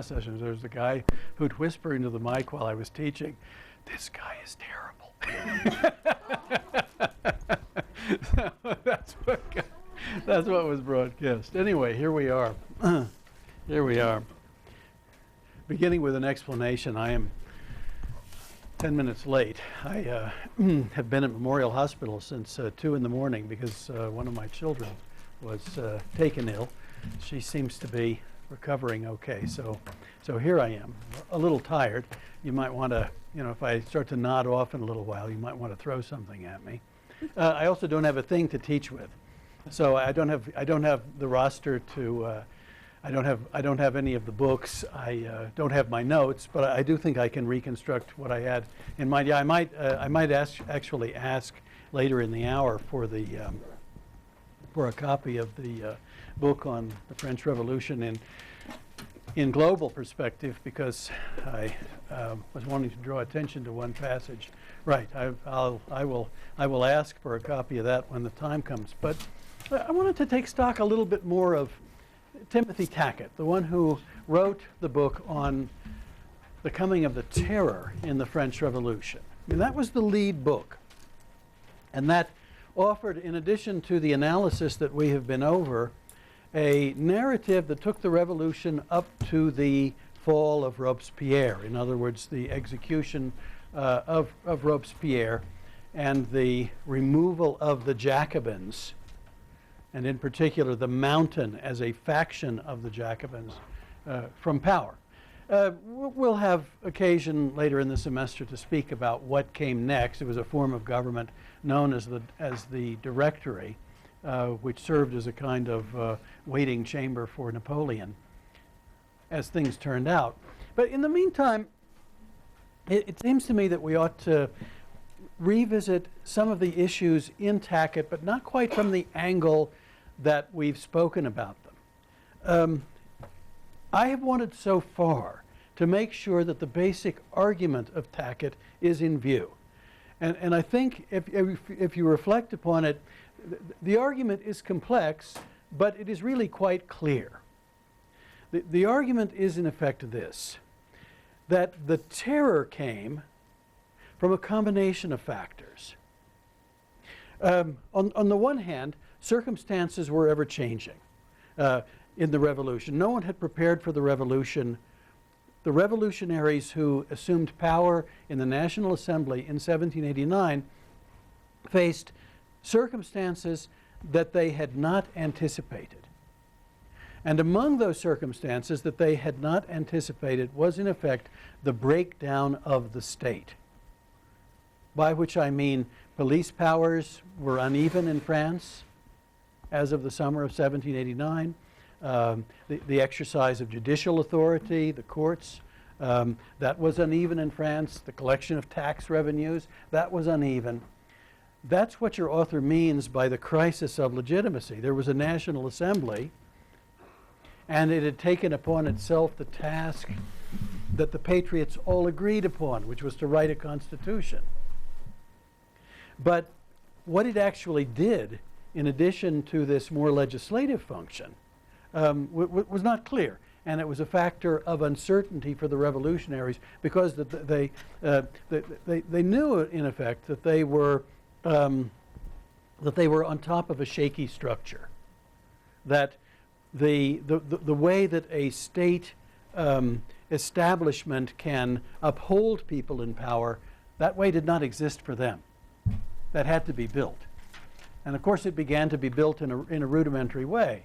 sessions, there was a guy who'd whisper into the mic while I was teaching, "This guy is terrible." So that's what was broadcast. Anyway, here we are. Here we are. Beginning with an explanation, I am 10 minutes late. I have been at Memorial Hospital since 2 in the morning because one of my children was taken ill. She seems to be recovering okay. So here I am, a little tired. You might want to, if I start to nod off in a little while, you might want to throw something at me. I also don't have a thing to teach with, so I don't have the roster to. I don't have any of the books. I don't have my notes, but I do think I can reconstruct what I had in mind. Yeah, I might actually ask later in the hour for a copy of the book on the French Revolution in global perspective, because I was wanting to draw attention to one passage. Right, I will ask for a copy of that when the time comes. But I wanted to take stock a little bit more of Timothy Tackett, the one who wrote the book on the coming of the terror in the French Revolution. I mean, that was the lead book. And that offered, in addition to the analysis that we have been over, a narrative that took the revolution up to the fall of Robespierre. In other words, the execution of Robespierre and the removal of the Jacobins, and in particular the Mountain as a faction of the Jacobins, from power. We'll have occasion later in the semester to speak about what came next. It was a form of government known as the Directory, which served as a kind of waiting chamber for Napoleon, as things turned out. But in the meantime, it seems to me that we ought to revisit some of the issues in Tackett, but not quite from the angle that we've spoken about them. I have wanted so far to make sure that the basic argument of Tackett is in view. And I think if you reflect upon it, the argument is complex, but it is really quite clear. The argument is in effect this, that the terror came from a combination of factors. On the one hand, circumstances were ever changing in the revolution. No one had prepared for the revolution. The revolutionaries who assumed power in the National Assembly in 1789 faced circumstances that they had not anticipated. And among those circumstances that they had not anticipated was, in effect, the breakdown of the state. By which I mean police powers were uneven in France as of the summer of 1789. The exercise of judicial authority, the courts, that was uneven in France. The collection of tax revenues, that was uneven. That's what your author means by the crisis of legitimacy. There was a National Assembly, and it had taken upon itself the task that the patriots all agreed upon, which was to write a constitution. But what it actually did, in addition to this more legislative function, was not clear. And it was a factor of uncertainty for the revolutionaries, because they knew, in effect, that they were on top of a shaky structure. That the way that a state establishment can uphold people in power, that way did not exist for them. That had to be built. And of course it began to be built in a rudimentary way.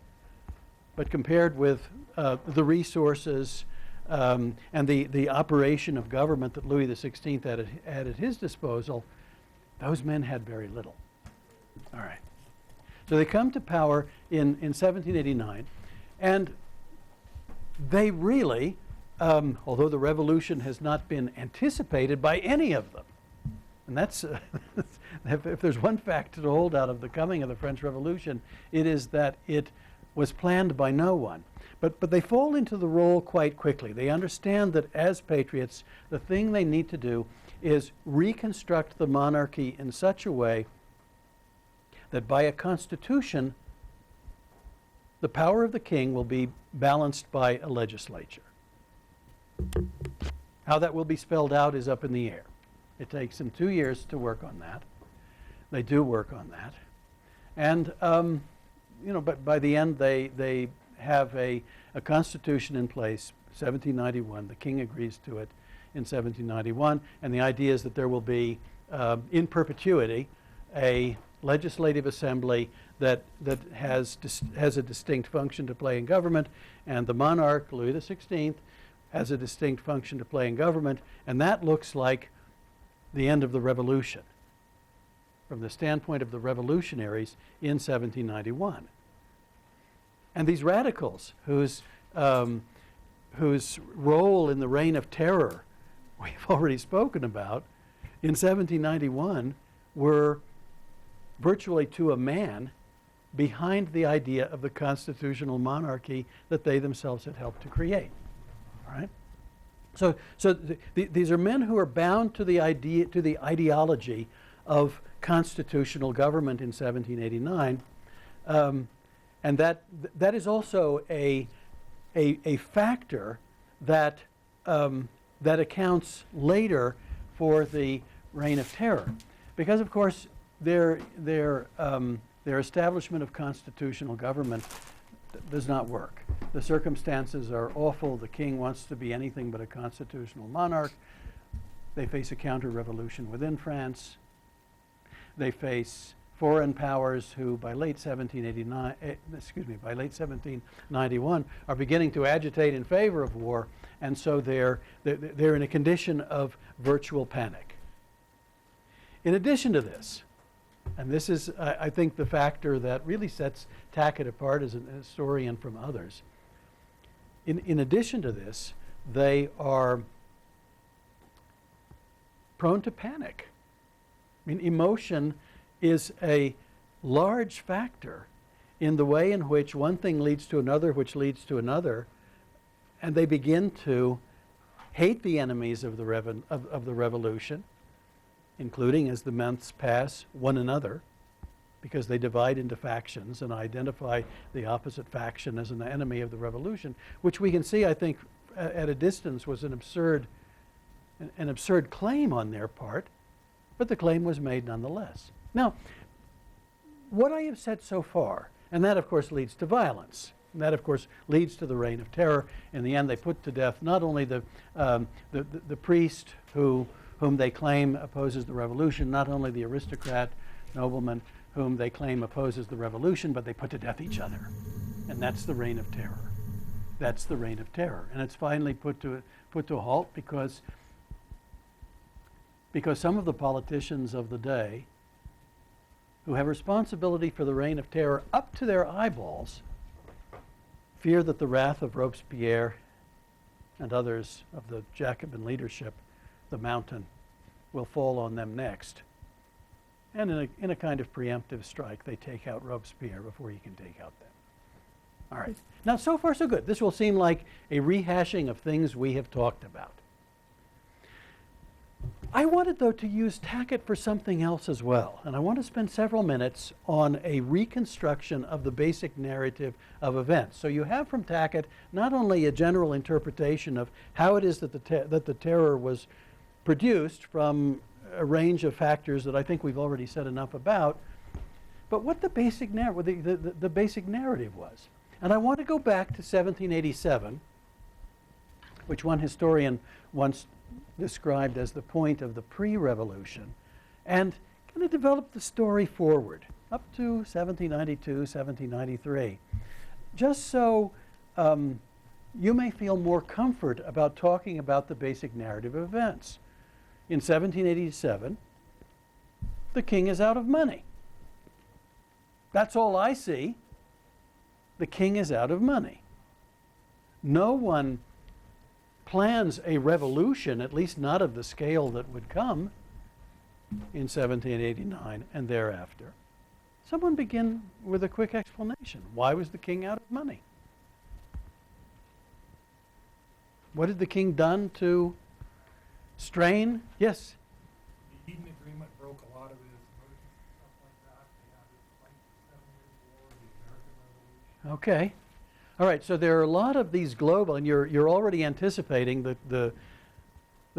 But compared with the resources and the operation of government that Louis XVI had at his disposal, those men had very little. All right. So they come to power in 1789, and they really, although the revolution has not been anticipated by any of them, and that's, if there's one fact to hold out of the coming of the French Revolution, it is that it was planned by no one. But they fall into the role quite quickly. They understand that as patriots, the thing they need to do is reconstruct the monarchy in such a way that by a constitution, the power of the king will be balanced by a legislature. How that will be spelled out is up in the air. It takes them 2 years to work on that. They do work on that. And, but by the end, they have a constitution in place, 1791. The king agrees to it in 1791. And the idea is that there will be, in perpetuity, a legislative assembly that has a distinct function to play in government. And the monarch, Louis XVI, has a distinct function to play in government. And that looks like the end of the revolution from the standpoint of the revolutionaries in 1791. And these radicals, whose role in the Reign of Terror we've already spoken about, in 1791 were virtually to a man behind the idea of the constitutional monarchy that they themselves had helped to create. All right? So these are men who are bound to the ideology of constitutional government in 1789, and that is also a factor that accounts later for the Reign of Terror, because of course their establishment of constitutional government does not work. The circumstances are awful. The king wants to be anything but a constitutional monarch. They face a counter-revolution within France. They face foreign powers who, by late 1791, are beginning to agitate in favor of war, and so they're in a condition of virtual panic. In addition to this, and this is, I think, the factor that really sets Tackett apart as a historian from others. In addition to this, they are prone to panic. I mean, emotion is a large factor in the way in which one thing leads to another, which leads to another, and they begin to hate the enemies of the revolution, including, as the months pass, one another, because they divide into factions and identify the opposite faction as an enemy of the revolution, which we can see, I think, at a distance was an absurd claim on their part, but the claim was made nonetheless. Now, what I have said so far, and that of course leads to violence, and that of course leads to the Reign of Terror. In the end, they put to death not only the priest whom they claim opposes the revolution, not only the aristocrat, nobleman whom they claim opposes the revolution, but they put to death each other. And that's the Reign of Terror. That's the Reign of Terror. And it's finally put to a halt because some of the politicians of the day who have responsibility for the Reign of Terror up to their eyeballs fear that the wrath of Robespierre and others of the Jacobin leadership, the Mountain, will fall on them next. And in a kind of preemptive strike, they take out Robespierre before he can take out them. All right. Now, so far so good. This will seem like a rehashing of things we have talked about. I wanted, though, to use Tackett for something else as well, and I want to spend several minutes on a reconstruction of the basic narrative of events. So you have from Tackett not only a general interpretation of how it is that the terror was produced from a range of factors that I think we've already said enough about, but what the basic narrative was. And I want to go back to 1787, which one historian once described as the point of the pre-revolution, and kind of develop the story forward up to 1792, 1793, just so you may feel more comfort about talking about the basic narrative of events. In 1787, the king is out of money. That's all I see. The king is out of money. No one plans a revolution, at least not of the scale that would come in 1789 and thereafter. Someone begin with a quick explanation. Why was the king out of money? What had the king done to strain? Yes? The Eden Agreement broke a lot of his versions and stuff like that. They had to fight the 7 Years' War, the American Revolution. Okay. All right, so there are a lot of these global, and you're already anticipating the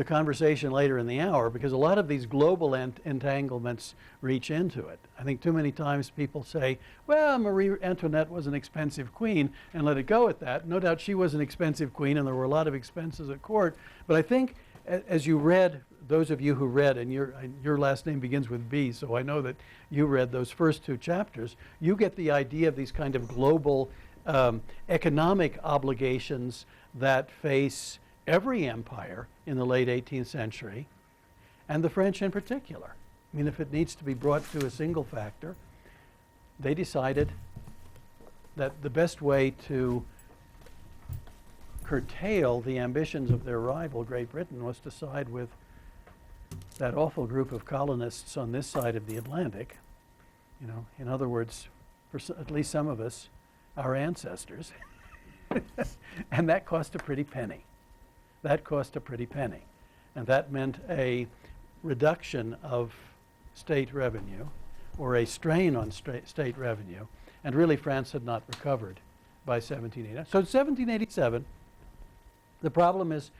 conversation later in the hour, because a lot of these global entanglements reach into it. I think too many times people say, well, Marie Antoinette was an expensive queen, and let it go at that. No doubt she was an expensive queen, and there were a lot of expenses at court. But I think as you read, those of you who read, and your last name begins with B, so I know that you read those first two chapters, you get the idea of these kind of global economic obligations that face every empire in the late 18th century, and the French in particular. I mean, if it needs to be brought to a single factor, they decided that the best way to curtail the ambitions of their rival, Great Britain, was to side with that awful group of colonists on this side of the Atlantic. You know, in other words, for at least some of us, our ancestors. And that cost a pretty penny. That cost a pretty penny. And that meant a reduction of state revenue, or a strain on state revenue. And really, France had not recovered by 1780. So in 1787, the problem is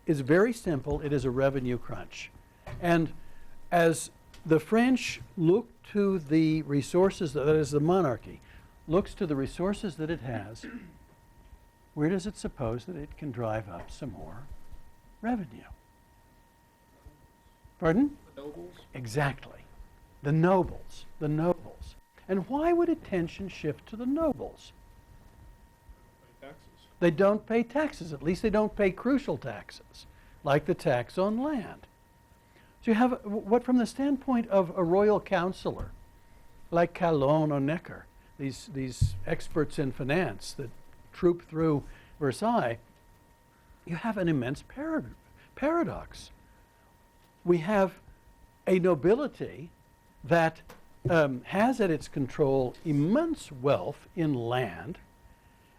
very simple. It is a revenue crunch. And as the French look to the resources, that is the monarchy, looks to the resources that it has, where does it suppose that it can drive up some more revenue? Pardon? The nobles? Exactly. The nobles. The nobles. And why would attention shift to the nobles? Pay taxes. They don't pay taxes. At least they don't pay crucial taxes, like the tax on land. So you have what, from the standpoint of a royal counselor, like Calonne or Necker, these experts in finance that troop through Versailles, you have an immense paradox. We have a nobility that has at its control immense wealth in land,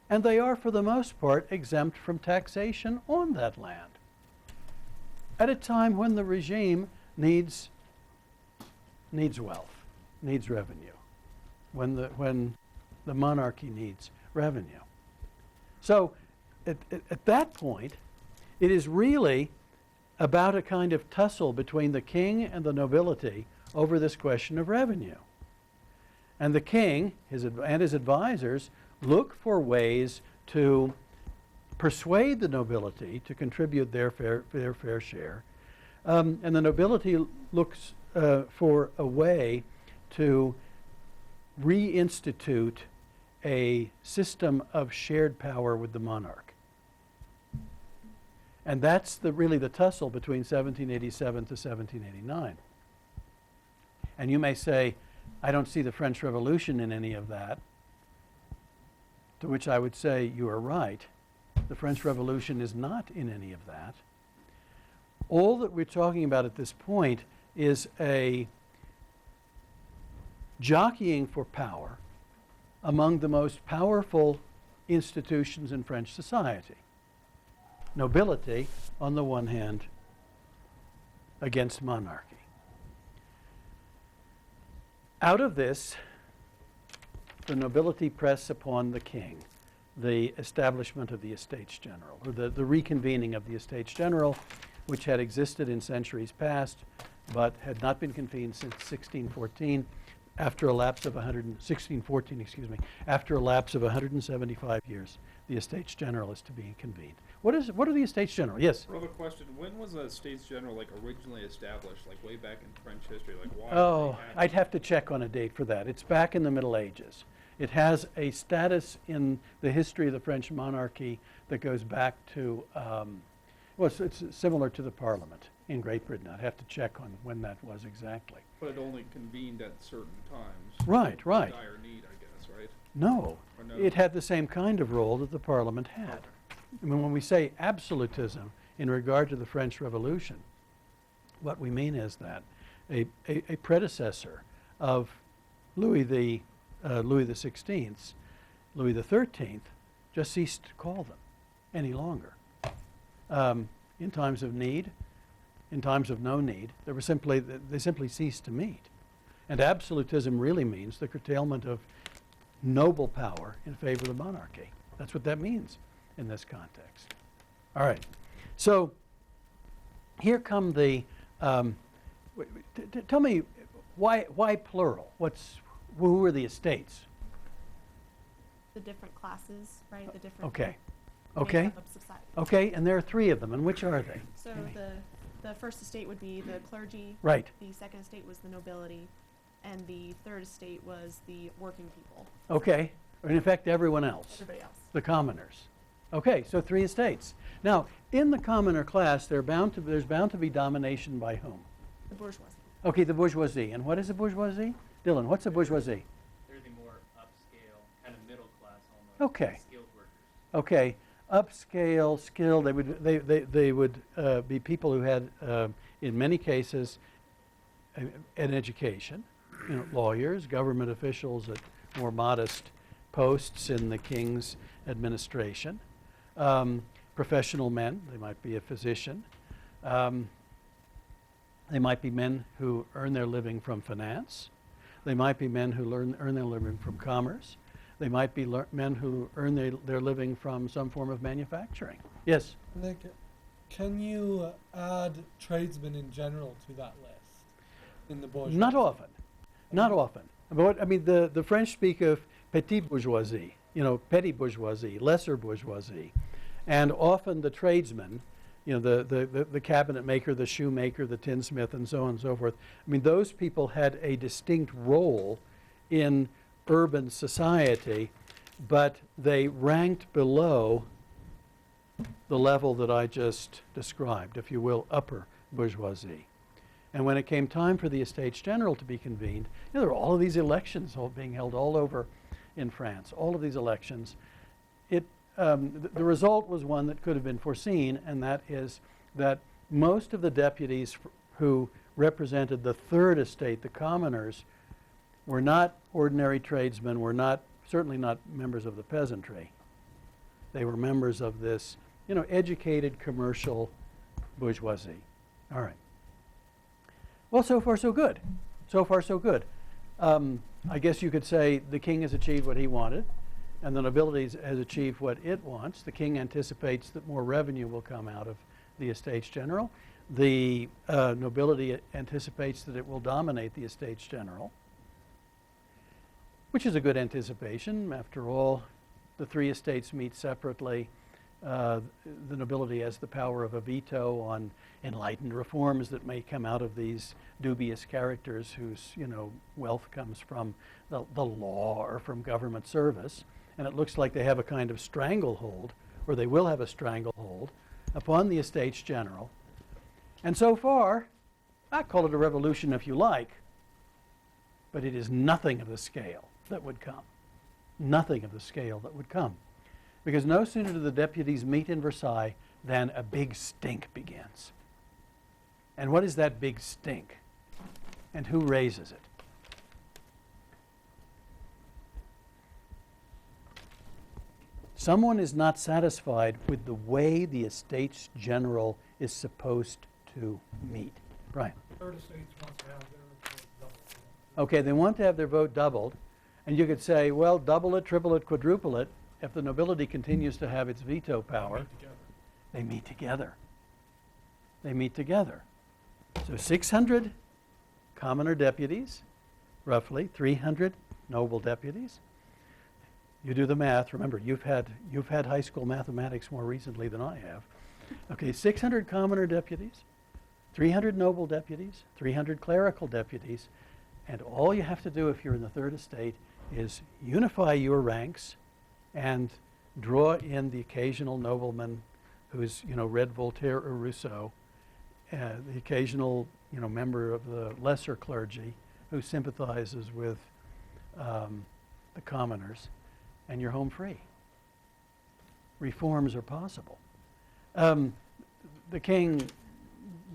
and they are, for the most part, exempt from taxation on that land, at a time when the regime needs wealth, needs revenue, when the monarchy needs revenue. So at that point, it is really about a kind of tussle between the king and the nobility over this question of revenue. And the king and his advisors look for ways to persuade the nobility to contribute their fair share. And the nobility looks for a way to reinstitute a system of shared power with the monarch. And that's really the tussle between 1787 to 1789. And you may say, I don't see the French Revolution in any of that. To which I would say, you are right. The French Revolution is not in any of that. All that we're talking about at this point is a jockeying for power among the most powerful institutions in French society. Nobility, on the one hand, against monarchy. Out of this, the nobility press upon the king the establishment of the Estates General, or the reconvening of the Estates General, which had existed in centuries past, but had not been convened since 1614. After a lapse of 1614, after a lapse of 175 years, the Estates General is to be convened. What are the Estates General? Yes? Another question, when was the Estates General originally established, way back in French history? Why? Oh, I'd have to check on a date for that. It's back in the Middle Ages. It has a status in the history of the French monarchy that goes back to, it's similar to the Parliament in Great Britain. I'd have to check on when that was exactly. But it only convened at certain times. Right. Dire need, I guess, right? No. It had the same kind of role that the Parliament had. Okay. I mean, when we say absolutism in regard to the French Revolution, what we mean is that a predecessor of Louis the XVI, Louis XIII, just ceased to call them any longer. In times of need, in times of no need, they simply ceased to meet. And absolutism really means the curtailment of noble power in favor of the monarchy. That's what that means in this context. All right. So here come the, tell me, why plural? Who are the estates? The different classes, right? The different Okay. makeup Okay. of society. Okay, and there are three of them, and which are they? So the first estate would be the clergy. Right. The second estate was the nobility, and the third estate was the working people. Okay, and in fact, everyone else, Everybody else. the commoners. Okay, so three estates. Now, in the commoner class, there's bound to be domination by whom? The bourgeoisie. Okay, the bourgeoisie. And what is a bourgeoisie? Dylan, what's a bourgeoisie? They're the more upscale, kind of middle class almost. Okay. Skilled workers. Okay, upscale, skilled. They would be people who had, in many cases, an education. You know, lawyers, government officials at more modest posts in the king's administration. Professional men. They might be a physician. They might be men who earn their living from finance. They might be men who earn their living from commerce. They might be men who earn their living from some form of manufacturing. Yes? Nick, can you add tradesmen in general to that list in the bourgeoisie? Not often. Not often. But I mean, the French speak of petit bourgeoisie, you know, petty bourgeoisie, lesser bourgeoisie. And often the tradesmen, you know, the cabinet maker, the shoemaker, the tinsmith, and so on and so forth. I mean, those people had a distinct role in urban society, but they ranked below the level that I just described, if you will, upper bourgeoisie. And when it came time for the Estates General to be convened, you know, there were all of these elections being held all over in France, all of these elections. The result was one that could have been foreseen, and that is that most of the deputies who represented the third estate, the commoners, were not ordinary tradesmen, certainly not members of the peasantry. They were members of this, you know, educated commercial bourgeoisie. All right. Well, so far so good. So far so good. I guess you could say the king has achieved what he wanted, and the nobility has achieved what it wants. The king anticipates that more revenue will come out of the Estates General. The nobility anticipates that it will dominate the Estates General, which is a good anticipation. After all, the three estates meet separately. The nobility has the power of a veto on enlightened reforms that may come out of these dubious characters whose, you know, wealth comes from the law or from government service. And it looks like they have a kind of stranglehold, or they will have a stranglehold, upon the Estates General. And so far, I call it a revolution if you like, but it is nothing of the scale that would come. Nothing of the scale that would come. Because no sooner do the deputies meet in Versailles than a big stink begins. And what is that big stink? And who raises it? Someone is not satisfied with the way the Estates General is supposed to meet. Brian. Third estates wants to have their vote doubled. Okay, they want to have their vote doubled. And you could say, well, double it, triple it, quadruple it. If the nobility continues to have its veto power, Meet together. they meet together. They meet together. So 600 commoner deputies, roughly 300 noble deputies. You do the math. Remember, you've had high school mathematics more recently than I have. Okay, 600 commoner deputies, 300 noble deputies, 300 clerical deputies, and all you have to do if you're in the third estate is unify your ranks and draw in the occasional nobleman who's, you know, read Voltaire or Rousseau, the occasional, you know, member of the lesser clergy who sympathizes with the commoners, and you're home free. Reforms are possible. The king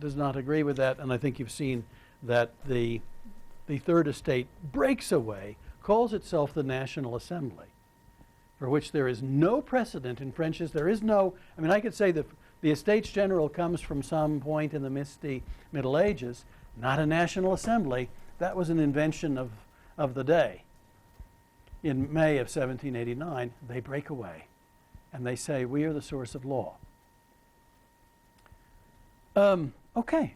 does not agree with that, and I think you've seen that the third estate breaks away, calls itself the National Assembly, for which there is no precedent in French. There is no, I mean, I could say that the Estates General comes from some point in the misty Middle Ages, not a National Assembly. That was an invention of the day. in May of 1789, they break away and they say, we are the source of law. Okay,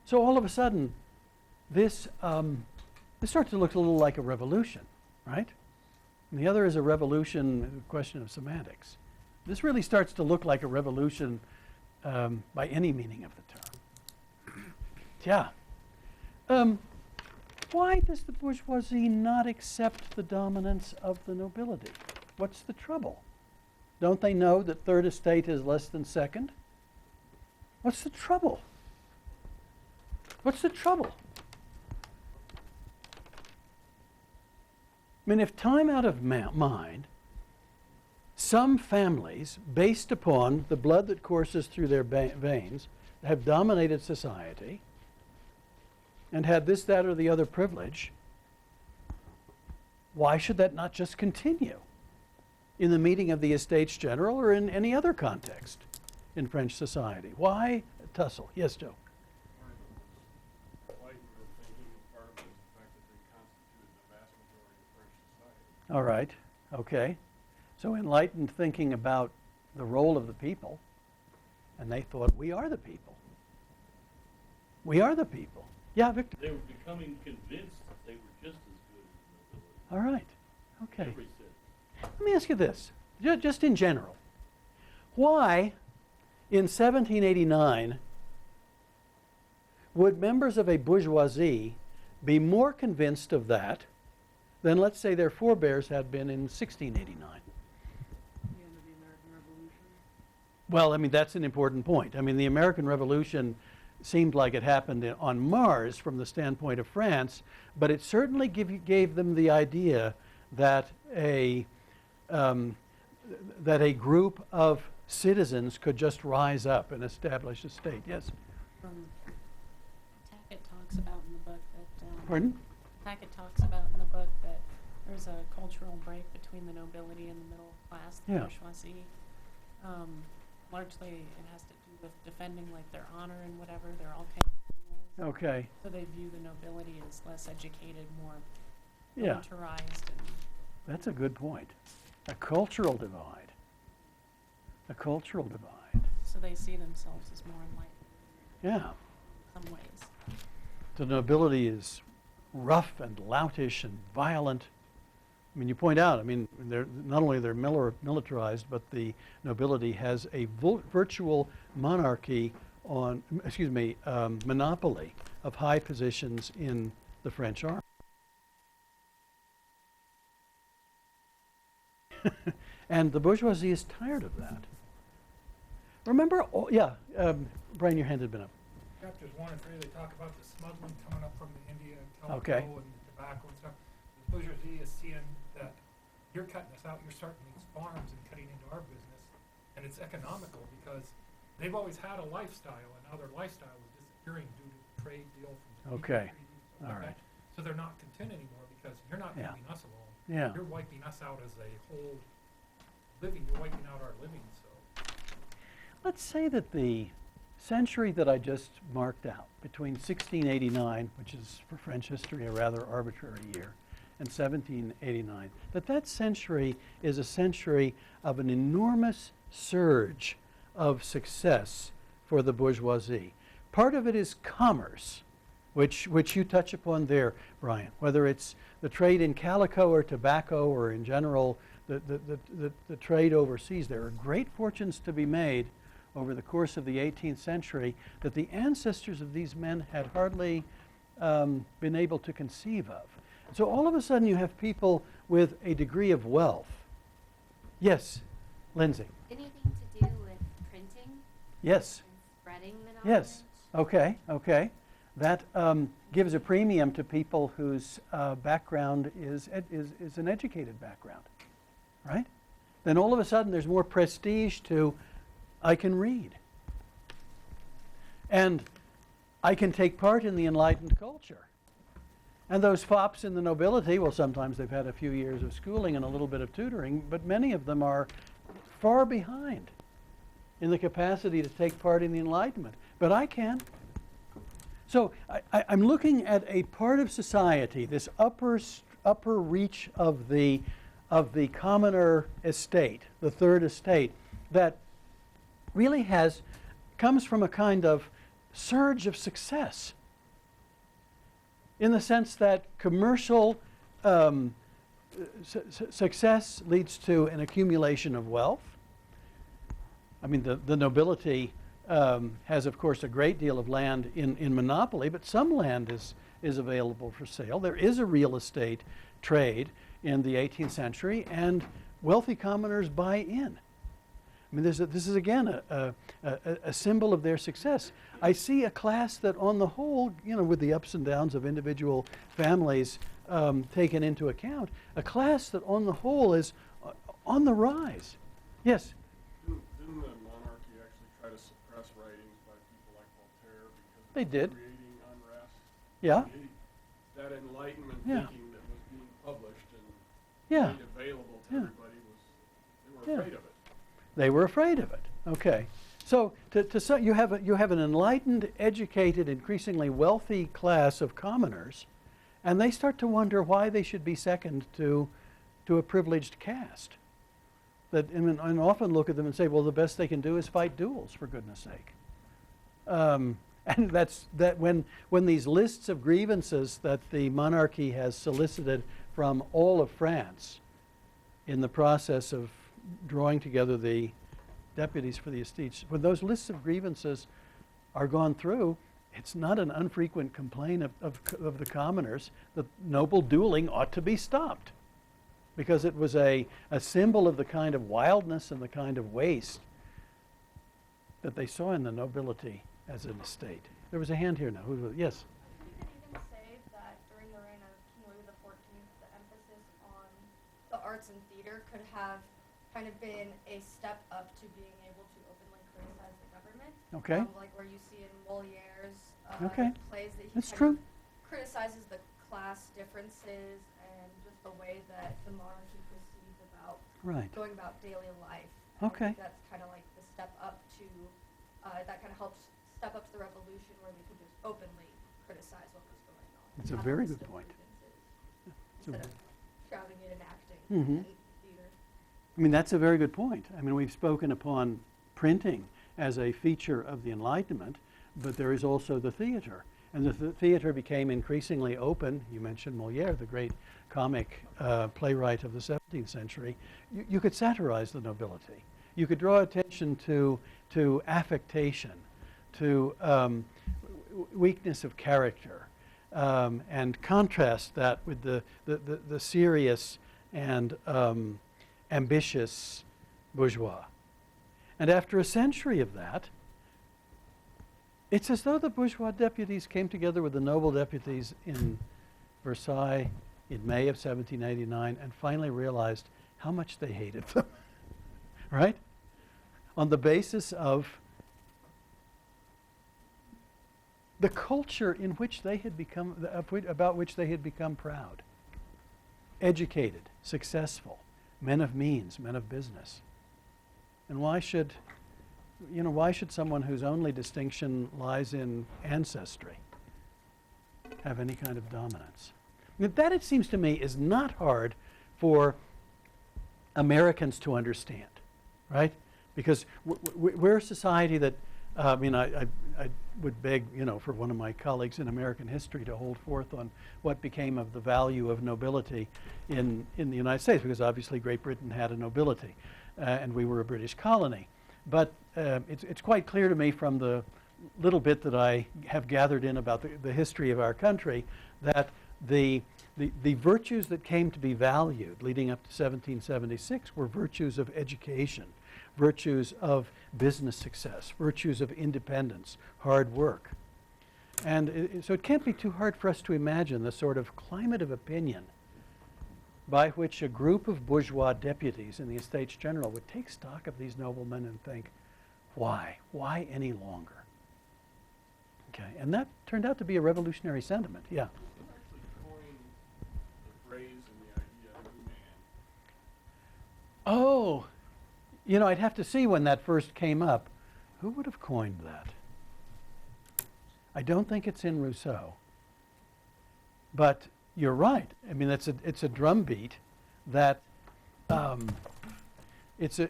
so all of a sudden, this starts to look a little like a revolution, right? And the other is a revolution, a question of semantics. This really starts to look like a revolution by any meaning of the term. Yeah. Why does the bourgeoisie not accept the dominance of the nobility? What's the trouble? Don't they know that third estate is less than second? What's the trouble? What's the trouble? I mean, if time out of mind, some families, based upon the blood that courses through their veins, have dominated society and had this, that, or the other privilege, why should that not just continue in the meeting of the Estates General or in any other context in French society? Why tussle? Yes, Joe? All right, okay. So enlightened thinking about the role of the people, and they thought, we are the people. We are the people. Yeah, Victor? They were becoming convinced that they were just as good as the nobility. All right, okay. Every sense. Let me ask you this, just in general. Why, in 1789, would members of a bourgeoisie be more convinced of that than, let's say, their forebears had been in 1689? The end of the American Revolution. Well, I mean, that's an important point. I mean, the American Revolution seemed like it happened on Mars from the standpoint of France, but it certainly gave them the idea that a group of citizens could just rise up and establish a state. Yes? Tackett talks about in the book that... Pardon? Tackett talks about in the book that there's a cultural break between the nobility and the middle class, the bourgeoisie. Largely it has to do with defending like their honor and whatever. They're all kind of criminals. Okay. So they view the nobility as less educated, more Yeah. militarized. And That's a good point. A cultural divide. A cultural divide. so they see themselves as more enlightened Yeah. in some ways. The nobility is rough and loutish and violent. I mean, you point out, I mean, not only they're militarized, but the nobility has a virtual monarchy on, monopoly of high positions in the French army. And the bourgeoisie is tired of that. Remember, Brian, your hand had been up. Chapters 1 and 3, they talk about the smuggling coming up from the India and tobacco Okay. and tobacco and stuff. The bourgeoisie is seeing that you're cutting us out, you're starting these farms and cutting into our business, and it's economical because they've always had a lifestyle, and now their lifestyle is disappearing due to the trade deal from the Okay. treaties and All stuff like right. that. So they're not content anymore because you're not Yeah. leaving us alone. Yeah. You're wiping us out as a whole living. You're wiping out our living. So Let's say that the century that I just marked out, between 1689, which is for French history a rather arbitrary year, and 1789, that century is a century of an enormous surge of success for the bourgeoisie. Part of it is commerce, which you touch upon there, Brian, whether it's the trade in calico or tobacco or in general the trade overseas. There are great fortunes to be made over the course of the 18th century that the ancestors of these men had hardly been able to conceive of. So all of a sudden you have people with a degree of wealth. Yes, Lindsay. Anything to do with printing Yes. and spreading the knowledge? Yes. Okay. That gives a premium to people whose background is an educated background, right? Then all of a sudden there's more prestige to, I can read. And I can take part in the enlightened culture. And those fops in the nobility, well, sometimes they've had a few years of schooling and a little bit of tutoring, but many of them are far behind in the capacity to take part in the Enlightenment. But I can. So I'm looking at a part of society, this upper reach of the of the commoner estate, the third estate, that really comes from a kind of surge of success, in the sense that commercial success leads to an accumulation of wealth. I mean, the nobility has, of course, a great deal of land in monopoly, but some land is available for sale. There is a real estate trade in the 18th century, and wealthy commoners buy in. I mean, this is again a symbol of their success. I see a class that, on the whole, with the ups and downs of individual families taken into account, a class that, on the whole, is on the rise. Yes. Didn't the monarchy actually try to suppress writings by people like Voltaire because They of did. creating unrest? Yeah. That Enlightenment Yeah. thinking that was being published and Yeah. made available to Yeah. everybody they were Yeah. afraid of it. They were afraid of it. Okay. So you have an enlightened, educated, increasingly wealthy class of commoners, and they start to wonder why they should be second to a privileged caste. And often look at them and say, well, the best they can do is fight duels, for goodness sake. And that when these lists of grievances that the monarchy has solicited from all of France in the process of drawing together the deputies for the estates, when those lists of grievances are gone through, it's not an unfrequent complaint of the commoners that noble dueling ought to be stopped, because it was a symbol of the kind of wildness and the kind of waste that they saw in the nobility as an estate. There was a hand here now. Yes? You could even say that during the reign of King Louis XIV, the emphasis on the arts and theater could have kind of been a step up to being able to openly criticize the government. Okay. Like where you see in Moliere's Okay. plays that he That's kind true. of criticizes the class differences and just the way that the monarchy proceeds about Right. going about daily life. And I Okay. think that's kind of like the step up to, that kind of helps step up to the revolution where they could just openly criticize what was going on. It's a Have very list good of point. grievances It's a- Instead of shrouding it in acting Mhm. and theater. I mean, that's a very good point. I mean, we've spoken upon printing as a feature of the Enlightenment, but there is also the theater. And the theater became increasingly open. You mentioned Moliere, the great comic playwright of the 17th century. You could satirize the nobility. You could draw attention to affectation, to weakness of character, and contrast that with the serious and ambitious bourgeois. And after a century of that, it's as though the bourgeois deputies came together with the noble deputies in Versailles in May of 1789 and finally realized how much they hated them, right? On the basis of the culture in which they had become, about which they had become proud. Educated, successful, men of means, men of business. And why should someone whose only distinction lies in ancestry have any kind of dominance? That, it seems to me, is not hard for Americans to understand, right? Because we're a society that, I would beg, for one of my colleagues in American history to hold forth on what became of the value of nobility in the United States, because obviously Great Britain had a nobility, and we were a British colony. But it's quite clear to me from the little bit that I have gathered in about the history of our country that the virtues that came to be valued leading up to 1776 were virtues of education, virtues of business success, virtues of independence, hard work. And so it can't be too hard for us to imagine the sort of climate of opinion by which a group of bourgeois deputies in the Estates General would take stock of these noblemen and think, why? Why any longer? Okay, and that turned out to be a revolutionary sentiment, yeah. Who actually coined the phrase and the idea of new man? Oh, I'd have to see when that first came up. Who would have coined that? I don't think it's in Rousseau. But you're right. I mean, it's a drumbeat that it's a,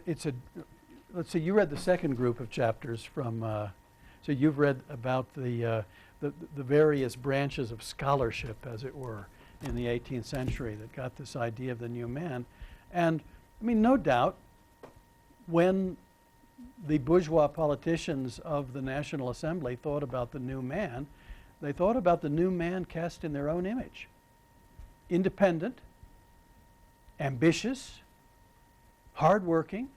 let's see, you read the second group of chapters from, so you've read about the various branches of scholarship, as it were, in the 18th century that got this idea of the new man. And, I mean, no doubt, when the bourgeois politicians of the National Assembly thought about the new man, they thought about the new man cast in their own image. Independent, ambitious, hardworking,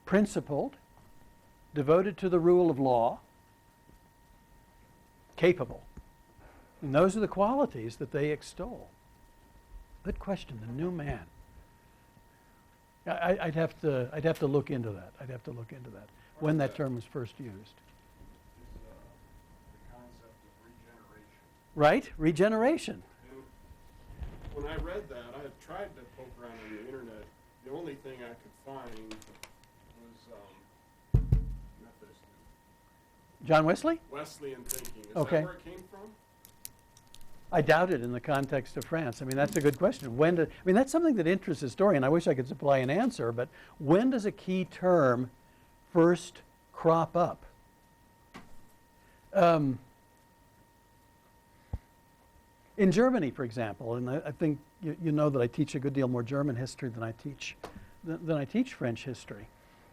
principled, devoted to the rule of law, capable. And those are the qualities that they extol. Good question, the new man. I'd have to look into that. I'd have to look into that, when that term was first used. Is the concept of regeneration. Right? Regeneration. And when I read that, I had tried to poke around on the internet. The only thing I could find was Methodist. John Wesley? Wesleyan thinking. Is Okay. that where it came from? I doubt it in the context of France. I mean, that's a good question. I mean, that's something that interests a historian. I wish I could supply an answer, but when does a key term first crop up? In Germany, for example, and I think you know that I teach a good deal more German history than I teach French history.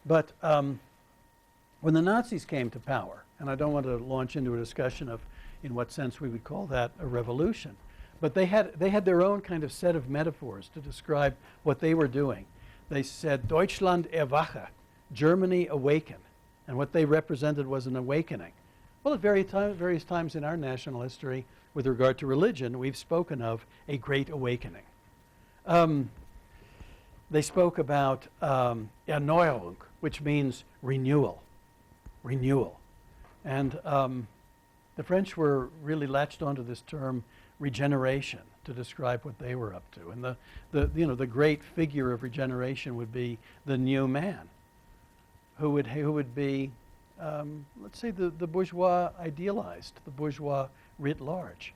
But when the Nazis came to power, and I don't want to launch into a discussion of in what sense we would call that a revolution, but they had their own kind of set of metaphors to describe what they were doing. They said, Deutschland erwache, Germany awaken, and what they represented was an awakening. Well, at various times in our national history, with regard to religion, we've spoken of a great awakening. They spoke about Erneuerung, which means renewal. And the French were really latched onto this term regeneration to describe what they were up to. And the great figure of regeneration would be the new man, who would be, let's say, the bourgeois idealized, the bourgeois writ large,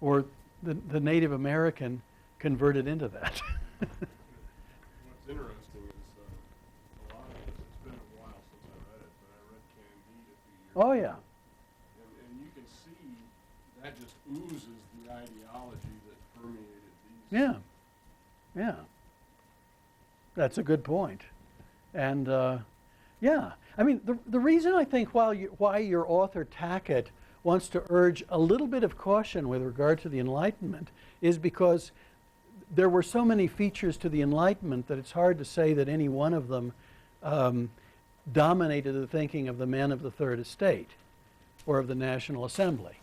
or the Native American converted into that. What's interesting is a lot of this, it's been a while since I read it, but I read Candide a few years ago. Oh, yeah. And you can see that just oozes the ideology that permeated these. Yeah, yeah. That's a good point. And yeah, I mean, the reason I think why your author Tackett wants to urge a little bit of caution with regard to the Enlightenment is because there were so many features to the Enlightenment that it's hard to say that any one of them dominated the thinking of the men of the Third Estate or of the National Assembly.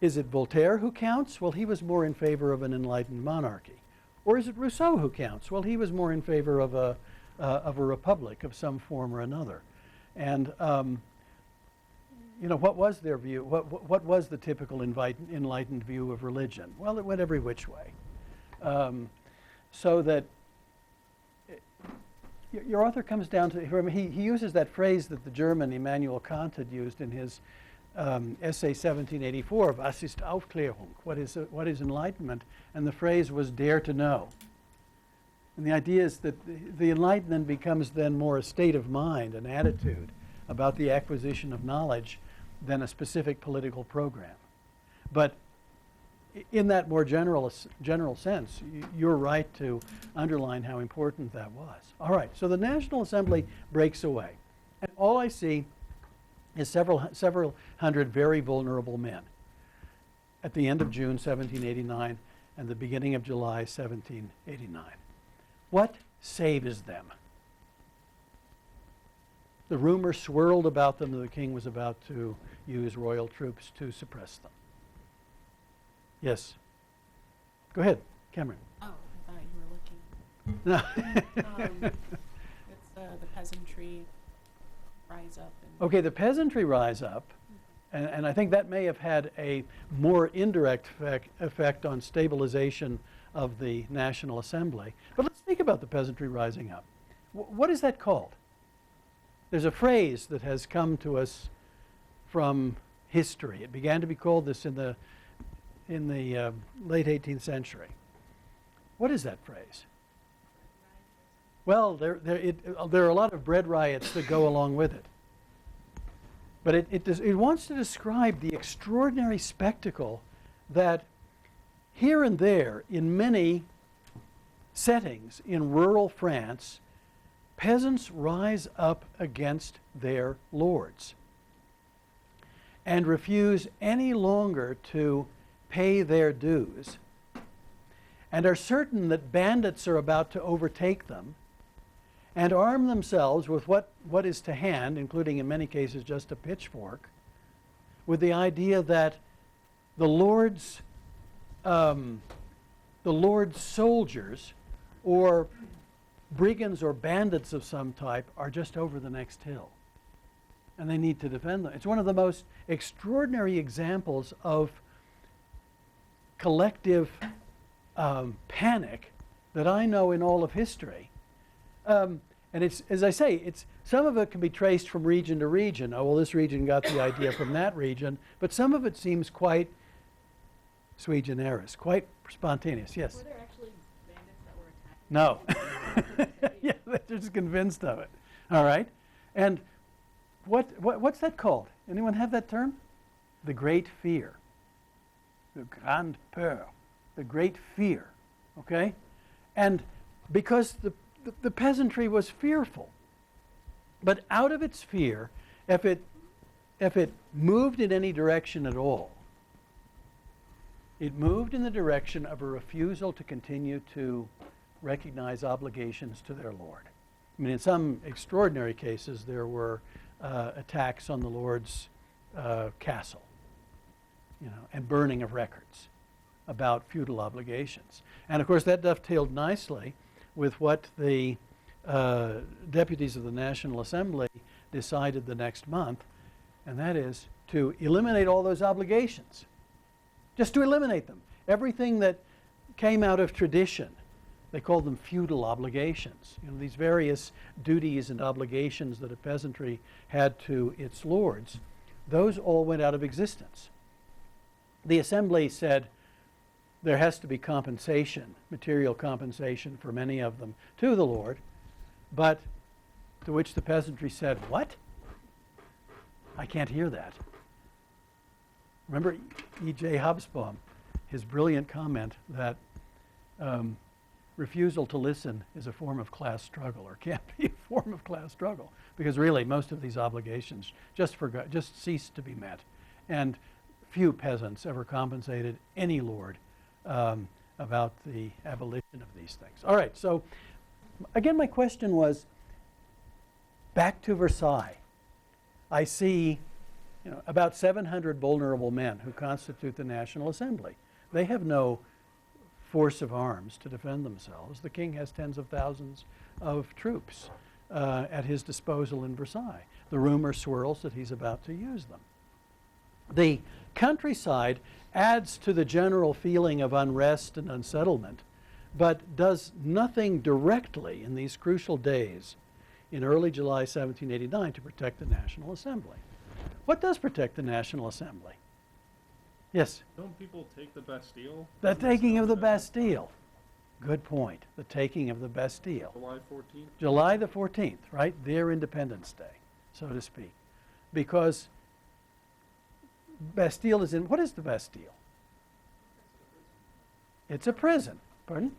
Is it Voltaire who counts? Well, he was more in favor of an enlightened monarchy. Or is it Rousseau who counts? Well, he was more in favor of a republic of some form or another. And you know, what was their view? What was the typical enlightened view of religion? Well, it went every which way. So that your author comes down to, he uses that phrase that the German Immanuel Kant had used in his essay 1784, Was ist Aufklärung? What is enlightenment? And the phrase was dare to know. And the idea is that the enlightenment becomes then more a state of mind, an attitude about the acquisition of knowledge than a specific political program. But in that more general sense, you're right to underline how important that was. All right, so the National Assembly breaks away. And all I see is several hundred very vulnerable men at the end of June 1789 and the beginning of July 1789. What saves them? The rumor swirled about them that the king was about to use royal troops to suppress them. Yes. Go ahead, Cameron. Oh, I thought you were looking. No. It's the peasantry rise up. Okay, the peasantry rise up, and I think that may have had a more indirect effect on stabilization of the National Assembly. But let's think about the peasantry rising up. What is that called? There's a phrase that has come to us from history. It began to be called this in the late 18th century. What is that phrase? Well, there are a lot of bread riots that go along with it. But it wants to describe the extraordinary spectacle that here and there, in many settings in rural France, peasants rise up against their lords and refuse any longer to pay their dues, and are certain that bandits are about to overtake them, and arm themselves with what is to hand, including in many cases just a pitchfork, with the idea that the Lord's soldiers or brigands or bandits of some type are just over the next hill, and they need to defend them. It's one of the most extraordinary examples of collective panic that I know in all of history. And it's, as I say, some of it can be traced from region to region. Oh, well, this region got the idea from that region, but some of it seems quite sui generis, quite spontaneous. Yes? Were there actually bandits that were attacking? No. Yeah, they're just convinced of it. All right. And what's that called? Anyone have that term? The great fear. The grande peur. The great fear. Okay? And because the peasantry was fearful. But out of its fear, if it moved in any direction at all, it moved in the direction of a refusal to continue to recognize obligations to their lord. I mean, in some extraordinary cases, there were attacks on the lord's castle, and burning of records about feudal obligations. And of course, that dovetailed nicely with what the deputies of the National Assembly decided the next month, and that is to eliminate all those obligations. Just to eliminate them. Everything that came out of tradition, they called them feudal obligations. These various duties and obligations that a peasantry had to its lords, those all went out of existence. The assembly said there has to be compensation, material compensation for many of them to the lord, but to which the peasantry said, "What? I can't hear that." Remember E.J. Hobsbawm, his brilliant comment that refusal to listen is a form of class struggle, or can't be a form of class struggle, because really most of these obligations just ceased to be met, and few peasants ever compensated any lord about the abolition of these things. All right, so again, my question was, back to Versailles. I see about 700 vulnerable men who constitute the National Assembly. They have no force of arms to defend themselves. The king has tens of thousands of troops at his disposal in Versailles. The rumor swirls that he's about to use them. The countryside adds to the general feeling of unrest and unsettlement, but does nothing directly in these crucial days in early July 1789 to protect the National Assembly. What does protect the National Assembly? Yes? Don't people take the Bastille? The taking of the Bastille. Good point. The taking of the Bastille. July 14th? July the 14th, right? Their Independence Day, so to speak. Because Bastille is in, what is the Bastille? It's a prison. Pardon?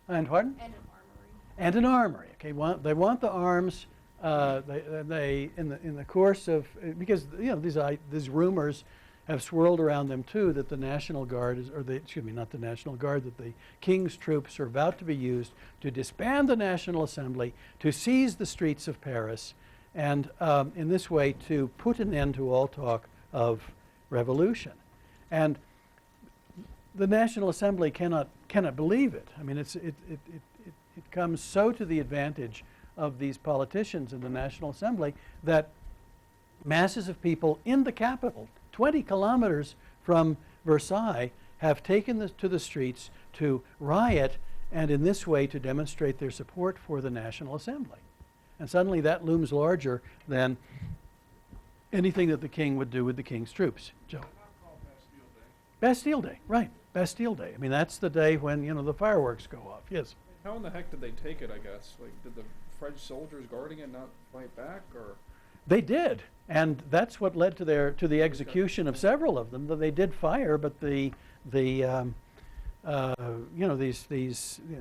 And pardon? And an armory. And an armory. Okay, they want the arms. They in the course of, because these rumors have swirled around them too, that the National Guard not the National Guard, that the King's troops are about to be used to disband the National Assembly, to seize the streets of Paris, and in this way to put an end to all talk of revolution. And the National Assembly cannot believe it. I mean, it comes so to the advantage of these politicians in the National Assembly that masses of people in the capital, 20 kilometers from Versailles, have taken to the streets to riot and in this way to demonstrate their support for the National Assembly. And suddenly that looms larger than anything that the king would do with the king's troops. Joe? Bastille Day. Bastille Day, right. Bastille Day. I mean, that's the day when, the fireworks go off. Yes? How in the heck did they take it, I guess? Like, did the French soldiers guarding it not fight back, or? They did, and that's what led to the execution of several of them. That they did fire, but these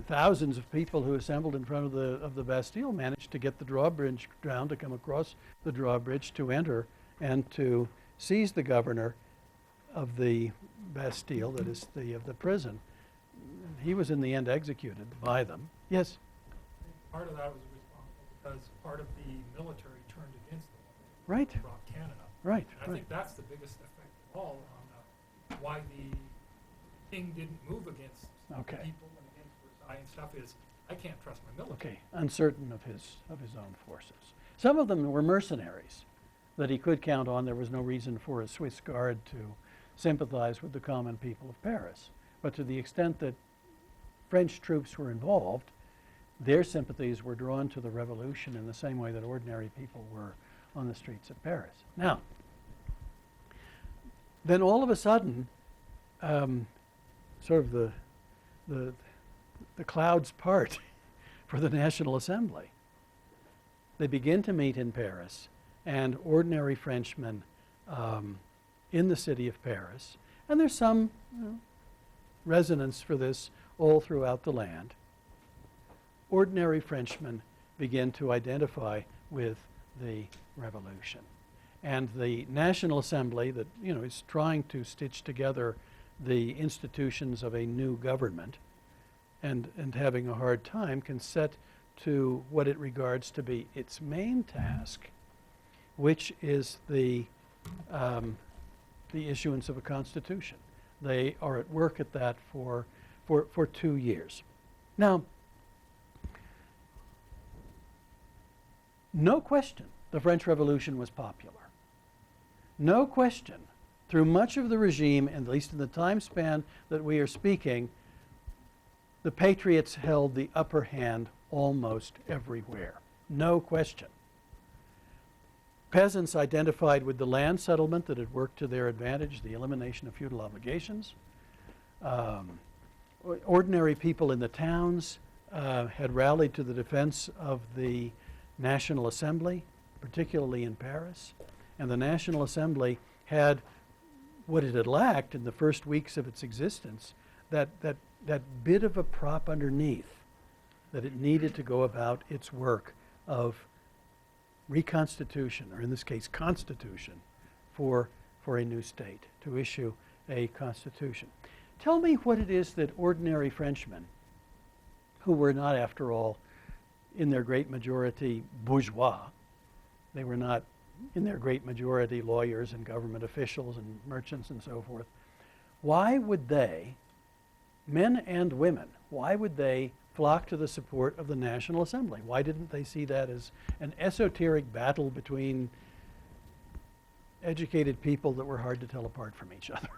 thousands of people who assembled in front of the Bastille managed to get the drawbridge down, to come across the drawbridge, to enter and to seize the governor of the Bastille, that is of the prison. He was in the end executed by them. Yes. Part of that was responsible because part of the military turned against them. Right. They brought Canada. Right. And I think that's the biggest effect of all on why the king didn't move against Okay. people and against Versailles and stuff is I can't trust my military. Okay. Uncertain of his own forces. Some of them were mercenaries that he could count on. There was no reason for a Swiss guard to sympathize with the common people of Paris. But to the extent that French troops were involved, their sympathies were drawn to the revolution in the same way that ordinary people were on the streets of Paris. Now, then all of a sudden, sort of the clouds part for the National Assembly. They begin to meet in Paris, and ordinary Frenchmen in the city of Paris, and there's some resonance for this all throughout the land. Ordinary Frenchmen begin to identify with the revolution. And the National Assembly that, is trying to stitch together the institutions of a new government and having a hard time can set to what it regards to be its main task, which is the issuance of a constitution. They are at work at that for 2 years. Now, no question the French Revolution was popular. No question, through much of the regime, at least in the time span that we are speaking, the patriots held the upper hand almost everywhere. No question. Peasants identified with the land settlement that had worked to their advantage, the elimination of feudal obligations. Ordinary people in the towns had rallied to the defense of the National Assembly, particularly in Paris. And the National Assembly had what it had lacked in the first weeks of its existence, that bit of a prop underneath that it needed to go about its work of reconstitution, or in this case, constitution, for a new state, to issue a constitution. Tell me what it is that ordinary Frenchmen, who were not, after all, in their great majority bourgeois, they were not in their great majority lawyers and government officials and merchants and so forth, why would they, men and women, why would they flock to the support of the National Assembly? Why didn't they see that as an esoteric battle between educated people that were hard to tell apart from each other?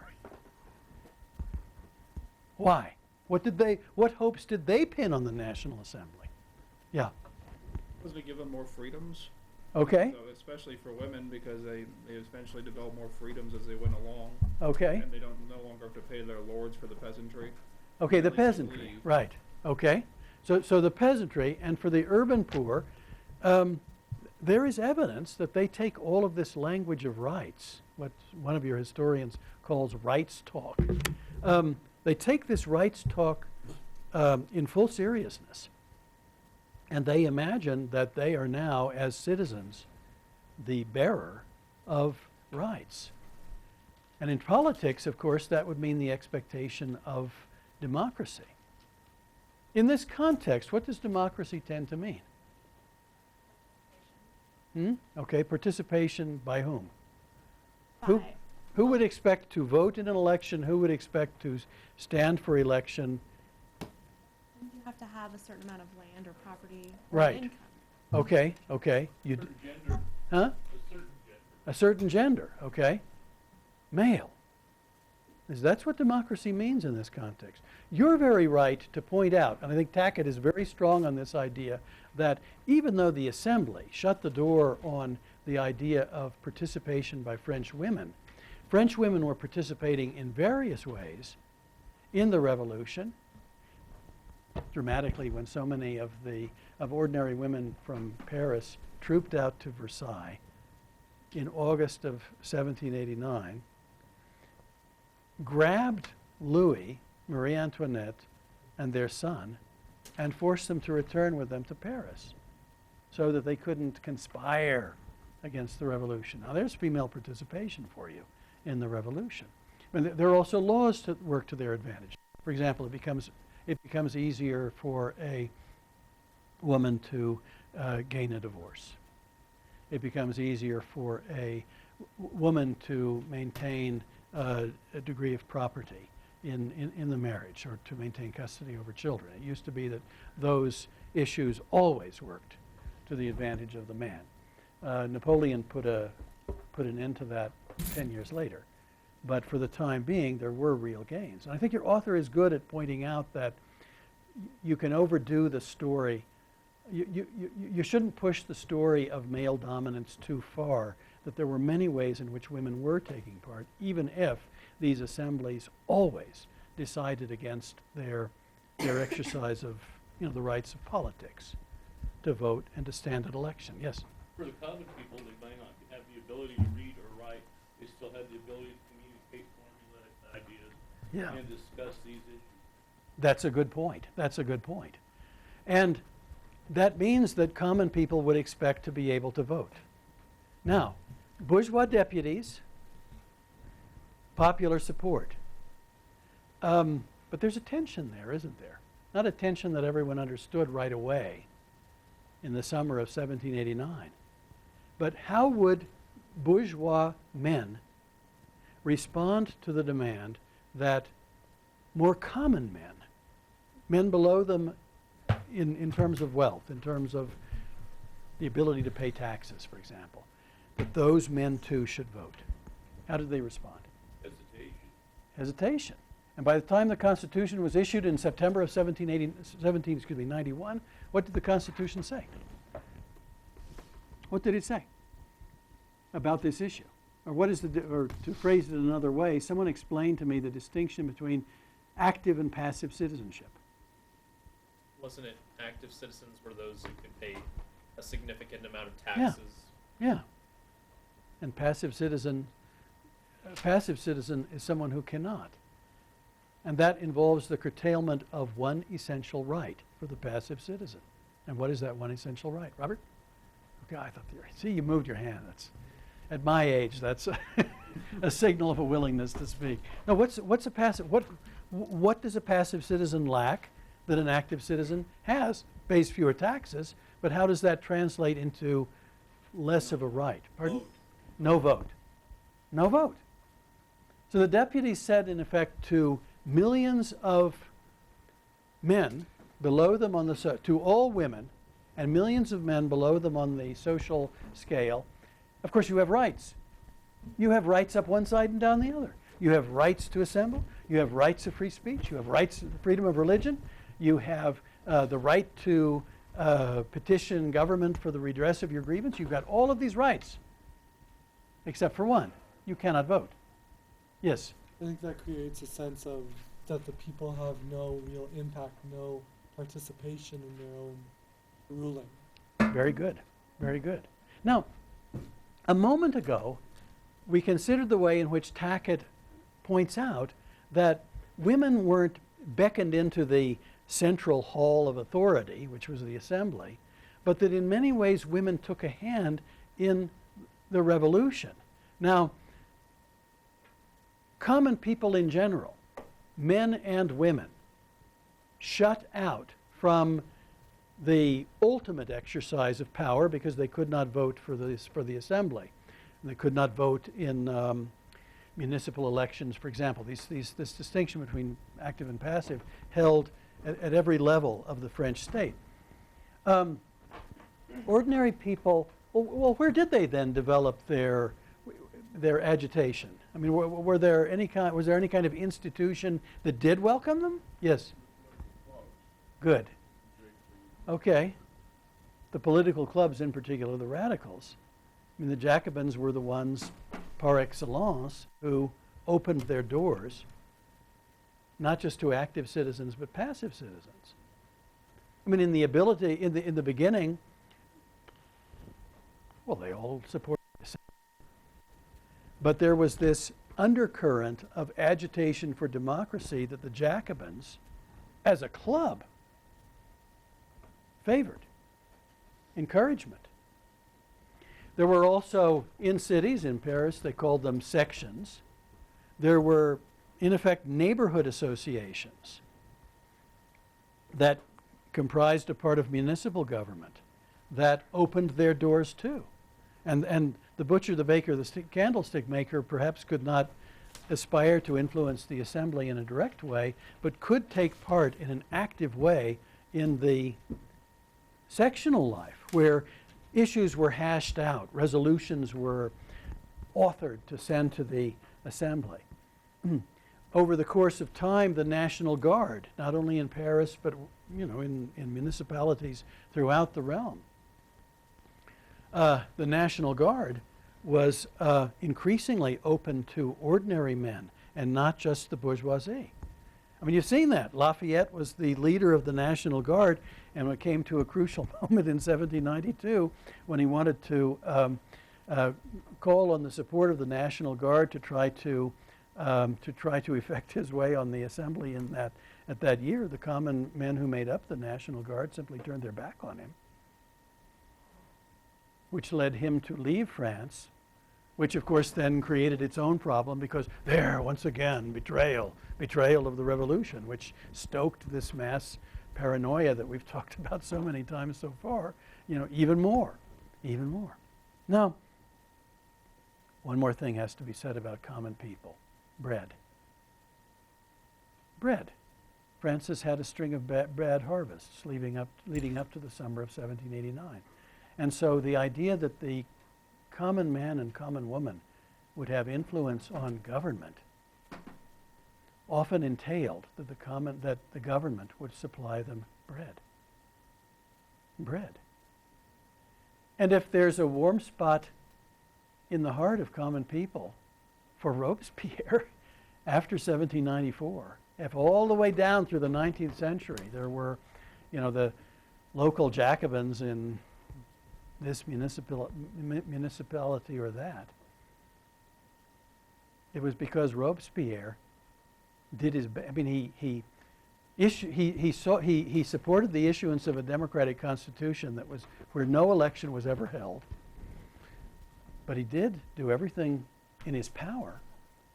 Why? What hopes did they pin on the National Assembly? Yeah. Was to give them more freedoms. Okay. So especially for women, because they eventually develop more freedoms as they went along. Okay. And they don't no longer have to pay their lords for the peasantry. Okay, the At least I peasantry, believe. right. Okay. So the peasantry, and for the urban poor, there is evidence that they take all of this language of rights, what one of your historians calls rights talk. They take this rights talk in full seriousness. And they imagine that they are now, as citizens, the bearer of rights. And in politics, of course, that would mean the expectation of democracy. In this context, what does democracy tend to mean? Okay, participation by whom? Who would expect to vote in an election? Who would expect to stand for election? You have to have a certain amount of land or property or Right. income. Okay. You Certain gender, huh? a certain gender. A certain gender, okay? Male. That's what democracy means in this context. You're very right to point out, and I think Tackett is very strong on this idea, that even though the Assembly shut the door on the idea of participation by French women were participating in various ways in the Revolution. dramatically when so many of ordinary women from Paris trooped out to Versailles in August of 1789, grabbed Louis, Marie Antoinette, and their son, and forced them to return with them to Paris so that they couldn't conspire against the revolution. Now, there's female participation for you in the revolution. And there are also laws that work to their advantage. For example, it becomes easier for a woman to gain a divorce. It becomes easier for a woman to maintain a degree of property in the marriage, or to maintain custody over children. It used to be that those issues always worked to the advantage of the man. Napoleon put an end to that 10 years later. But for the time being, there were real gains. And I think your author is good at pointing out that you can overdo the story. You shouldn't push the story of male dominance too far, that there were many ways in which women were taking part, even if these assemblies always decided against their exercise of the rights of politics, to vote and to stand at election. Yes? For the common people, they might not have the ability to read or write. They still have the ability to communicate formulaic ideas and discuss these issues. That's a good point. That's a good point. And that means that common people would expect to be able to vote. Now, bourgeois deputies, popular support. But there's a tension there, isn't there? Not a tension that everyone understood right away in the summer of 1789. But how would bourgeois men respond to the demand that more common men below them in terms of wealth, in terms of the ability to pay taxes, for example, that those men too should vote? How did they respond? Hesitation. And by the time the Constitution was issued in September of 91, what did the Constitution say? What did it say about this issue? Or what is or to phrase it another way, someone explained to me the distinction between active and passive citizenship. Wasn't it active citizens were those who could pay a significant amount of taxes? Yeah. And passive citizen is someone who cannot. And that involves the curtailment of one essential right for the passive citizen. And what is that one essential right? Robert? Okay, I thought see, you moved your hand. That's, at my age, that's a signal of a willingness to speak. Now, what's a passive? What does a passive citizen lack that an active citizen has? Pays fewer taxes, but how does that translate into less of a right? Pardon? Vote. No vote. No vote. So the deputies said, in effect, to millions of men below them on the to all women, and millions of men below them on the social scale, of course you have rights. You have rights up one side and down the other. You have rights to assemble. You have rights of free speech. You have rights of freedom of religion. You have the right to petition government for the redress of your grievance. You've got all of these rights, except for one. You cannot vote. Yes? I think that creates a sense of that the people have no real impact, no participation in their own ruling. Very good. Very good. Now, a moment ago, we considered the way in which Tackett points out that women weren't beckoned into the central hall of authority, which was the assembly, but that in many ways women took a hand in the revolution. Now, common people in general, men and women, shut out from the ultimate exercise of power because they could not vote for the assembly. And they could not vote in municipal elections, for example. This distinction between active and passive held at every level of the French state. Ordinary people, well, where did they then develop their agitation? I mean, was there any kind of institution that did welcome them? Yes. Good. Okay. The political clubs, in particular, the radicals. I mean, the Jacobins were the ones, par excellence, who opened their doors, not just to active citizens, but passive citizens. I mean, in the beginning, well, they all supported the assembly. But there was this undercurrent of agitation for democracy that the Jacobins, as a club, favored, encouragement. There were also, in cities, in Paris, they called them sections. There were, in effect, neighborhood associations that comprised a part of municipal government that opened their doors too. And the butcher, the baker, the candlestick maker perhaps could not aspire to influence the assembly in a direct way, but could take part in an active way in the sectional life, where issues were hashed out, resolutions were authored to send to the assembly. Over the course of time, the National Guard, not only in Paris, but in municipalities throughout the realm, the National Guard was increasingly open to ordinary men and not just the bourgeoisie. I mean, you've seen that. Lafayette was the leader of the National Guard, and when it came to a crucial moment in 1792, when he wanted to call on the support of the National Guard to try to effect his way on the assembly at that year, the common men who made up the National Guard simply turned their back on him, which led him to leave France, which of course then created its own problem, because there, once again, betrayal of the revolution, which stoked this mass paranoia that we've talked about so many times so far, even more. Now, one more thing has to be said about common people. Bread. France has had a string of bad harvests leading up to the summer of 1789. And so the idea that the common man and common woman would have influence on government often entailed that the government would supply them bread. And if there's a warm spot in the heart of common people for Robespierre after 1794, if all the way down through the 19th century there were, the local Jacobins in this municipality or that, it was because Robespierre did his best. I mean, he supported the issuance of a democratic constitution that was where no election was ever held. But he did do everything in his power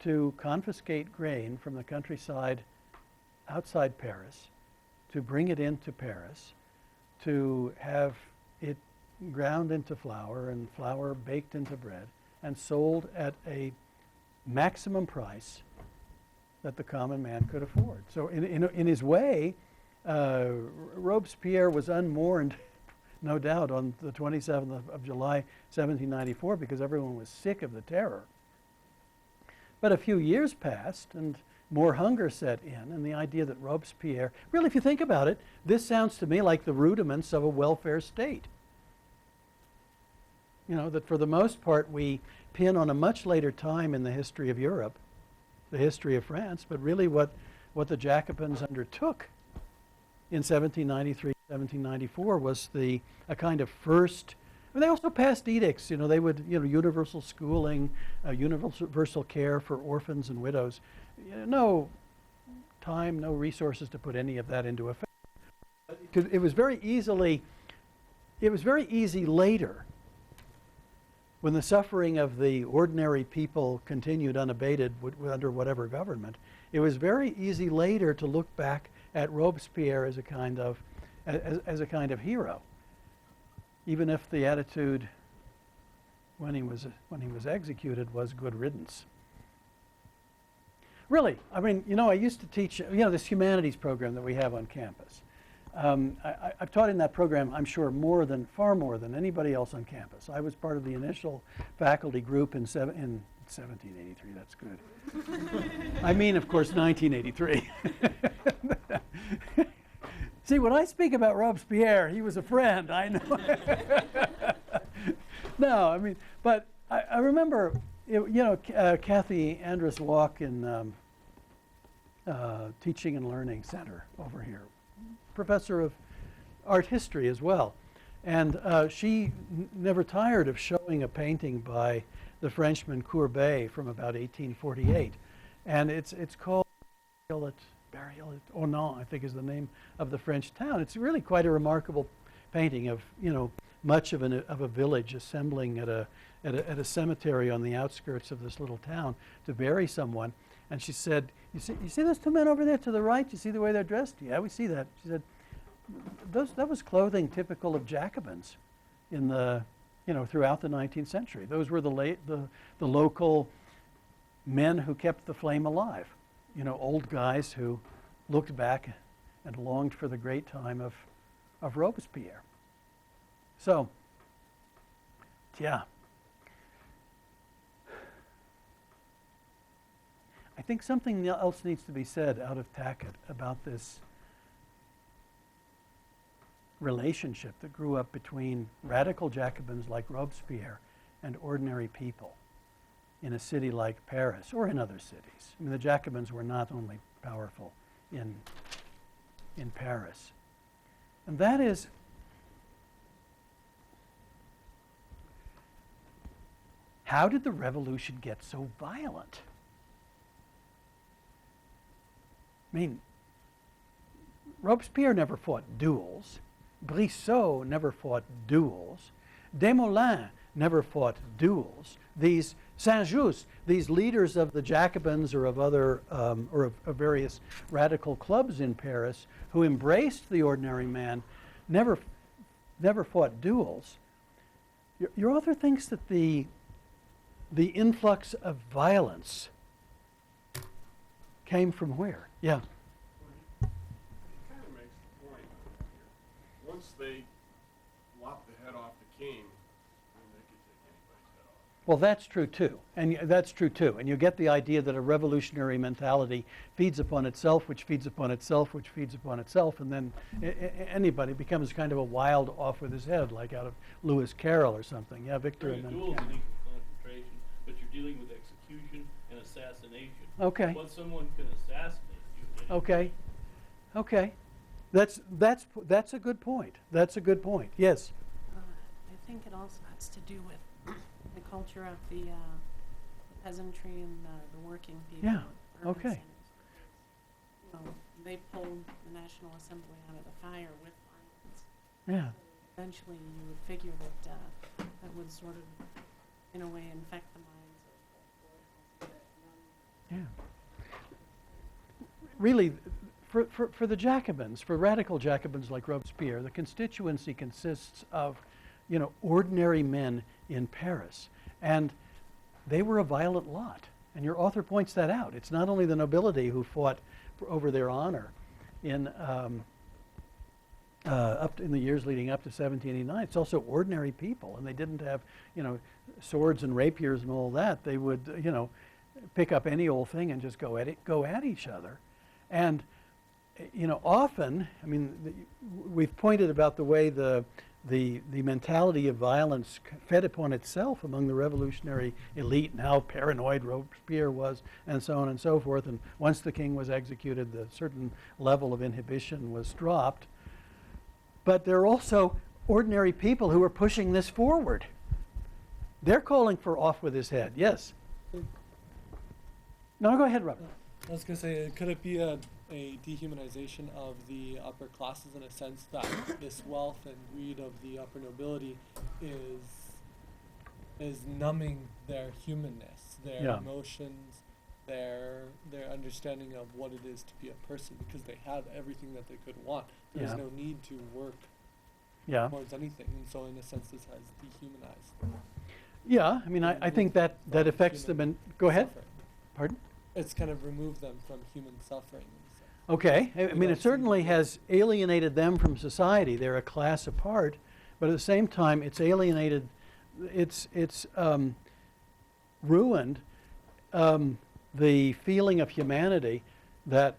to confiscate grain from the countryside outside Paris, to bring it into Paris, to have it ground into flour and flour baked into bread and sold at a maximum price that the common man could afford. So in his way, Robespierre was unmourned, no doubt, on the 27th of July, 1794, because everyone was sick of the terror. But a few years passed, and more hunger set in, and the idea that Robespierre, really, if you think about it, this sounds to me like the rudiments of a welfare state. That for the most part we pin on a much later time in the history of Europe, the history of France, but really what the Jacobins undertook in 1793, 1794 was a kind of first. I mean, they also passed edicts. They would, universal schooling, universal care for orphans and widows. No time, no resources to put any of that into effect. It was very easy later, when the suffering of the ordinary people continued unabated under whatever government, it was very easy later to look back at Robespierre as a kind of hero, even if the attitude when he was executed was good riddance. Really, I mean, I used to teach, this humanities program that we have on campus. I've taught in that program, I'm sure, far more than anybody else on campus. I was part of the initial faculty group in 1783. That's good. I mean, of course, 1983. See, when I speak about Robespierre, he was a friend. I know. No, I mean, but I remember, Kathy Andrus Walk in Teaching and Learning Center over here. Professor of art history as well. And she never tired of showing a painting by the Frenchman Courbet from about 1848. And it's called Burial at Ornans, I think is the name of the French town. It's really quite a remarkable painting of, much of a village assembling at a cemetery on the outskirts of this little town to bury someone. And she said, you see those two men over there to the right? You see the way they're dressed? Yeah, we see that. She said, that was clothing typical of Jacobins in the, throughout the 19th century. Those were the local men who kept the flame alive. Old guys who looked back and longed for the great time of Robespierre. So, yeah. I think something else needs to be said out of Tackett about this relationship that grew up between radical Jacobins like Robespierre and ordinary people in a city like Paris or in other cities. I mean, the Jacobins were not only powerful in Paris. And that is, how did the revolution get so violent? I mean, Robespierre never fought duels. Brissot never fought duels. Desmoulins never fought duels. These Saint-Just, these leaders of the Jacobins or of other, or of various radical clubs in Paris who embraced the ordinary man, never fought duels. Your author thinks that the influx of violence came from where? Yeah. It kind of makes the point here. Once they lopped the head off the king, then they could take anybody's head off. Well, that's true too, and that's true too. And you get the idea that a revolutionary mentality feeds upon itself, which feeds upon itself, which feeds upon itself, and then anybody becomes kind of a wild off with his head, like out of Lewis Carroll or something. Yeah, Victor. Right, And then duels and equal concentration, but you're dealing with execution and assassination. Okay. Once someone can assassinate you. Okay. Okay. That's a good point. That's a good point. Yes. I think it also has to do with the culture of the peasantry and the working people. Yeah, urban okay. centers. They pulled the National Assembly out of the fire with violence. Yeah. So eventually, you would figure that that would sort of, in a way, infect the minds of the young. Yeah. Really, for the Jacobins, for radical Jacobins like Robespierre, the constituency consists of, ordinary men in Paris. And they were a violent lot. And your author points that out. It's not only the nobility who fought over their honor in in the years leading up to 1789. It's also ordinary people, and they didn't have, swords and rapiers and all that. They would, pick up any old thing and just go at each other. And, often, I mean, we've pointed about the way the mentality of violence fed upon itself among the revolutionary elite, and how paranoid Robespierre was, and so on and so forth. And once the king was executed, the certain level of inhibition was dropped. But there are also ordinary people who are pushing this forward. They're calling for off with his head. Yes? No, go ahead, Robert. I was going to say, could it be a dehumanization of the upper classes in a sense that this wealth and greed of the upper nobility is numbing their humanness, their emotions, their understanding of what it is to be a person, because they have everything that they could want. There's no need to work towards anything, and so in a sense this has dehumanized. Yeah, I mean, I think that affects them. And go ahead. Suffering. Pardon? It's kind of removed them from human suffering. Okay, I mean, it certainly has alienated them from society. They're a class apart, but at the same time, it's alienated, it's ruined the feeling of humanity that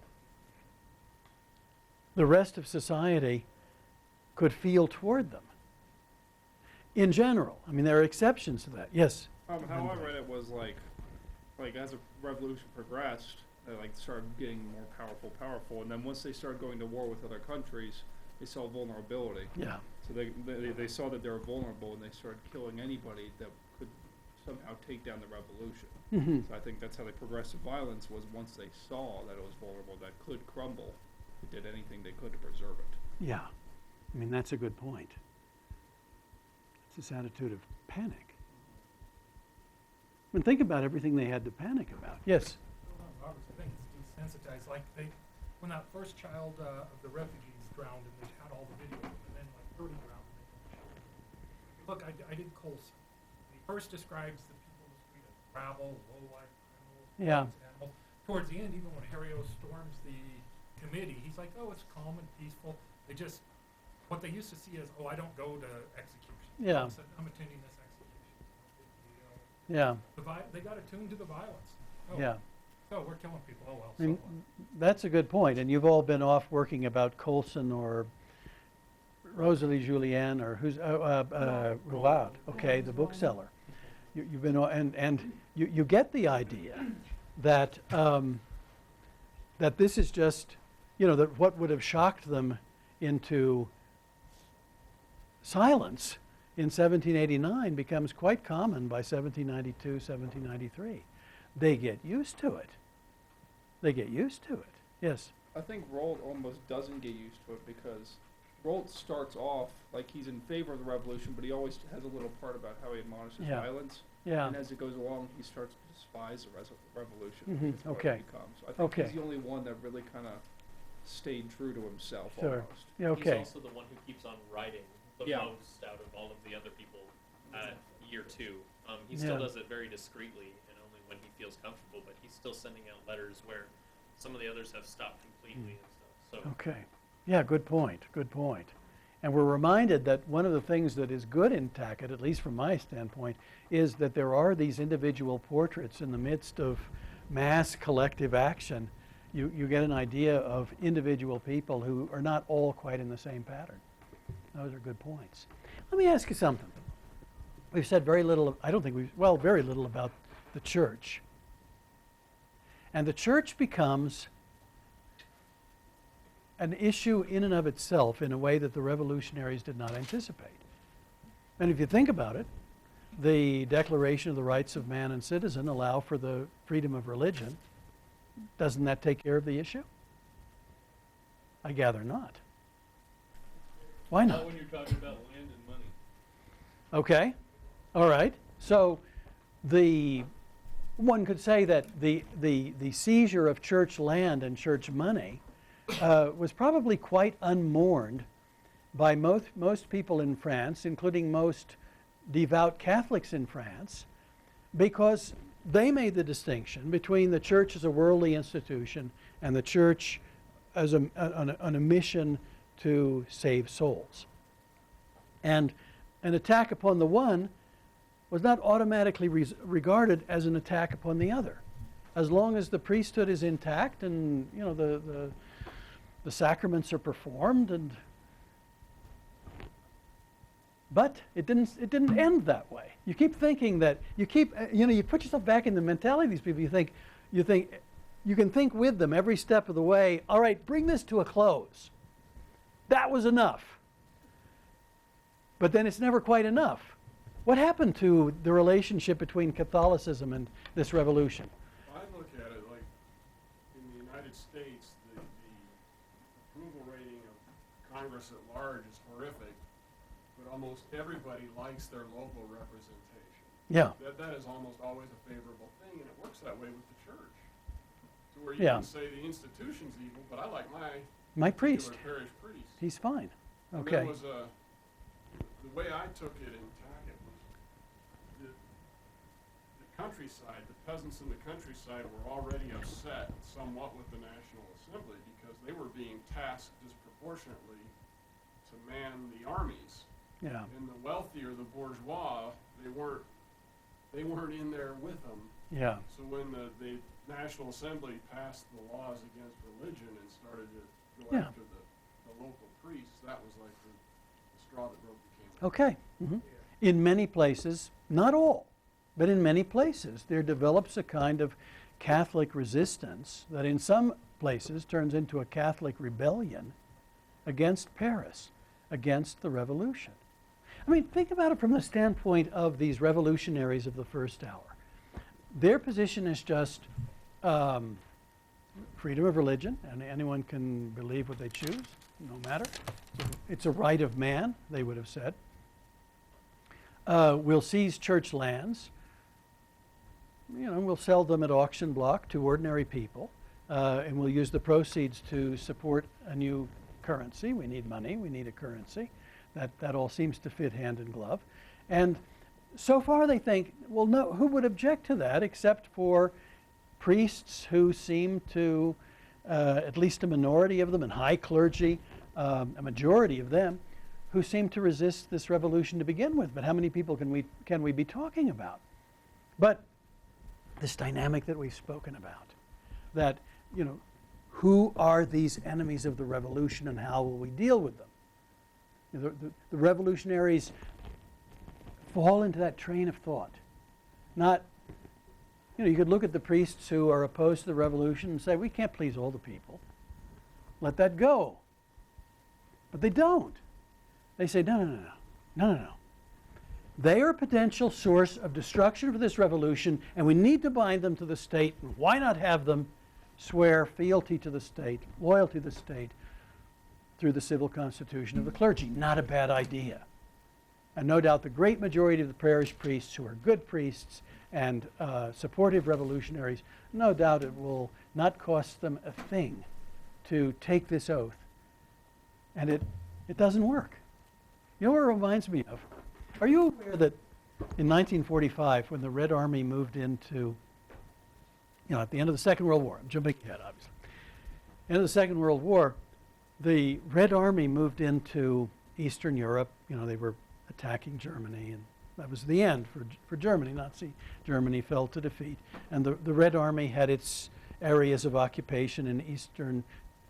the rest of society could feel toward them. In general, I mean, there are exceptions to that. Yes? However, it was like as the revolution progressed, they started getting more powerful, and then once they started going to war with other countries, they saw vulnerability. Yeah. So they saw that they were vulnerable, and they started killing anybody that could somehow take down the revolution. Mhm. So I think that's how the progressive violence was. Once they saw that it was vulnerable, that could crumble, they did anything they could to preserve it. Yeah. I mean, that's a good point. It's this attitude of panic. I mean, think about everything they had to panic about. Yes? Roberts, I think it's desensitized. Like when that first child of the refugees drowned, and they had all the video, and then like 30 drowned. Look, I did Colson. He first describes the people in the street as rabble, low-life criminals, Yeah. animals. Towards the end, even when Harry O storms the committee, he's like, oh, it's calm and peaceful. They just, what they used to see as, oh, I don't go to execution. Yeah. I'm attending this execution. No big deal. Yeah. They got attuned to the violence. Oh, Yeah. oh, we're killing people. Oh, well, I so mean, what? that's a good point. And you've all been off working about Colson or Rosalie Julien or who's Rouaud, okay, the bookseller. You've been and you get the idea that that this is just, you know, that what would have shocked them into silence in 1789 becomes quite common by 1792, 1793. They get used to it. They get used to it. Yes. I think Rolt almost doesn't get used to it because Rolt starts off like he's in favor of the revolution, but he always has a little part about how he admonishes Yeah. violence. Yeah. And as it goes along, he starts to despise the revolution. Mhm. Is what Okay. it becomes. I think Okay. he's the only one that really kind of stayed true to himself Sure. almost. Yeah, okay. He's also the one who keeps on writing the Yeah. most out of all of the other people at year 2. He Yeah. still does it very discreetly and only when he feels comfortable, but he's still sending out letters where some of the others have stopped completely and stuff. So Okay. Yeah, good point. Good point. And we're reminded that one of the things that is good in Tackett, at least from my standpoint, is that there are these individual portraits in the midst of mass collective action. You get an idea of individual people who are not all quite in the same pattern. Those are good points. Let me ask you something. We've said very little, I don't think we've, well, very little about the church. And the church becomes an issue in and of itself in a way that the revolutionaries did not anticipate. And if you think about it, the Declaration of the Rights of Man and Citizen allow for the freedom of religion. Doesn't that take care of the issue? I gather not. Why not? Not when you're talking about land and money. Okay. All right. So one could say that the seizure of church land and church money was probably quite unmourned by most people in France, including most devout Catholics in France, because they made the distinction between the church as a worldly institution and the church as on a mission to save souls. And an attack upon the one was not automatically regarded as an attack upon the other. As long as the priesthood is intact and, you know, the sacraments are performed, but it didn't end that way. You keep thinking that you put yourself back in the mentality of these people. You think you can think with them every step of the way. All right, bring this to a close. That was enough. But then it's never quite enough. What happened to the relationship between Catholicism and this revolution? I look at it like in the United States, the approval rating of Congress at large is horrific, but almost everybody likes their local representation. Yeah. That is almost always a favorable thing, and it works that way with the church. To where you Yeah. can say the institution's evil, but I like My priest. particular parish priest. He's fine. And Okay. there was the way I took it in Tackett was the countryside, the peasants in the countryside were already upset somewhat with the National Assembly because they were being tasked disproportionately to man the armies. Yeah. And the wealthier, the bourgeois, they weren't in there with them. Yeah. So when the National Assembly passed the laws against religion and started to go Yeah. after the local priests, that was like the straw that broke the camel's Okay. Mhm. In many places, not all, but in many places, there develops a kind of Catholic resistance that in some places turns into a Catholic rebellion against Paris, against the revolution. I mean, think about it from the standpoint of these revolutionaries of the first hour. Their position is just freedom of religion, and anyone can believe what they choose, no matter. It's a right of man, they would have said. We'll seize church lands. We'll sell them at auction block to ordinary people, and we'll use the proceeds to support a new currency. We need money, we need a currency. That all seems to fit hand in glove. And so far they think, well, no, who would object to that except for priests who seem to, at least a minority of them, and high clergy, a majority of them, who seem to resist this revolution to begin with. But how many people can we be talking about? But this dynamic that we've spoken about, that, who are these enemies of the revolution and how will we deal with them? The revolutionaries fall into that train of thought. Not, you could look at the priests who are opposed to the revolution and say, we can't please all the people. Let that go. But they don't. They say, no. They are a potential source of destruction for this revolution, and we need to bind them to the state. And why not have them swear fealty to the state, loyalty to the state, through the civil constitution of the clergy? Not a bad idea. And no doubt the great majority of the parish priests, who are good priests and supportive revolutionaries, no doubt it will not cost them a thing to take this oath. And it doesn't work. You know what it reminds me of? Are you aware that in 1945, when the Red Army moved into, at the end of the Second World War, I'm jumping ahead, obviously, end of the Second World War, the Red Army moved into Eastern Europe. They were attacking Germany, and that was the end for Germany. Nazi Germany fell to defeat. And the Red Army had its areas of occupation in Eastern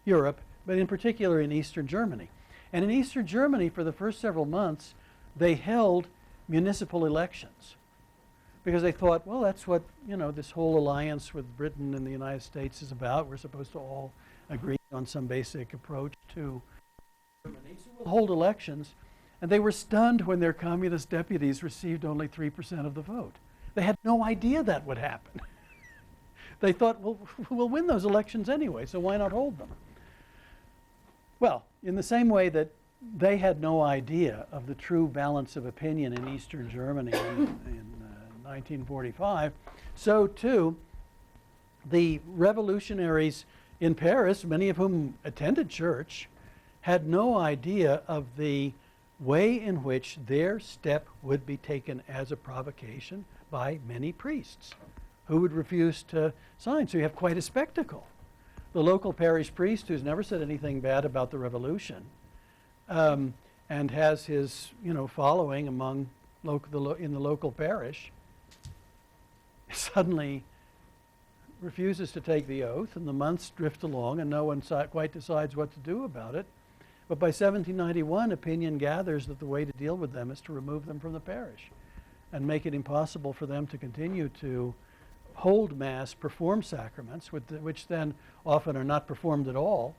Europe, but in particular in Eastern Germany. And in Eastern Germany, for the first several months, they held municipal elections because they thought, well, that's what, this whole alliance with Britain and the United States is about. We're supposed to all agree on some basic approach to Germany. So we'll hold elections. And they were stunned when their communist deputies received only 3% of the vote. They had no idea that would happen. They thought, well, we'll win those elections anyway, so why not hold them? Well, in the same way that they had no idea of the true balance of opinion in Eastern Germany in 1945, so too the revolutionaries in Paris, many of whom attended church, had no idea of the way in which their step would be taken as a provocation by many priests who would refuse to sign. So you have quite a spectacle. The local parish priest, who's never said anything bad about the revolution, and has his following among in the local parish, suddenly refuses to take the oath, and the months drift along, and no one quite decides what to do about it. But by 1791, opinion gathers that the way to deal with them is to remove them from the parish and make it impossible for them to continue to hold Mass, perform sacraments, which then often are not performed at all.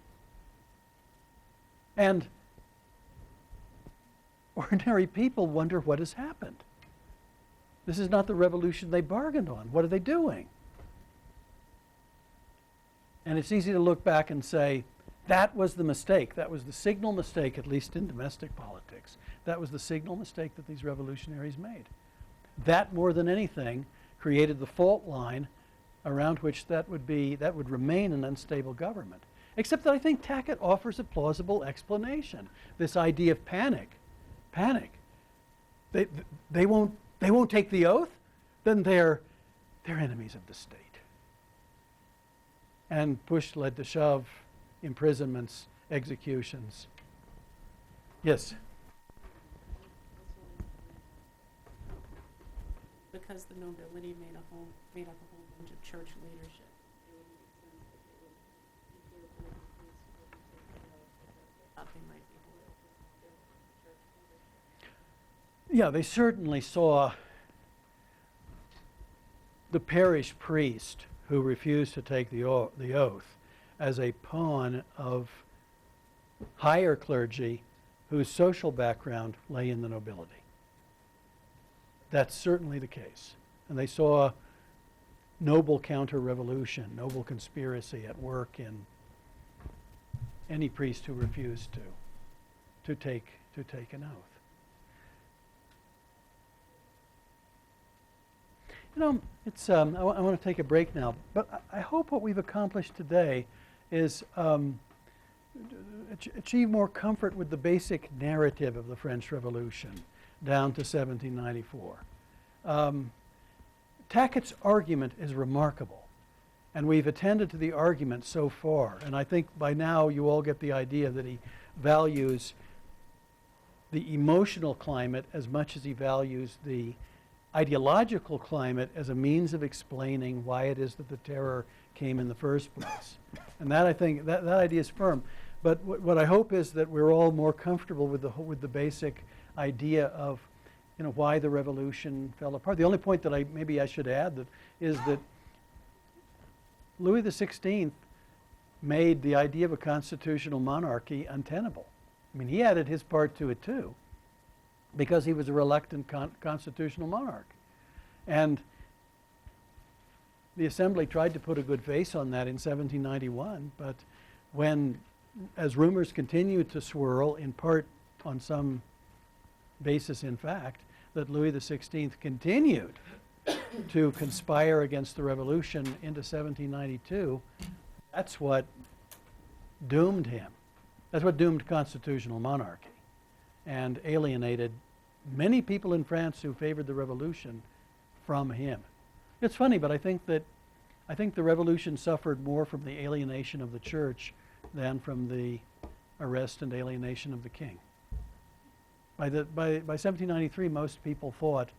And ordinary people wonder what has happened. This is not the revolution they bargained on. What are they doing? And it's easy to look back and say, that was the mistake. That was the signal mistake, at least in domestic politics. That was the signal mistake that these revolutionaries made. That, more than anything, created the fault line around which that would remain an unstable government. Except that I think Tackett offers a plausible explanation. This idea of panic. They won't take the oath, then they're enemies of the state. And push led to shove, imprisonments, executions. Yes? Because the nobility made up a whole bunch of church leadership, it would make sense that they would be political priests who would take the oath, because they thought they might be loyal to the nobility and the church leadership. Yeah, they certainly saw the parish priest who refused to take the oath as a pawn of higher clergy whose social background lay in the nobility. That's certainly the case. And they saw noble counter-revolution, noble conspiracy at work in any priest who refused to take an oath. You know, it's I want to take a break now, but I hope what we've accomplished today is achieve more comfort with the basic narrative of the French Revolution down to 1794. Tackett's argument is remarkable, and we've attended to the argument so far, and I think by now you all get the idea that he values the emotional climate as much as he values the ideological climate as a means of explaining why it is that the terror came in the first place. And that, I think, that idea is firm. But what I hope is that we're all more comfortable with the basic idea of, you know, why the revolution fell apart. The only point that maybe I should add is that Louis XVI made the idea of a constitutional monarchy untenable. I mean, he added his part to it too, because he was a reluctant constitutional monarch. And the Assembly tried to put a good face on that in 1791, but when, as rumors continued to swirl, in part on some basis in fact, that Louis XVI continued to conspire against the revolution into 1792, that's what doomed him. That's what doomed constitutional monarchy and alienated many people in France who favored the revolution from him. It's funny, but I think the revolution suffered more from the alienation of the church than from the arrest and alienation of the king. By 1793, most people thought,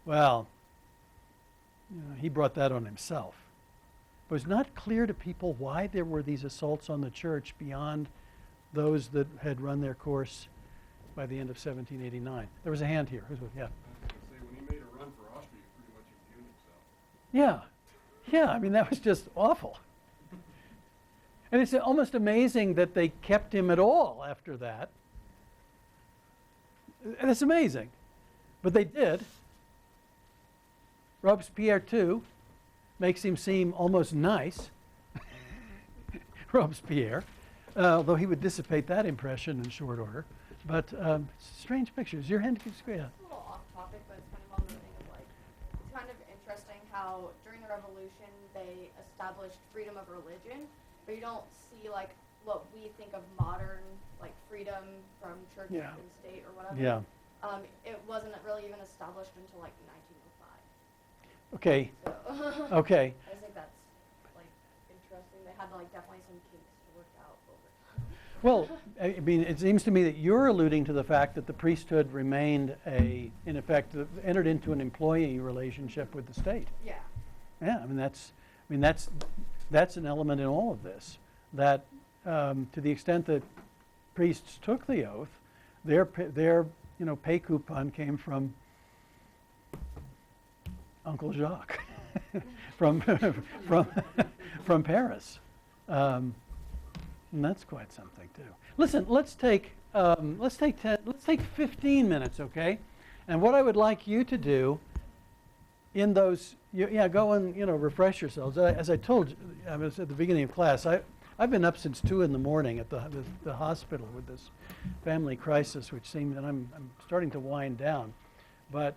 well, you know, he brought that on himself. It was not clear to people why there were these assaults on the church beyond those that had run their course by the end of 1789. There was a hand here. Yeah. I was going to say, when he made a run for Austria, he pretty much impugned himself. Yeah. Yeah, I mean, that was just awful. And it's almost amazing that they kept him at all after that. And it's amazing. But they did. Robespierre, too, makes him seem almost nice. Robespierre. Although he would dissipate that impression in short order. But strange pictures. Your hand is great. It's a little off topic, but it's kind of on the thing of like, it's kind of interesting how during the revolution they established freedom of religion, but you don't see like what we think of modern like freedom from church Yeah. and state or whatever. Yeah. It wasn't really even established until like 1905. Okay. So Okay. I just think that's like interesting. They had like definitely some kinks to work out over time. Well, I mean, it seems to me that you're alluding to the fact that the priesthood remained in effect, entered into an employee relationship with the state. Yeah. Yeah, I mean that's an element in all of this. That to the extent that priests took the oath, their pay coupon came from Uncle Jacques, from Paris. And that's quite something too. Listen, let's take 15 minutes, okay? And what I would like you to do in those, go and refresh yourselves. As I told you, I was at the beginning of class. I've been up since 2 in the morning at the hospital with this family crisis, which seems, and I'm starting to wind down, but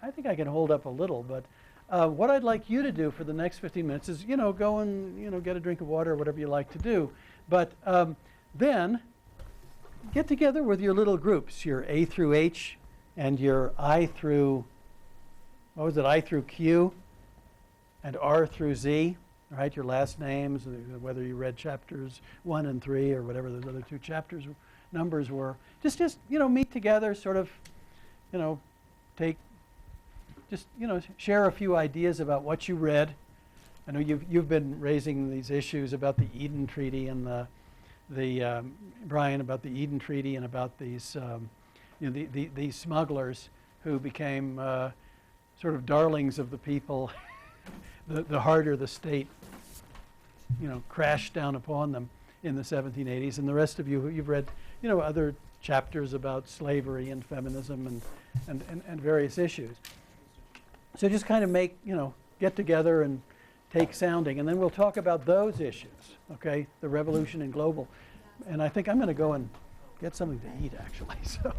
I think I can hold up a little. But what I'd like you to do for the next 15 minutes is, go and get a drink of water or whatever you like to do. But then get together with your little groups, your A through H and your I through, I through Q and R through Z, all right, your last names, whether you read chapters 1 and 3 or whatever those other 2 chapters numbers were. Just meet together, sort of, share a few ideas about what you read. I know you've been raising these issues about the Eden Treaty and Brian, about the Eden Treaty and about these these smugglers who became sort of darlings of the people. the harder the state crashed down upon them in the 1780s, and the rest of you, you've read, you know, other chapters about slavery and feminism and various issues. So just kind of make, you know, get together and take sounding, and then we'll talk about those issues, okay? The revolution in global. And I think I'm going to go and get something to eat, actually. So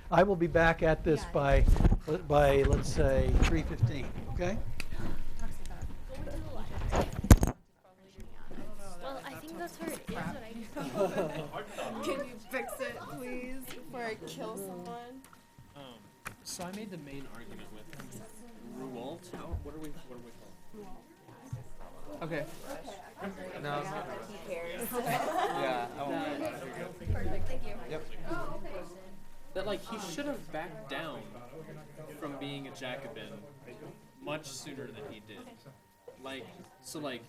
I will be back at this by let's say, 3:15, okay? Well, I think that's where it is when I Can you fix it, please, before I kill someone? So I made the main argument with Ruwalt. What are we called? Okay. No. He cares. Yeah, I won't worry about it. Perfect, thank you. Yep. That like he should have backed down from being a Jacobin much sooner than he did. Like so like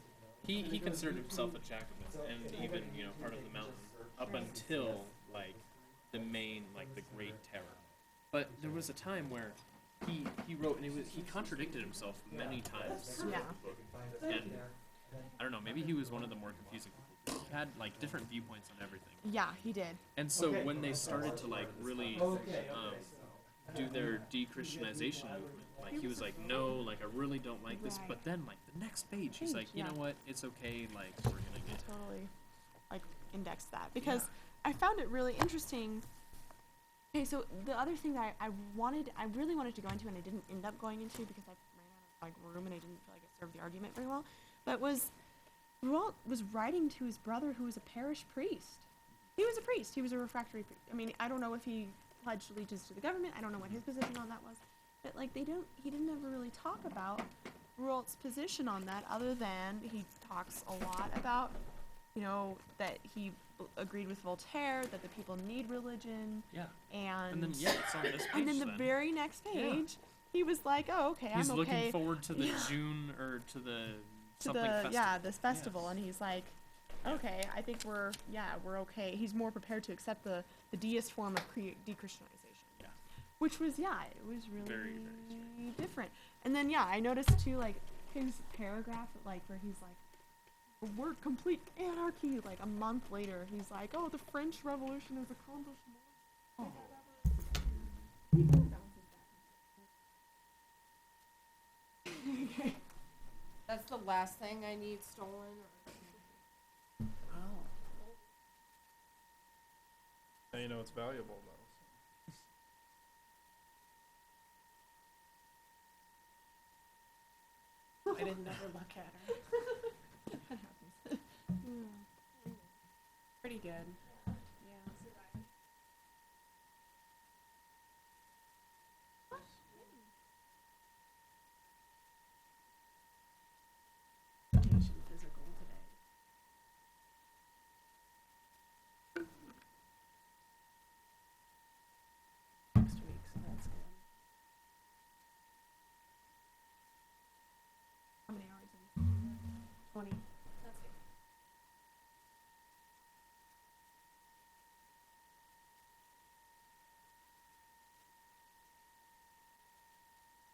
he considered himself a Jacobin and even, you know, part of the mountain up until like the main, like the Great Terror. But there was a time where he wrote, and he contradicted himself many times. Yeah. And I don't know, maybe he was one of the more confusing people. He had like different viewpoints on everything. Yeah, he did. And so when they started to like really do their de-Christianization movement, like he was like, no, like I really don't like this. But then like the next page, he's like, you know what, it's okay, like we're gonna get Totally, like, index that. Because I found it really interesting. Okay, so the other thing that I really wanted to go into and I didn't end up going into because I ran out of like room and I didn't feel like it served the argument very well, but Ruwalt was writing to his brother who was a parish priest. He was a priest. He was a refractory priest. I mean, I don't know if he pledged allegiance to the government. I don't know what his position on that was, but like he didn't ever really talk about Ruwalt's position on that other than he talks a lot about, you know, that he agreed with Voltaire that the people need religion. Yeah. And then it's on this page. and then the very next page, he was like, "Oh, okay, he's I'm okay." looking forward to the June or to the something festival. Yeah, this festival, and he's like, "Okay, I think we're okay." He's more prepared to accept the deist form of de-Christianization. Yeah. Which was it was really Very, very different. And then I noticed too, like his paragraph, like where he's like, "We're complete anarchy." Like a month later, he's like, "Oh, the French Revolution has accomplished more." Oh. Okay. That's the last thing I need stolen. Oh. Now you know it's valuable though. I didn't ever look at her. That happens. Pretty good. Yeah. Education physical today. Next week, so that's good. How many hours? In? 20. That's good.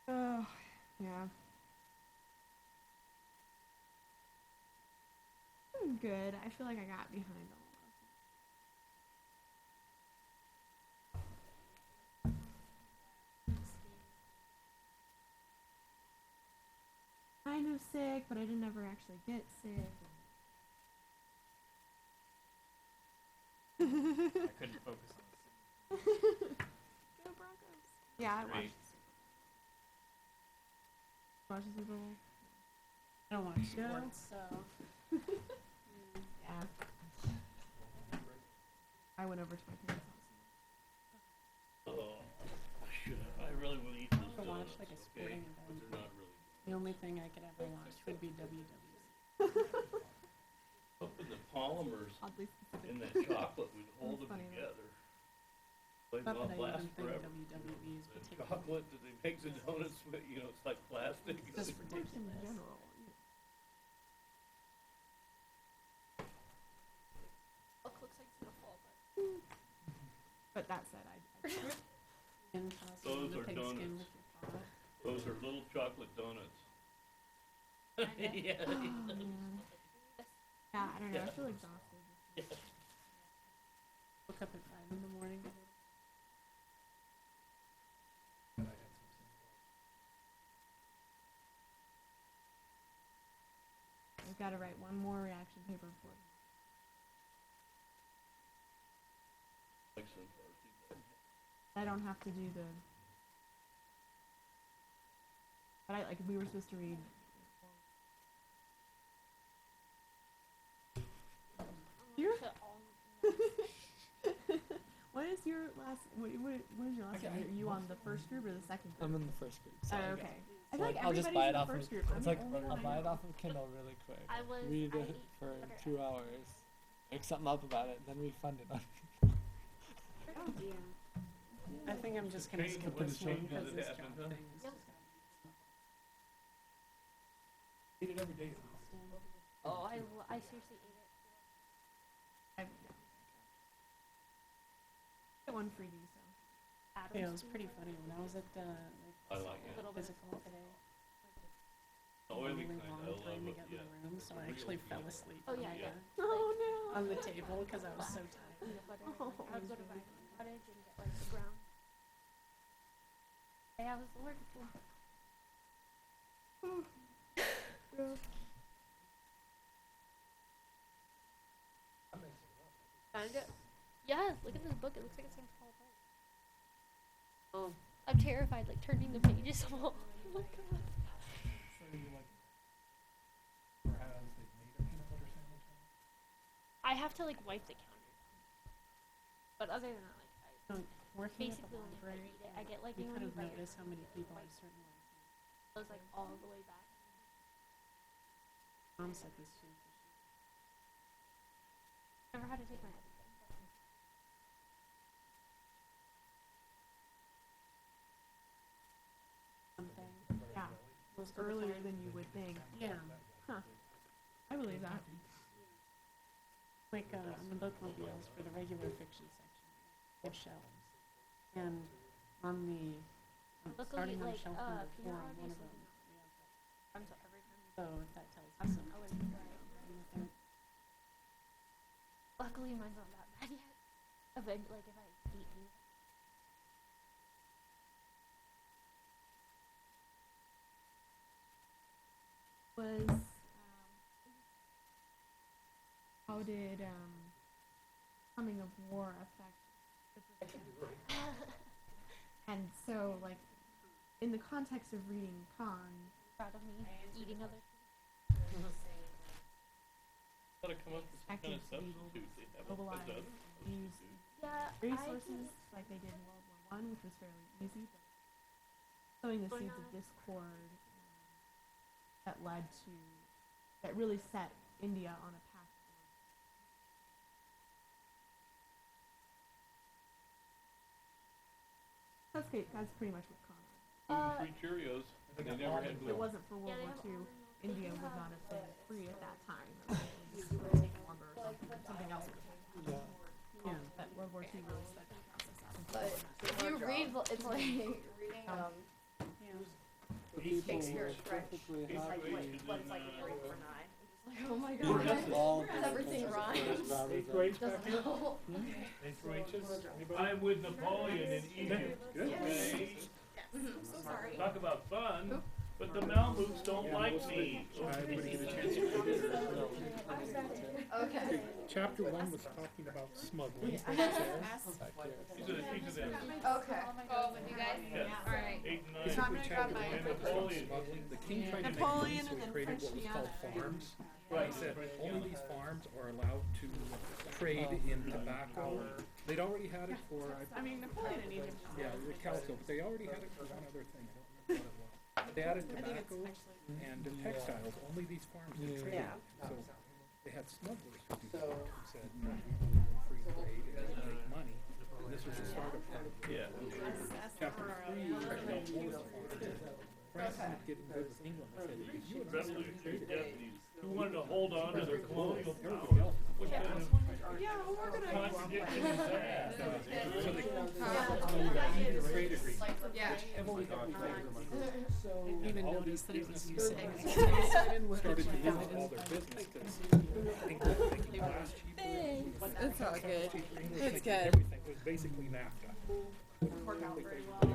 Oh, yeah. I'm good. I feel like I got behind on a lot of things. Kind of sick, but I didn't ever actually get sick. I couldn't focus on this. Go Broncos. Yeah, I Great. watched. Watch the Super Bowl. I don't watch Yeah. sports, so. Yeah. I went over to my parents' house. Oh, I really would eat this To watch donuts, like a okay? sporting But event. they're not really. The only thing I could ever watch would be WWE. Up in the polymers Oddly specific. in that chocolate would hold them funny, though. together. They Not will that I last even think forever. WWE is The particularly. chocolate that they make the donuts with, you know, it's like plastic. Just Just in ridiculous. general. Look, looks like it's gonna fall, But that said, I And toss it in Those the are pigskin donuts. with your paw. Those are little chocolate donuts. Kinda. Yeah. oh, man. Yeah, I don't know. I feel exhausted. Woke up at 5 in the morning. I've got to write one more reaction paper for it. I don't have to do the. But I like we were supposed to read. Your what is your last? What is your last? Okay, Are you on the first group or the second group? I'm in the first group. So Oh, I okay. got- I so feel like I'll just everybody's buy in it the off first of. group. I'm It's the like only I'll one I buy it know. off of Kindle really quick. Read I it for okay. 2 hours, make something up about it, then refund it. Oh dear. I think I'm just gonna Change skip when this it one changes, because it this happens, job huh? thing is Yep. Eat it every day. Oh, I seriously ate it. Get one freebie, so. Yeah, it was pretty funny when I was at I like it. Little bit of physical today. The oily Really kind, long I time love to it, get in yeah. the room, so I actually fell asleep. Oh, on yeah, the, yeah. Oh no. on the table because I was so tired. Peanut butter. Oh. I would go to my cottage and get like the ground. Hey, I was allergic to. Kinda. Yeah, look at this book. It looks like it's gonna fall apart. Oh. I'm terrified, like turning the pages. Oh my god. So you like, or has they made a peanut butter sandwich? I have to like wipe the counter. But other than that, like I Working at the basically when I library, eat it, I get like you you know could when you have bite your noticed how many people have certain ones. goes like all the way back. Mom said this too. Never had to take my everything. Something. Yeah. Most of the Earlier time. than you would think. Yeah. I believe that. Like on the bookmobiles for the regular fiction section, they have shelves, and on the Luckily, starting on like, shelf number 4 peanut on one of butter them. is We have that. I'm so every time you So if that tells I you something. wouldn't try it. Luckily, mine's not that bad yet. Like if I eat peanut. Was how did coming of war affect the profession? And so like in the context of reading Khan, Proud of me eating other. Gotta come up with some kind of Expected to be substitute. They have mobilize, a use Yeah, resources like they did in World War I, which was fairly easy, but sowing the seeds of discord that led to that really set India on a path. That's pretty much what Khan was. Free Cheerios. They got never had If blue. it wasn't for World Yeah, they War have II, almond milk. India They would have, not have been like, free at that time. It would have taken longer or something else would have happened. Yeah. Yeah, but World War II really sped that process up. But if you read, it's like reading The people Shakespeare were French. perfectly It's like happy. wait, but it's like a break for an eye. Like oh my All god, the everything adventures of rhymes. rather Eighth than- grade back Doesn't here? help. Eighth grade, anybody? I'm with Napoleon in Egypt. Good. Okay? So sorry. Talk about fun, but the Malmoots don't like me. I would get a chance to read it. Okay. Chapter 1 was talking about smuggling. These are them. Okay. Oh, with you guys? Yes. All right. 8 and 9. So I'm gonna grab my. And Napoleon. Smuggling, the king tried to make Napoleon money, so and he then created what was called French farms. Right. He said only these farms are allowed to trade in tobacco. They'd already had it for, I mean, Napoleon in Egypt. yeah, the calico, but they already had it for one other thing. I don't remember what it was. They added tobacco and textiles. Only these farms could trade. So they had smugglers who do that, who said, we believe in free trade and we make money. And this was the start of part of it. Yeah. Chapter 3 talks about war farms. France isn't getting good with England. They said, if you had Revolutionary Japanese who wanted to hold on to their colonial power. everybody else What kind of Yeah, well, we're gonna. contradiction is that? so they trade agreement. Yeah. Heavily favored Didn't even notice that it was you saying it. started to lose all their business because England making glass cheaper. It's all good. It's good. Everything was basically NAFTA. Work out very well. So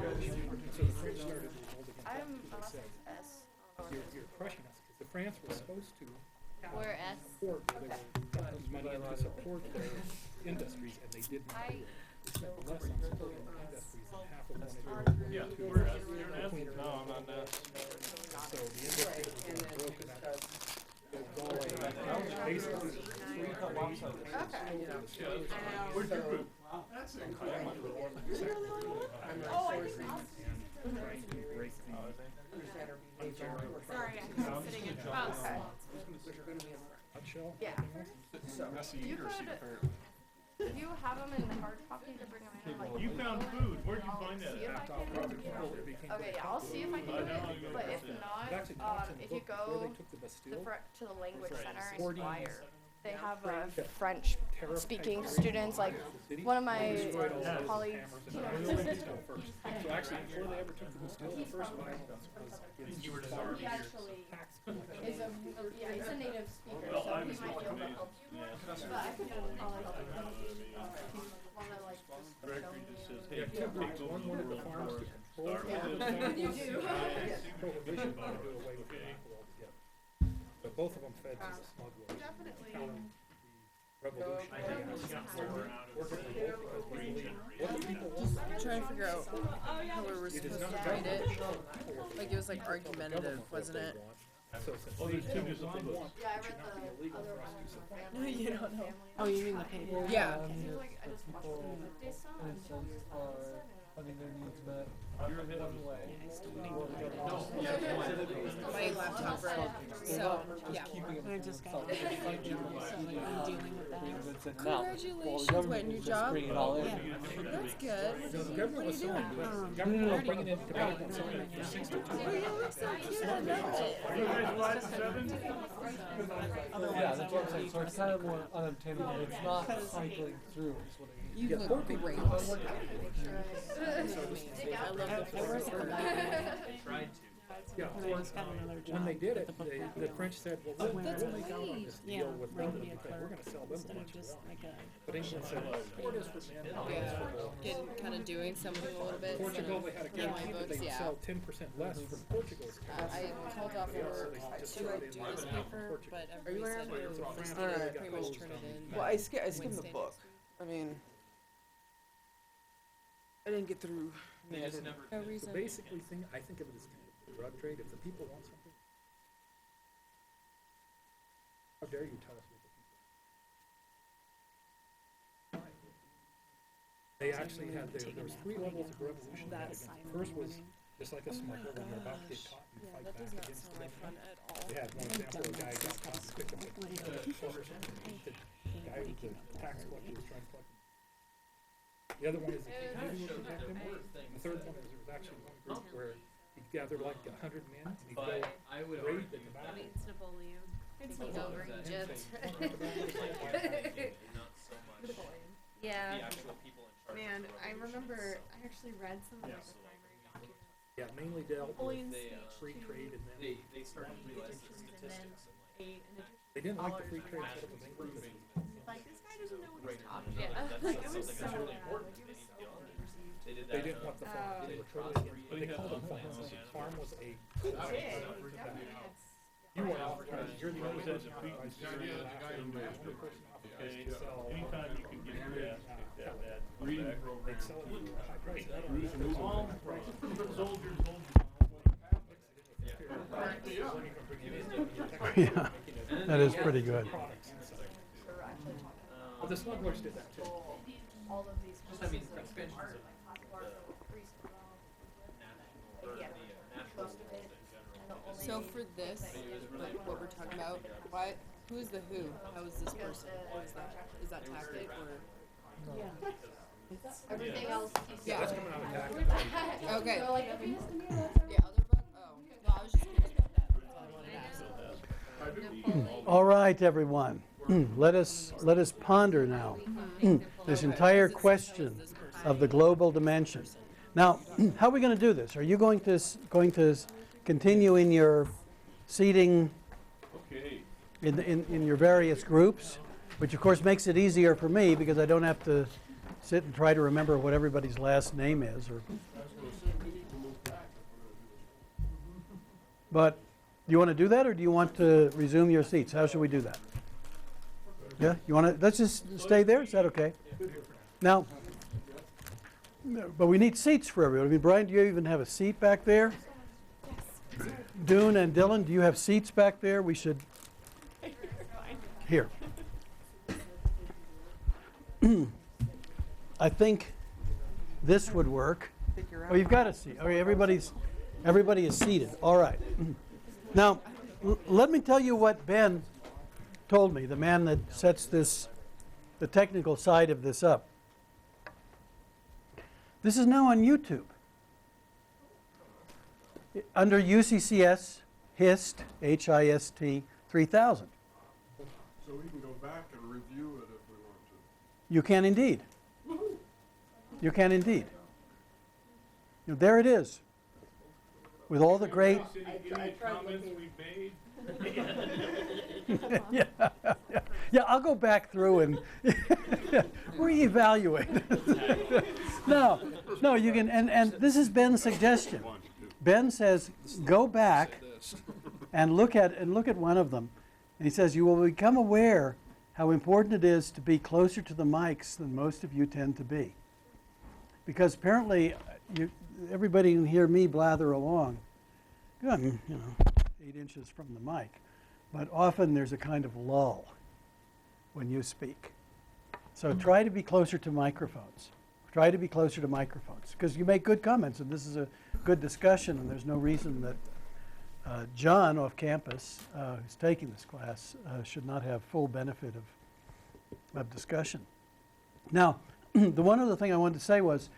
the French started revolting. I'm They said, S. you're crushing us, because the France was supposed to We're S. support, they were putting money in to support their industries, and they did not. They spent less on supporting their industries than half of what they were Yeah, to we're S. between You're an S. the No, I'm not an S. So the industry was broken up. Basically, free trade. Where's your group? That's Sorry, I'm sitting in class. Nutshell. Yeah. You could, if you have them in the hard copy to bring them in, like. You found food. Where'd you find that See if at? I can. Okay, yeah, I'll see if I can do it, but if not, if you go to the language center in Squire, they have French speaking students, like one of my colleagues. So actually, before they ever took the Bastille, the first Bible was He actually is he's a native speaker, so he might be able to help you. But I could always wanna like just Directory just says, hey, Yeah, two groups. One wanted the farms to control the farms. You do. Prohibition wanted to do away with tobacco altogether. But both of them fed to the smugglers. Definitely. Counter the revolution. Working for both because we believe what the people want. I'm trying to figure out how we were supposed to read it. Like it was like argumentative, wasn't it? So since Oh, there's they two tell us just what they on want, Yeah, I it should read not be the illegal other for us one to for supply. family. You don't know. Family. Oh, you mean the paper? Yeah. Yeah. I feel like I just watched people it. They saw in a it. sense are having their needs met You're ahead of one way. My laptop broke, so yeah. Keeping it I to just got themselves. it. I'm dealing with that. Congratulations, what, new job? Bring it all in. Yeah. That's good. So the government was selling, Um, government was bringing in tobacco and selling it for 62. Oh, you look so cute. I love it. Are you guys 5'7"? Yeah, that's what I'm saying. So it's kind of more unobtainable. It's not cycling through. Is what I mean. You look great. I love the forest. Tried to. Yeah, And I just got another job. when they did it, with the book the French said, well, we'll That's make out on this great. deal with bring London me a because clerk we're gonna sell them instead the of much we just want. like a. But England said, sport is for men, wine is for women. Getting kind of doing something a little bit. Portugal, they had a in my guarantee that books, they'd yeah. sell 10% less for Portugal's I called off Yeah, so work they just to throw it in do like this that. paper, but Are you everybody wearing said, So oh, France just really Alright. got pretty much hosed turn on it in. Well, I skimmed the Wednesday book. I mean, I didn't get through. They I just didn't- never. No So reason. basically, I think of it as kind of the drug trade. If the people want something, how dare you tell us what the people want? They actually had, there was 3 levels of revolution. they had against them. First was, just like a smuggler, when you're about to get caught, you Yeah, fight that back does not against sound the like fun government. at all. They had one example, a guy got caught and picked up a plug or something, and the guy, the tax collector was trying to collect him. The other one is he didn't protect him. The third one is there was actually one group where he gathered like 100 men and he'd go But I would raid argue the tobacco. It's Napoleon. it's Take over that Egypt. not so much Yeah. the actual people in charge. Man, of the I remember revolution. I actually read some of Yeah. like the primary documents. Yeah, mainly dealt with Napoleon's They, speech free to trade and then They started to realize the and then statistics and like. an additional they didn't like the free $1 trade back setup of England. Proving like this guy doesn't know what right he's now, talking yeah, about. that's Like it was something so that's really bad. important. Like it They was need so to get on. perceived. They did that. They didn't want the farm. They They did were totally against, but they had called them other farms. plans. The farm was a, Yeah, you were out there, you're the only Always person had the out peak there, you're the guy last who one, mastered the only person authorized Okay, to sell. anytime you can get your ass kicked that bad, Reading back they'd sell it for a high price. That Bruce was was a all high price. soldiers, Yeah, that is pretty good. Well, the smugglers did that too. All of these. Just, I mean, expansions art, of or the recent, national, or Yeah. the natural most of world it, in and the general. only. So for this, like what we're talking about, what? Who's the who? How is this person? What is that? Is that tactic or? Everything else. Yeah. That's coming out of tactics. Okay. They're like, okay, yes, to me, that's Yeah, other book. Oh, no, I was just curious about that. That's all I wanted to ask. All right, everyone. Let us ponder now this entire question of the global dimension. Now, how are we going to do this? Are you going to continue in your seating Okay. in your various groups? which of course makes it easier for me because I don't have to sit and try to remember what everybody's last name is. Or, but do you want to do that, or do you want to resume your seats? How should we do that? Yeah, you want to? Let's just stay there. Is that okay? Now, but we need seats for everybody. I mean, Brian, do you even have a seat back there? Yes. Dune and Dylan, do you have seats back there? We should. Here. I think this would work. Oh, you've got a seat. Okay, everybody is seated. All right. Now, let me tell you what Ben told me, the man that sets the technical side of this up. This is now on YouTube. Under UCCS HIST, HIST 3000. So we can go back and review it if we want to. You can indeed. You can indeed. You know, there it is. With all the great... Any comments we've made? Yeah, I'll go back through and reevaluate. No, you can, and this is Ben's suggestion. Ben says, go back and look at one of them. And he says, you will become aware how important it is to be closer to the mics than most of you tend to be. Because apparently, everybody can hear me blather along, 8 inches from the mic. But often there's a kind of lull when you speak. So try to be closer to microphones. Try to be closer to microphones, because you make good comments, and this is a good discussion, and there's no reason that John off campus, who's taking this class, should not have full benefit of discussion. Now, the one other thing I wanted to say was,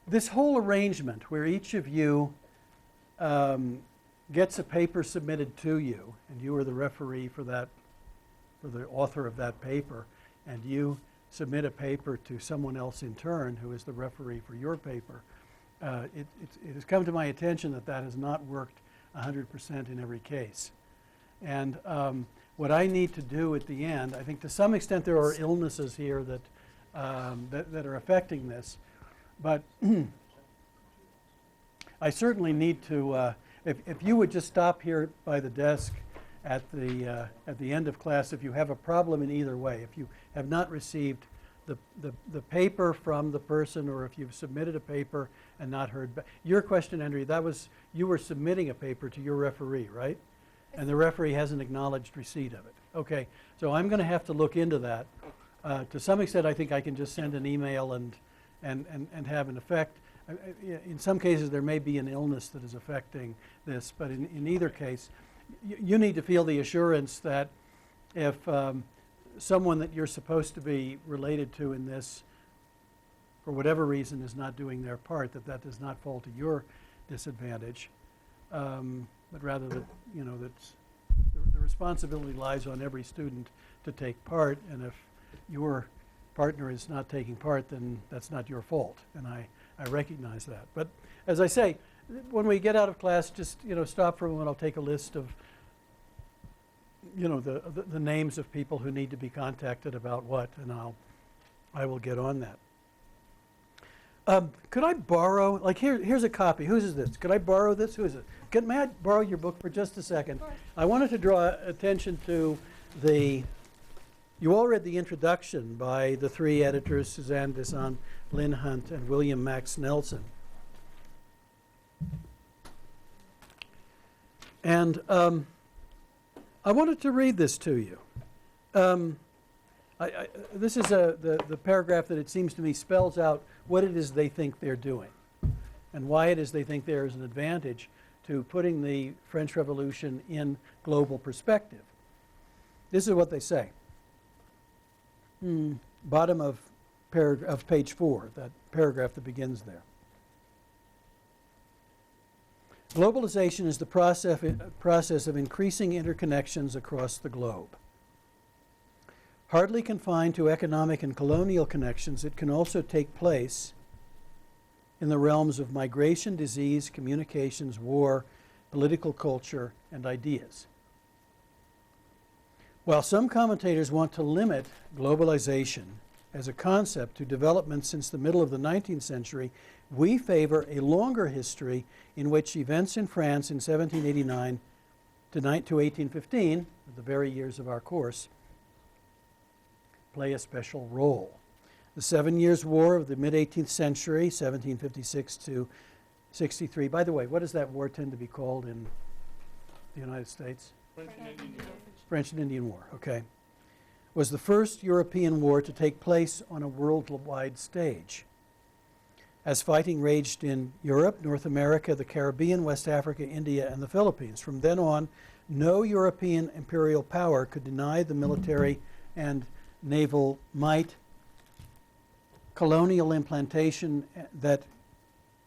this whole arrangement where each of you gets a paper submitted to you, and you are the referee for that, for the author of that paper, and you submit a paper to someone else in turn who is the referee for your paper. It has come to my attention that that has not worked 100% in every case. And what I need to do at the end, I think to some extent there are illnesses here that are affecting this, but I certainly need to, if you would just stop here by the desk at the end of class, if you have a problem in either way, if you have not received the paper from the person, or if you've submitted a paper and not heard back. Your question, Andrea, that was, you were submitting a paper to your referee, right? And the referee hasn't acknowledged receipt of it. Okay, so I'm going to have to look into that. To some extent, I think I can just send an email and have an effect. In some cases, there may be an illness that is affecting this, but in either case, you need to feel the assurance that if someone that you're supposed to be related to in this, for whatever reason, is not doing their part, that does not fall to your disadvantage, but rather that, the responsibility lies on every student to take part, and if your partner is not taking part, then that's not your fault, and I recognize that. But as I say, when we get out of class, just stop for a moment. I'll take a list of the names of people who need to be contacted about what, and I will get on that. Could I borrow, like here's a copy. Whose is this? Could I borrow this? Who is it? May I borrow your book for just a second? I wanted to draw attention to you all read the introduction by the three editors, Suzanne Desant, Lynn Hunt, and William Max Nelson. And I wanted to read this to you. This is the paragraph that it seems to me spells out what it is they think they're doing and why it is they think there is an advantage to putting the French Revolution in global perspective. This is what they say. Bottom of page 4, that paragraph that begins there. Globalization is the process of increasing interconnections across the globe. Hardly confined to economic and colonial connections, it can also take place in the realms of migration, disease, communications, war, political culture, and ideas. While some commentators want to limit globalization as a concept to developments since the middle of the 19th century, we favor a longer history in which events in France in 1789 to 1815, the very years of our course, play a special role. The 7 Years' War of the mid-18th century, 1756 to 63. By the way, what does that war tend to be called in the United States? French and Indian War, okay. Was the first European war to take place on a worldwide stage. As fighting raged in Europe, North America, the Caribbean, West Africa, India, and the Philippines. From then on, no European imperial power could deny the military and naval might, colonial implantation, that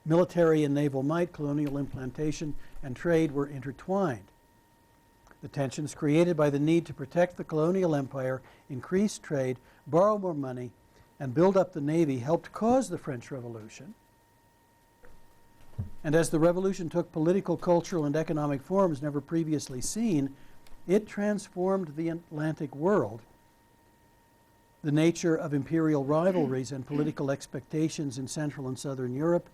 military and naval might, colonial implantation, and trade were intertwined. The tensions created by the need to protect the colonial empire, increase trade, borrow more money, and build up the navy helped cause the French Revolution. And as the revolution took political, cultural, and economic forms never previously seen, it transformed the Atlantic world. The nature of imperial rivalries and political expectations in Central and Southern Europe,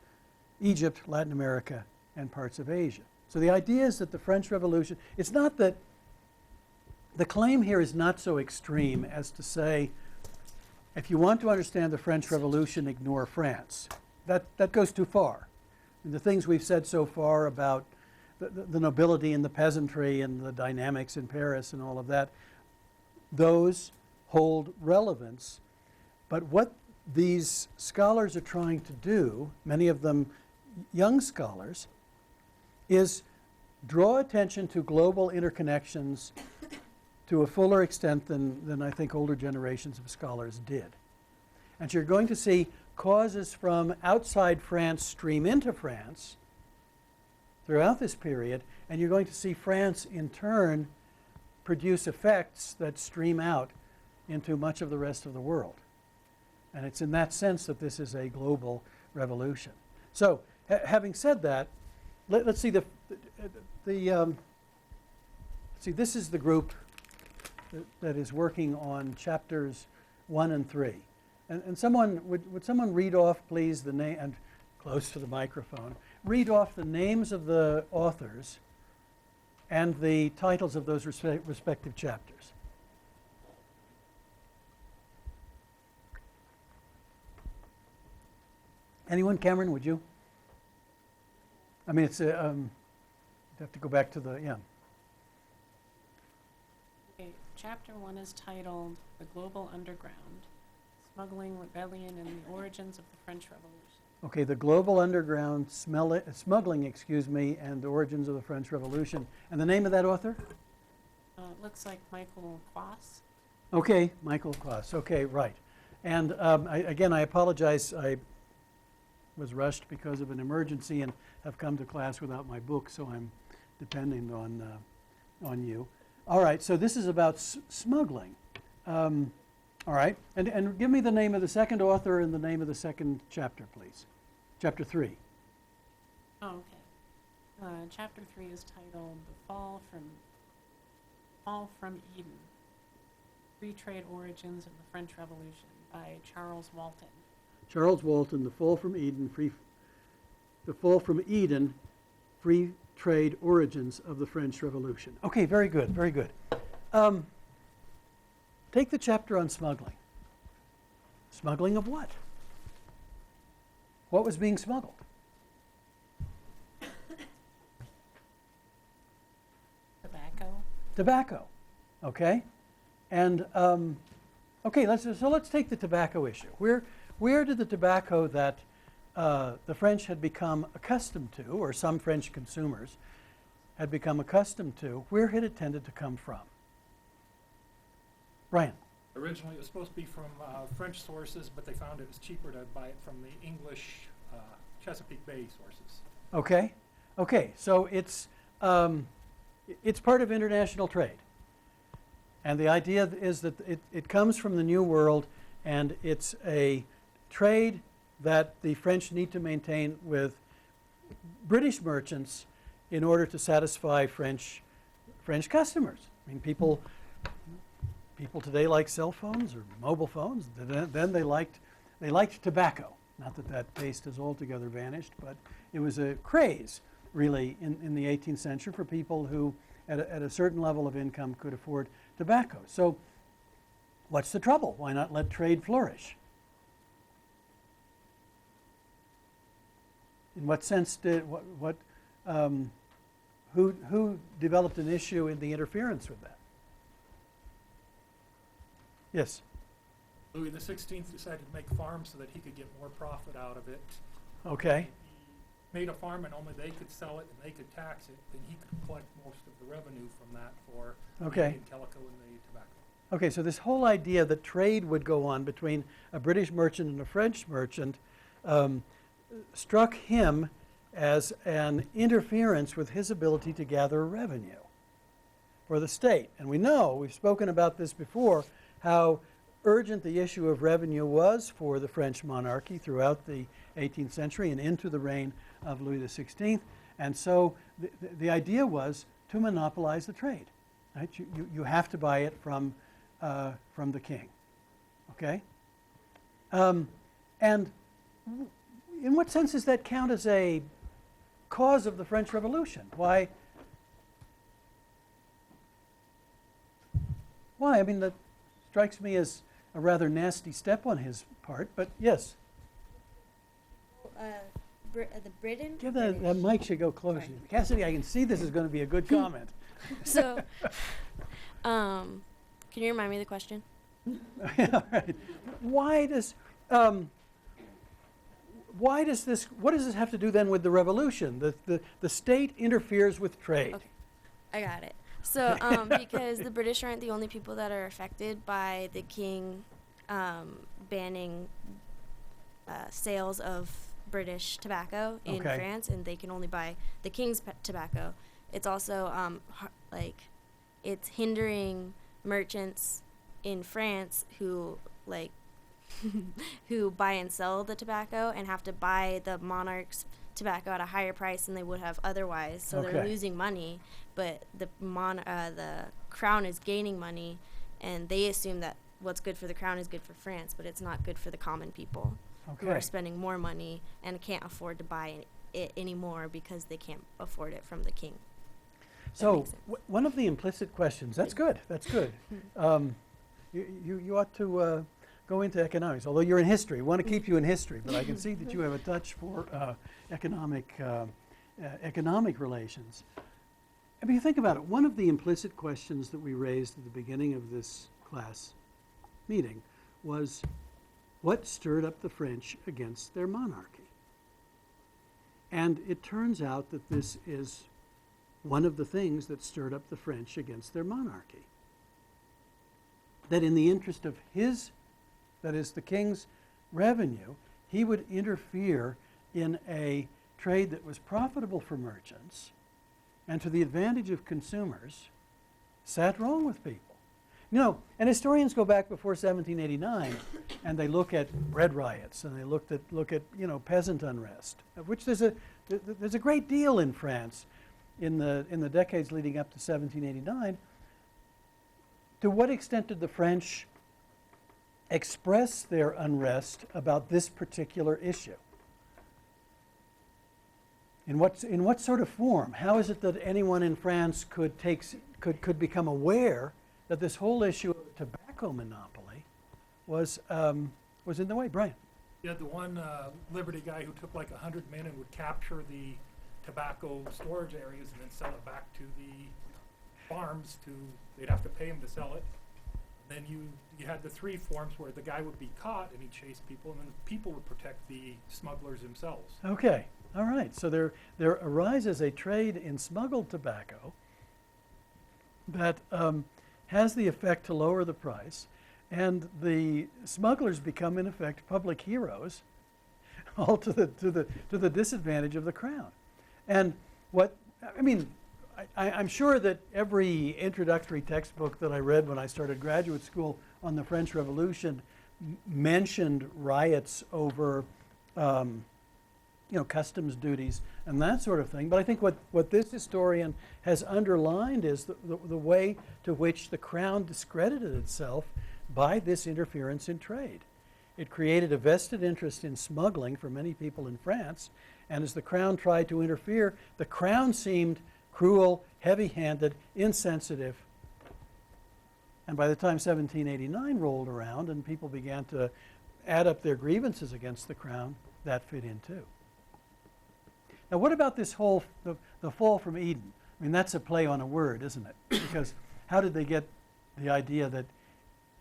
Egypt, Latin America, and parts of Asia. So the idea is that the French Revolution, it's not that, the claim here is not so extreme as to say, if you want to understand the French Revolution, ignore France. That goes too far. And the things we've said so far about the nobility and the peasantry and the dynamics in Paris and all of that, those hold relevance. But what these scholars are trying to do, many of them young scholars, is draw attention to global interconnections to a fuller extent than I think older generations of scholars did. And you're going to see causes from outside France stream into France throughout this period, and you're going to see France in turn produce effects that stream out into much of the rest of the world. And it's in that sense that this is a global revolution. So, having said that, let's see see, this is the group that is working on chapters 1 and 3. And someone, would someone read off, please, the name, and close to the microphone, read off the names of the authors and the titles of those respective chapters. Anyone? Cameron, would you? I mean, it's, you have to go back to the, yeah. Okay, chapter 1 is titled The Global Underground, Smuggling, Rebellion, and the Origins of the French Revolution. Okay, the global underground smuggling, and the origins of the French Revolution. And the name of that author? It looks like Michael Quass. Okay, Michael Quass. Okay, right. And again, I apologize. I was rushed because of an emergency and have come to class without my book, so I'm depending on you. All right, so this is about smuggling. All right, and give me the name of the second author and the name of the second chapter, please. Chapter 3. Oh, okay. Chapter 3 is titled The Fall from Eden, Free Trade Origins of the French Revolution by Charles Walton. Charles Walton, The Fall from Eden, Free Trade Origins of the French Revolution. Okay, very good, very good. Take the chapter on smuggling. Smuggling of what? What was being smuggled? Tobacco. Tobacco, okay. And okay, let's take the tobacco issue. Where did the tobacco that the French had become accustomed to, or some French consumers had become accustomed to, where had it tended to come from? Brian. Originally, it was supposed to be from French sources, but they found it was cheaper to buy it from the English Chesapeake Bay sources. Okay. Okay. So it's part of international trade, and the idea is that it comes from the New World, and it's a trade that the French need to maintain with British merchants in order to satisfy French customers. I mean, people people today like cell phones or mobile phones. Then they liked tobacco. Not that that taste has altogether vanished, but it was a craze, really, in the 18th century for people who, at a certain level of income, could afford tobacco. So what's the trouble? Why not let trade flourish? In what sense did, who developed an issue in the interference with that? Yes? Louis XVI decided to make farms so that he could get more profit out of it. Okay. He made a farm and only they could sell it and they could tax it, then he could collect most of the revenue from that for the Indian calico and the tobacco. Okay, so this whole idea that trade would go on between a British merchant and a French merchant struck him as an interference with his ability to gather revenue for the state. And we know, we've spoken about this before, how urgent the issue of revenue was for the French monarchy throughout the 18th century and into the reign of Louis XVI. And so the idea was to monopolize the trade. Right? You have to buy it from the king. Okay? And in what sense does that count as a cause of the French Revolution? Why? I mean, that strikes me as a rather nasty step on his part, but yes. The Britain. Give that mic should go closer. Sorry. Cassidy, I can see this is going to be a good comment. So, can you remind me of the question? All right. Why does this? What does this have to do then with the revolution? The state interferes with trade. Okay, I got it. So, because the British aren't the only people that are affected by the king banning sales of British tobacco in France, and they can only buy the king's tobacco. It's also it's hindering merchants in France who who buy and sell the tobacco and have to buy the monarch's tobacco at a higher price than they would have otherwise. So they're losing money, but the crown is gaining money, and they assume that what's good for the crown is good for France, but it's not good for the common people who are spending more money and can't afford to buy it anymore because they can't afford it from the king. So one of the implicit questions, that's good. You ought to go into economics, although you're in history. We want to keep you in history, but I can see that you have a touch for economic relations. I mean, think about it. One of the implicit questions that we raised at the beginning of this class meeting was, what stirred up the French against their monarchy? And it turns out that this is one of the things that stirred up the French against their monarchy. That in the interest of his, that is the king's revenue, he would interfere in a trade that was profitable for merchants and to the advantage of consumers, sat wrong with people. You know, and historians go back before 1789 and they look at bread riots and they look at peasant unrest, of which there's a great deal in France in the decades leading up to 1789. To what extent did the French express their unrest about this particular issue? In what sort of form? How is it that anyone in France could become aware that this whole issue of tobacco monopoly was in the way? Brian? You had the one Liberty guy who took like 100 men and would capture the tobacco storage areas and then sell it back to the farms. They'd have to pay him to sell it. Then you had the three forms where the guy would be caught and he'd chase people, and then the people would protect the smugglers themselves. Okay, all right. So there arises a trade in smuggled tobacco that has the effect to lower the price, and the smugglers become in effect public heroes, all to the disadvantage of the crown. And I'm sure that every introductory textbook that I read when I started graduate school on the French Revolution mentioned riots over customs duties and that sort of thing. But I think what this historian has underlined is the way to which the crown discredited itself by this interference in trade. It created a vested interest in smuggling for many people in France, and as the crown tried to interfere, the crown seemed cruel, heavy-handed, insensitive. And by the time 1789 rolled around and people began to add up their grievances against the crown, that fit in too. Now what about this whole, the fall from Eden? I mean, that's a play on a word, isn't it? Because how did they get the idea that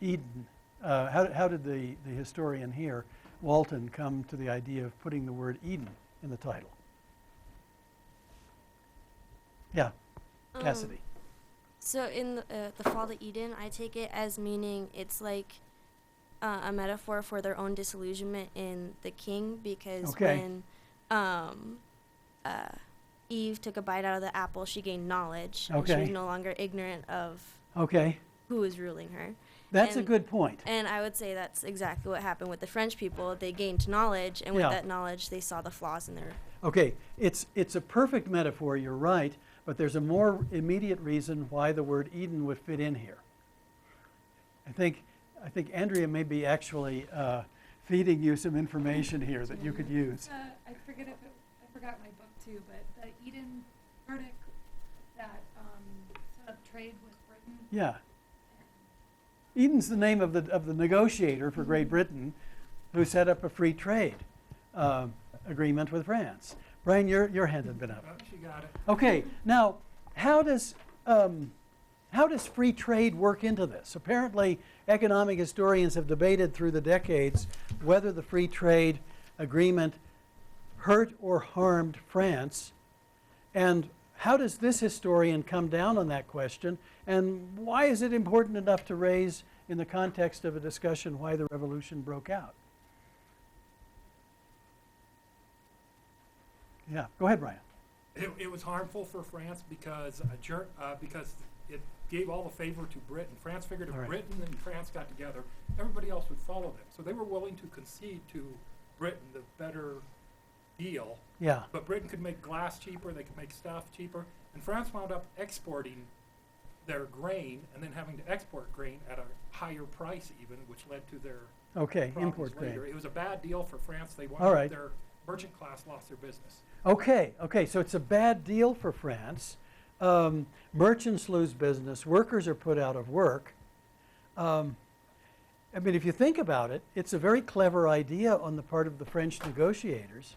Eden, how did the historian here, Walton, come to the idea of putting the word Eden in the title? Yeah, Cassidy. So in the fall to Eden, I take it as meaning it's like a metaphor for their own disillusionment in the king, because when Eve took a bite out of the apple, she gained knowledge, and she was no longer ignorant of who was ruling her. That's a good point. And I would say that's exactly what happened with the French people. They gained knowledge, and with that knowledge, they saw the flaws in their... Okay, it's a perfect metaphor, you're right, but there's a more immediate reason why the word Eden would fit in here. I think Andrea may be actually feeding you some information here that you could use. I forgot my book too, but the Eden verdict that set up trade with Britain. Yeah. Eden's the name of the negotiator for Great Britain who set up a free trade agreement with France. Brian, your hand had been up. She got it. Okay, now how does free trade work into this? Apparently, economic historians have debated through the decades whether the free trade agreement hurt or harmed France, and how does this historian come down on that question, and why is it important enough to raise in the context of a discussion why the revolution broke out? Yeah, go ahead, Brian. It was harmful for France because it gave all the favor to Britain. France figured if Britain and France got together, everybody else would follow them. So they were willing to concede to Britain the better deal. Yeah. But Britain could make glass cheaper, they could make stuff cheaper, and France wound up exporting their grain and then having to export grain at a higher price even, which led to their import later. grain. It was a bad deal for France. They wound up, their merchant class lost their business. Okay, so it's a bad deal for France. Merchants lose business. Workers are put out of work. I mean, if you think about it, it's a very clever idea on the part of the French negotiators,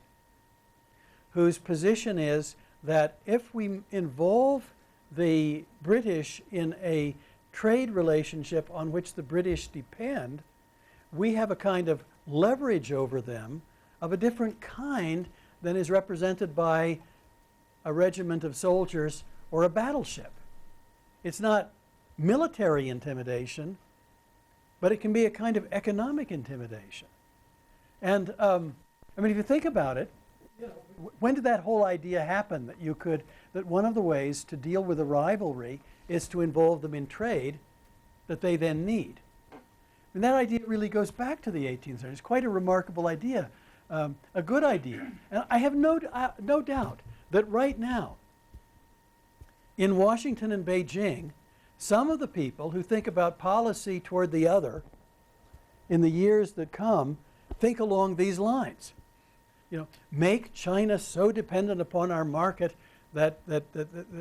whose position is that if we involve the British in a trade relationship on which the British depend, we have a kind of leverage over them of a different kind than is represented by a regiment of soldiers or a battleship. It's not military intimidation, but it can be a kind of economic intimidation. And I mean, if you think about it, when did that whole idea happen that one of the ways to deal with a rivalry is to involve them in trade that they then need? And that idea really goes back to the 18th century. It's quite a remarkable idea, a good idea. And I have no doubt that right now, in Washington and Beijing, some of the people who think about policy toward the other in the years that come think along these lines. Make China so dependent upon our market that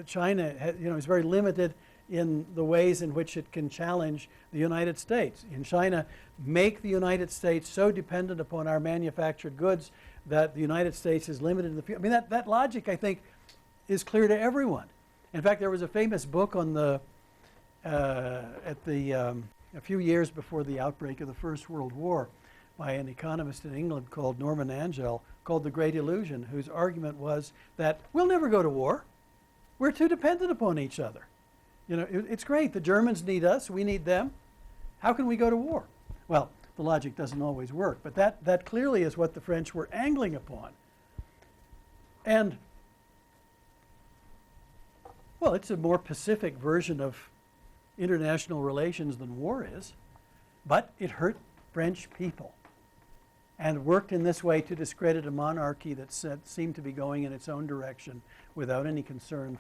China is very limited in the ways in which it can challenge the United States. In China, make the United States so dependent upon our manufactured goods that the United States is limited in the future. I mean, that logic, I think, is clear to everyone. In fact, there was a famous book on a few years before the outbreak of the First World War by an economist in England called Norman Angell, called The Great Illusion, whose argument was that we'll never go to war. We're too dependent upon each other. It's great. The Germans need us. We need them. How can we go to war? Well, the logic doesn't always work, but that clearly is what the French were angling upon. And, well, it's a more pacific version of international relations than war is, but it hurt French people. and worked in this way to discredit a monarchy that seemed to be going in its own direction without any concern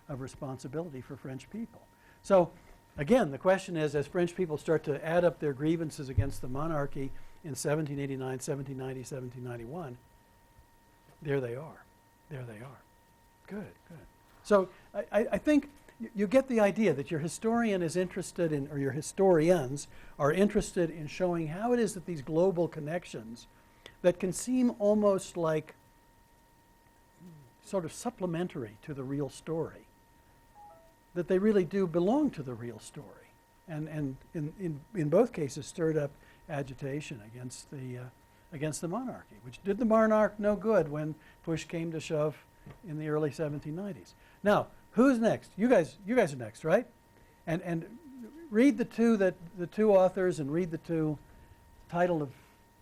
of responsibility for French people. So again, the question is, as French people start to add up their grievances against the monarchy in 1789, 1790, 1791, there they are. There they are. Good, good. So I think you get the idea that your historian is interested in, or your historians are interested in showing how it is that these global connections that can seem almost like sort of supplementary to the real story, that they really do belong to the real story. And in both cases stirred up agitation against the monarchy, which did the monarch no good when push came to shove in the early 1790s. Now, who's next? You guys are next, right? And read the two authors and read the title of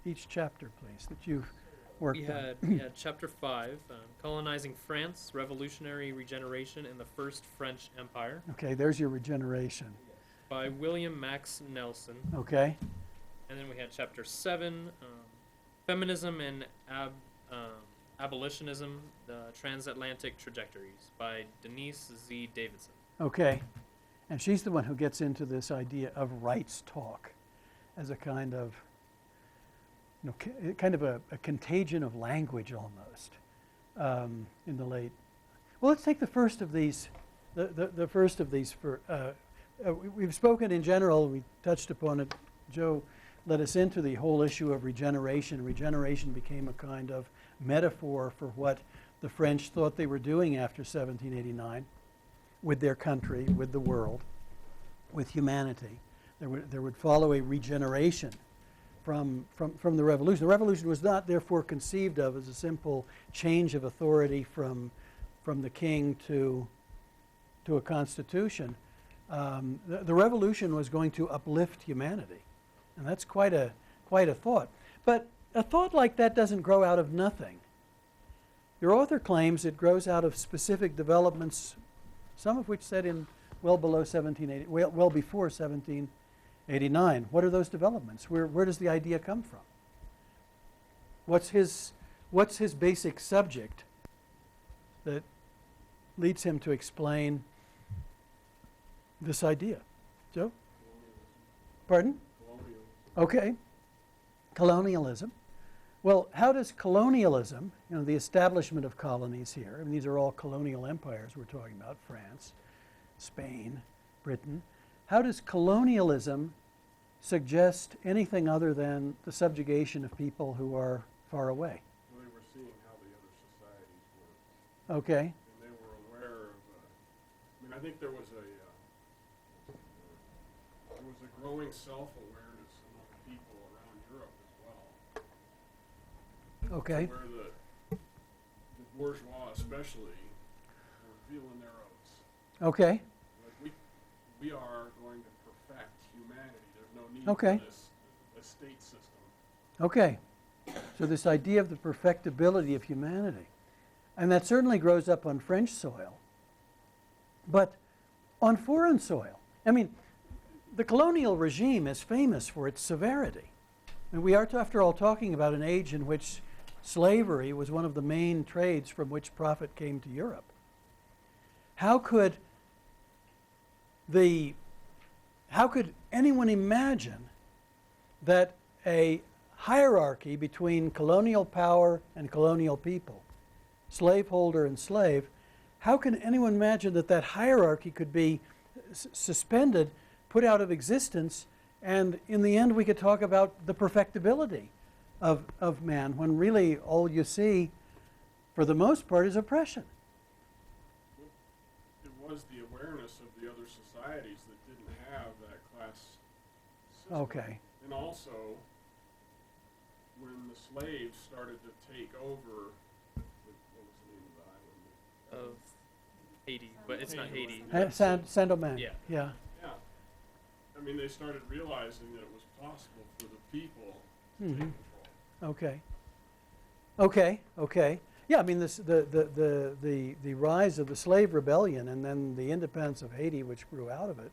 each chapter, please, that you've worked on. We had chapter 5, Colonizing France, Revolutionary Regeneration in the First French Empire. Okay, there's your regeneration. By William Max Nelson. Okay. And then we had chapter 7, Feminism and Abolitionism, the Transatlantic Trajectories, by Denise Z. Davidson. Okay. And she's the one who gets into this idea of rights talk as a kind of, a contagion of language almost in the late. Well, let's take the first of these. The first of these. We've spoken in general. We touched upon it. Joe led us into the whole issue of regeneration. Regeneration became a kind of metaphor for what the French thought they were doing after 1789 with their country, with the world, with humanity. There would follow a regeneration from the revolution. The revolution was not therefore conceived of as a simple change of authority from the king to a constitution. The revolution was going to uplift humanity, and that's quite a thought. But a thought like that doesn't grow out of nothing. Your author claims it grows out of specific developments, some of which set in well before 1789. What are those developments? Where does the idea come from? What's his basic subject that leads him to explain this idea? Joe? Pardon? Okay. Colonialism. Well, how does colonialism, the establishment of colonies here, and these are all colonial empires we're talking about, France, Spain, Britain, how does colonialism suggest anything other than the subjugation of people who are far away? Well, they were seeing how the other societies worked. Okay. And they were aware of, I think there was a growing self-awareness among people around Europe as well. Okay. Where the bourgeois especially were feeling their oats. Okay. Like we are going to perfect humanity. There's no need Okay. for this estate system. Okay. So this idea of the perfectibility of humanity. And that certainly grows up on French soil. But on foreign soil, the colonial regime is famous for its severity. And we are, after all, talking about an age in which slavery was one of the main trades from which profit came to Europe. How could anyone imagine that a hierarchy between colonial power and colonial people, slaveholder and slave, how can anyone imagine that hierarchy could be suspended, put out of existence, and in the end we could talk about the perfectibility of man, when really all you see, for the most part, is oppression? It was the awareness of the other societies that didn't have that class system. Okay. And also, when the slaves started to take over, what was the name of the island? Of Haiti, but it's not Haiti. Saint-Domingue. Yeah. Yeah. Yeah. They started realizing that it was possible for the people to Mhm. take control. Okay. Yeah, the rise of the slave rebellion and then the independence of Haiti, which grew out of it,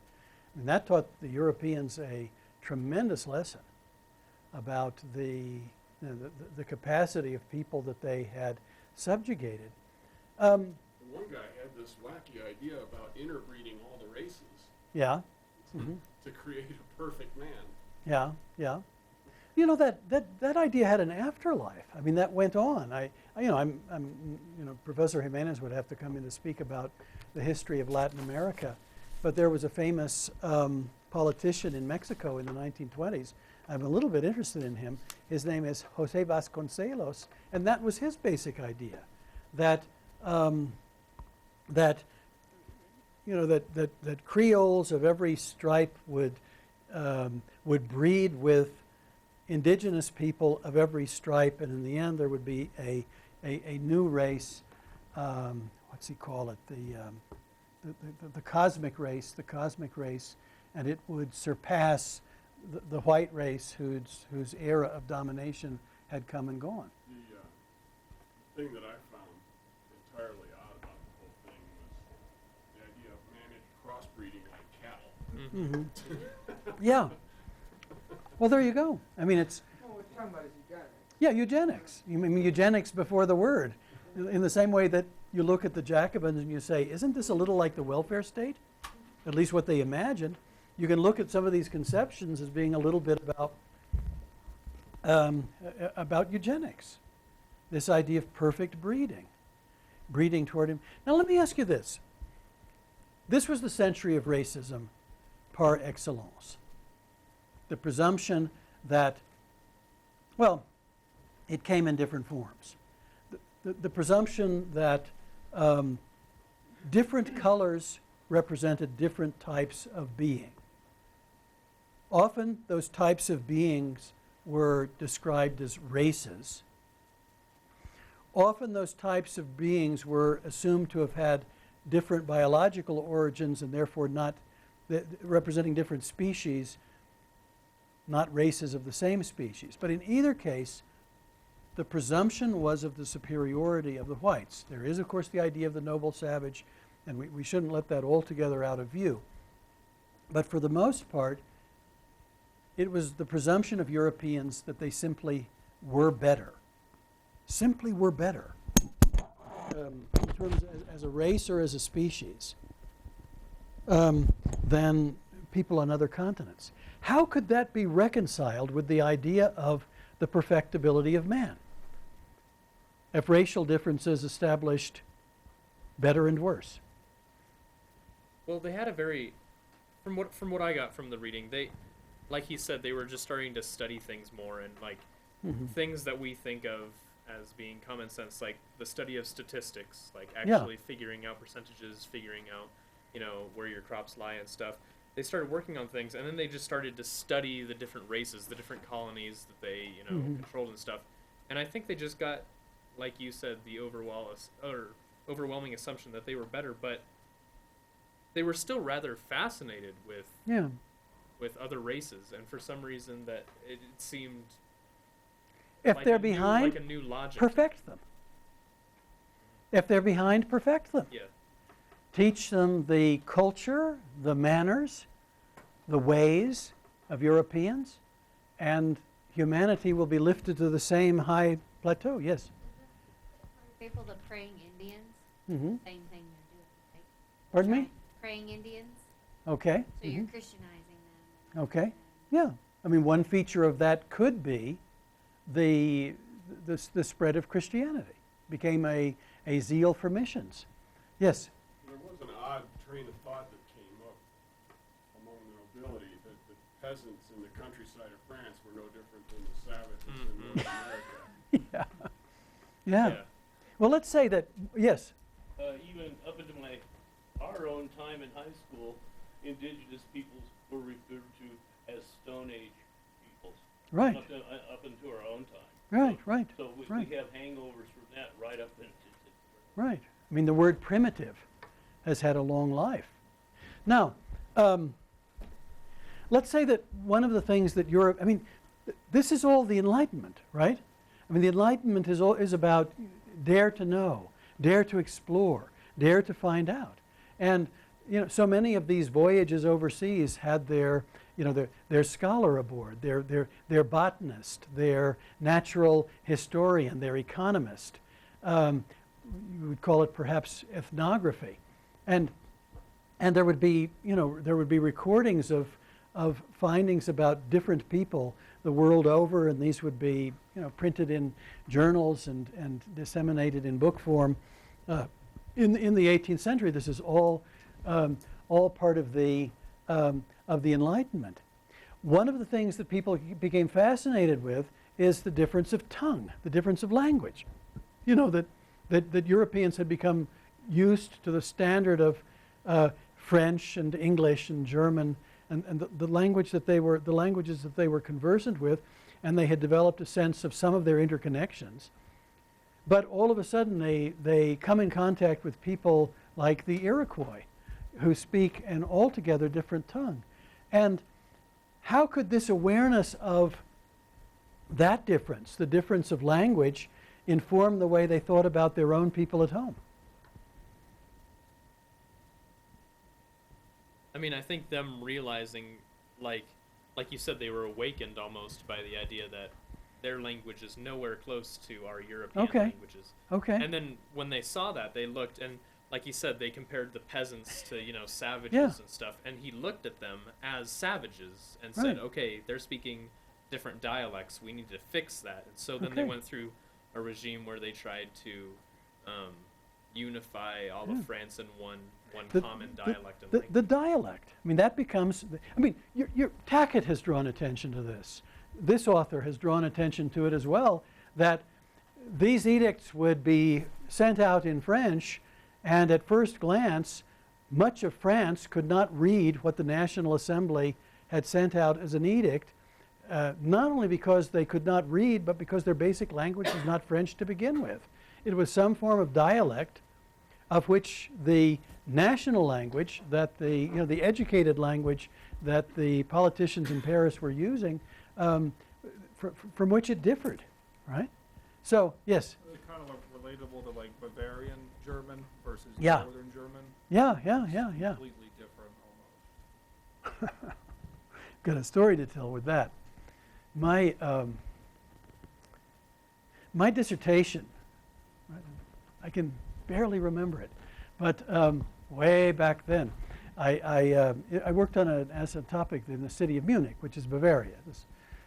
that taught the Europeans a tremendous lesson about the the capacity of people that they had subjugated. One guy had this wacky idea about interbreeding all the races. Yeah. To create a perfect man. Yeah, yeah. You know, that idea had an afterlife. I mean, that went on. Professor Jimenez would have to come in to speak about the history of Latin America, but there was a famous politician in Mexico in the 1920s. I'm a little bit interested in him. His name is Jose Vasconcelos, and that was his basic idea, that Creoles of every stripe would breed with indigenous people of every stripe, and in the end there would be a new race. What's he call it? The cosmic race, and it would surpass the white race whose era of domination had come and gone. The thing that I found entirely odd about the whole thing was the idea of managed crossbreeding like cattle. Yeah. Well, there you go. I mean, it's... Well, what you're talking about is eugenics. Yeah, eugenics. You mean eugenics before the word. In the same way that you look at the Jacobins and you say, isn't this a little like the welfare state? At least what they imagined. You can look at some of these conceptions as being a little bit about eugenics. This idea of perfect breeding toward him. Now let me ask you this. This was the century of racism par excellence. The presumption that, well, it came in different forms. The presumption that different colors represented different types of being. Often those types of beings were described as races. Often those types of beings were assumed to have had different biological origins and therefore not representing different species, not races of the same species. But in either case, the presumption was of the superiority of the whites. There is, of course, the idea of the noble savage, and we shouldn't let that altogether out of view. But for the most part, it was the presumption of Europeans that they simply were better. Simply were better. In terms as a race or as a species than people on other continents. How could that be reconciled with the idea of the perfectibility of man? If racial differences established better and worse. Well, they had a very, from what I got from the reading, they, like he said, they were just starting to study things more, and like things that we think of as being common sense, like the study of statistics, like actually figuring out percentages, figuring out, where your crops lie and stuff. They started working on things, and then they just started to study the different races, the different colonies that they, controlled and stuff. And I think they just got, like you said, the overwhelming assumption that they were better, but they were still rather fascinated with other races, and for some reason that it seemed if like they're behind, like a new logic. Perfect them. If they're behind, perfect them. Yeah. Teach them the culture, the manners, the ways of Europeans, and humanity will be lifted to the same high plateau. Yes? People, the praying Indians, Mm-hmm. same thing they're doing, right? Pardon me? Praying Indians. Okay. So you're Christianizing them. Okay. Yeah. I mean, one feature of that could be the spread of Christianity. Became a zeal for missions. Yes? There was an odd train of thought that came up among the nobility that the peasants in the countryside of France were no different than the savages in North America. Yeah. Well, let's say that, yes? Even up into our own time in high school, indigenous peoples were referred to as Stone Age peoples. Right. Up into our own time. Right. So we have hangovers from that right up into. Right. I mean, the word primitive has had a long life. Now, let's say that one of the things that Europe, I mean, this is all the Enlightenment, right? I mean, the Enlightenment is about dare to know, dare to explore, dare to find out. And, so many of these voyages overseas had their their scholar aboard, their botanist, their natural historian, their economist. You would call it perhaps ethnography, and there would be recordings of findings about different people the world over, and these would be printed in journals and disseminated in book form. In the 18th century, this is all part of the Enlightenment. One of the things that people became fascinated with is the difference of tongue, the difference of language. That Europeans had become used to the standard of French and English and German and the languages that they were conversant with, and they had developed a sense of some of their interconnections. But all of a sudden they come in contact with people like the Iroquois, who speak an altogether different tongue. And how could this awareness of that difference, the difference of language, inform the way they thought about their own people at home? I mean, I think them realizing, like you said, they were awakened almost by the idea that their language is nowhere close to our European languages. Okay. And then when they saw that, they looked, and like you said, they compared the peasants to, savages and stuff. And he looked at them as savages and said, okay, they're speaking different dialects. We need to fix that. And so then they went through a regime where they tried to unify all of France in one common dialect and language. The dialect. I mean, that becomes. Tackett has drawn attention to this. This author has drawn attention to it as well. That these edicts would be sent out in French, and at first glance, much of France could not read what the National Assembly had sent out as an edict. Not only because they could not read, but because their basic language was not French to begin with. It was some form of dialect, of which the national language, that the educated language that the politicians in Paris were using, from which it differed, right? So yes. It's kind of relatable to like Bavarian German versus Yeah. Northern German. Yeah. Completely different almost. Got a story to tell with that. My dissertation, I can barely remember it, but way back then, I worked on as a topic in the city of Munich, which is Bavaria, this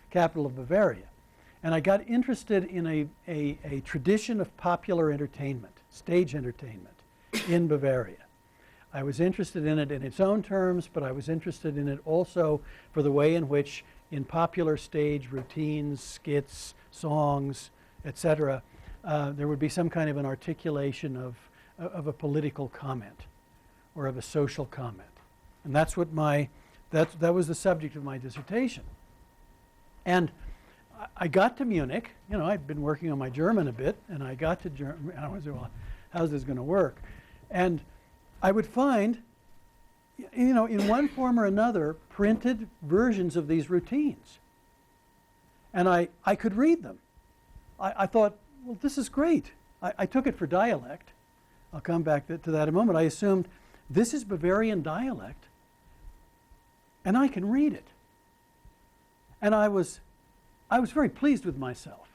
capital of Bavaria, and I got interested in a tradition of popular entertainment, stage entertainment, in Bavaria. I was interested in it in its own terms, but I was interested in it also for the way in which, in popular stage routines, skits, songs, etc., there would be some kind of an articulation of a political comment or of a social comment. And that's what that was the subject of my dissertation. And I got to Munich. I'd been working on my German a bit, and I got to Germany. I was, well, how's this going to work? And I would find, in one form or another, printed versions of these routines. And I could read them. I thought, well, this is great. I took it for dialect. I'll come back to that in a moment. I assumed this is Bavarian dialect, and I can read it. And I was very pleased with myself.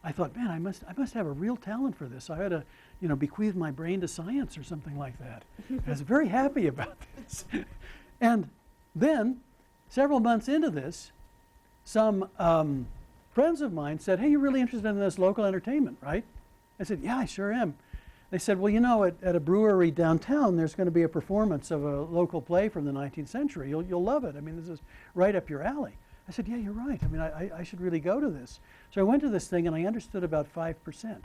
I thought, man, I must have a real talent for this. I ought to, bequeath my brain to science or something like that. I was very happy about this. And then, several months into this, some friends of mine said, hey, you're really interested in this local entertainment, right? I said, yeah, I sure am. They said, well, at a brewery downtown, there's going to be a performance of a local play from the 19th century. You'll love it. I mean, this is right up your alley. I said, yeah, you're right. I mean, I should really go to this. So I went to this thing, and I understood about 5%.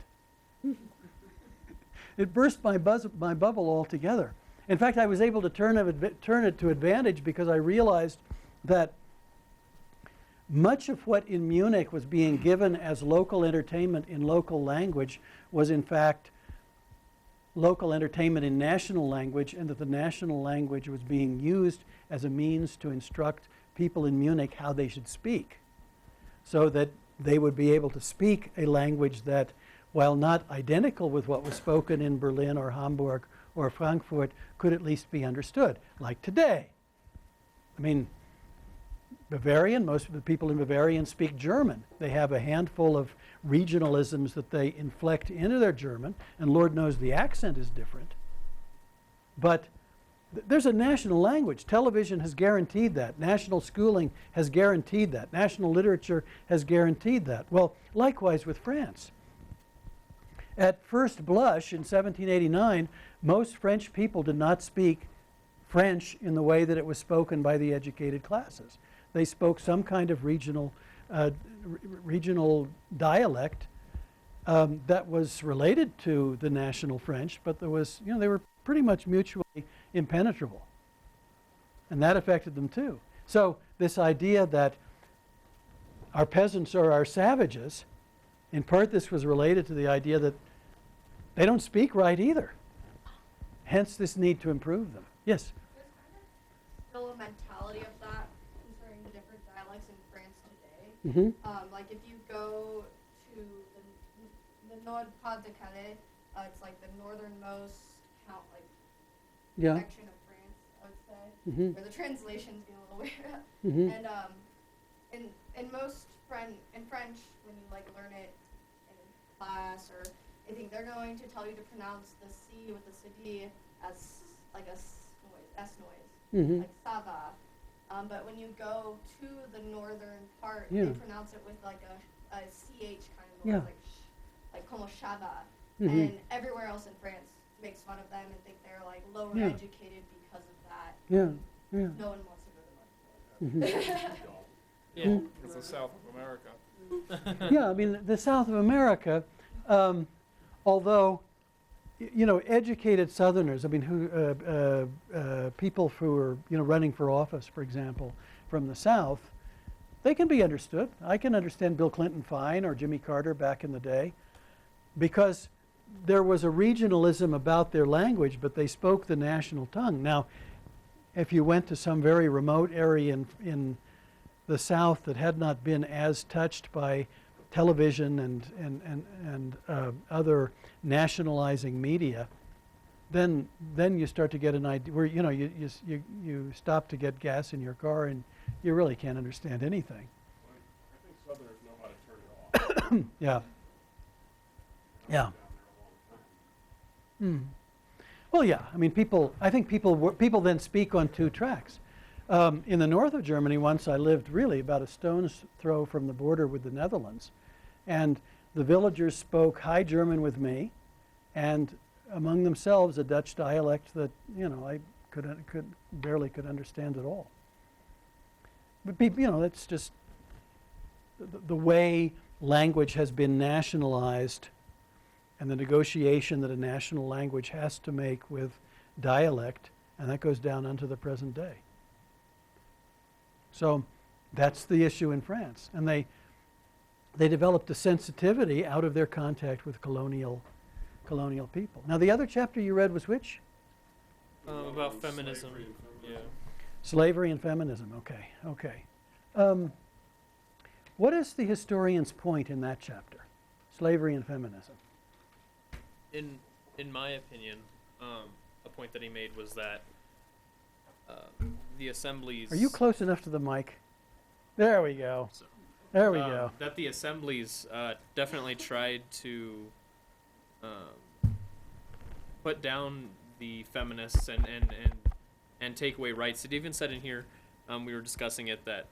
It burst my bubble altogether. In fact, I was able to turn it to advantage because I realized that much of what in Munich was being given as local entertainment in local language was, in fact, local entertainment in national language, and that the national language was being used as a means to instruct people in Munich how they should speak, so that they would be able to speak a language that, while not identical with what was spoken in Berlin or Hamburg or Frankfurt, could at least be understood, like today. I mean, Bavarian, most of the people in Bavarian speak German. They have a handful of regionalisms that they inflect into their German, and Lord knows the accent is different. But there's a national language. Television has guaranteed that. National schooling has guaranteed that. National literature has guaranteed that. Well, likewise with France. At first blush, in 1789, most French people did not speak French in the way that it was spoken by the educated classes. They spoke some kind of regional dialect that was related to the national French, but there was, they were pretty much mutually impenetrable. And that affected them too. So this idea that our peasants are our savages, in part this was related to the idea that they don't speak right either. Hence this need to improve them. Yes? There's kind of still a mentality of that concerning the different dialects in France today. Mm-hmm. Like if you go to the Nord Pas de Calais, it's like the northernmost section of France, I would say, where the translations get a little weird. Mm-hmm. And in most in French, when you like learn it in class or anything, they're going to tell you to pronounce the C with the CD as like a S noise, like ça va. But when you go to the northern part, they pronounce it with like a CH kind of noise, like como shaba. And everywhere else in France makes fun of them and think they're like lower educated because of that. No one wants to go to North It's the South of America. Yeah, I mean, the South of America, although, educated Southerners, I mean, people who are, running for office, for example, from the South, they can be understood. I can understand Bill Clinton fine, or Jimmy Carter back in the day, because there was a regionalism about their language, but they spoke the national tongue. Now, if you went to some very remote area in the South that had not been as touched by television and other nationalizing media, then you start to get an idea where you stop to get gas in your car and you really can't understand anything. I think Southerners know how to turn it off. Yeah. Yeah. Well, yeah. I mean, I think people then speak on two tracks. In the north of Germany, once I lived really about a stone's throw from the border with the Netherlands, and the villagers spoke High German with me, and among themselves a Dutch dialect that I barely could understand at all. But people, it's just the way language has been nationalized, and the negotiation that a national language has to make with dialect, and that goes down unto the present day. So that's the issue in France. And they developed a sensitivity out of their contact with colonial people. Now, the other chapter you read was which? About feminism. Slavery and feminism. Okay. What is the historian's point in that chapter? Slavery and feminism. In my opinion, a point that he made was that the assemblies... Are you close enough to the mic? There we go. There we go. That the assemblies definitely tried to put down the feminists and take away rights. It even said in here, we were discussing it, that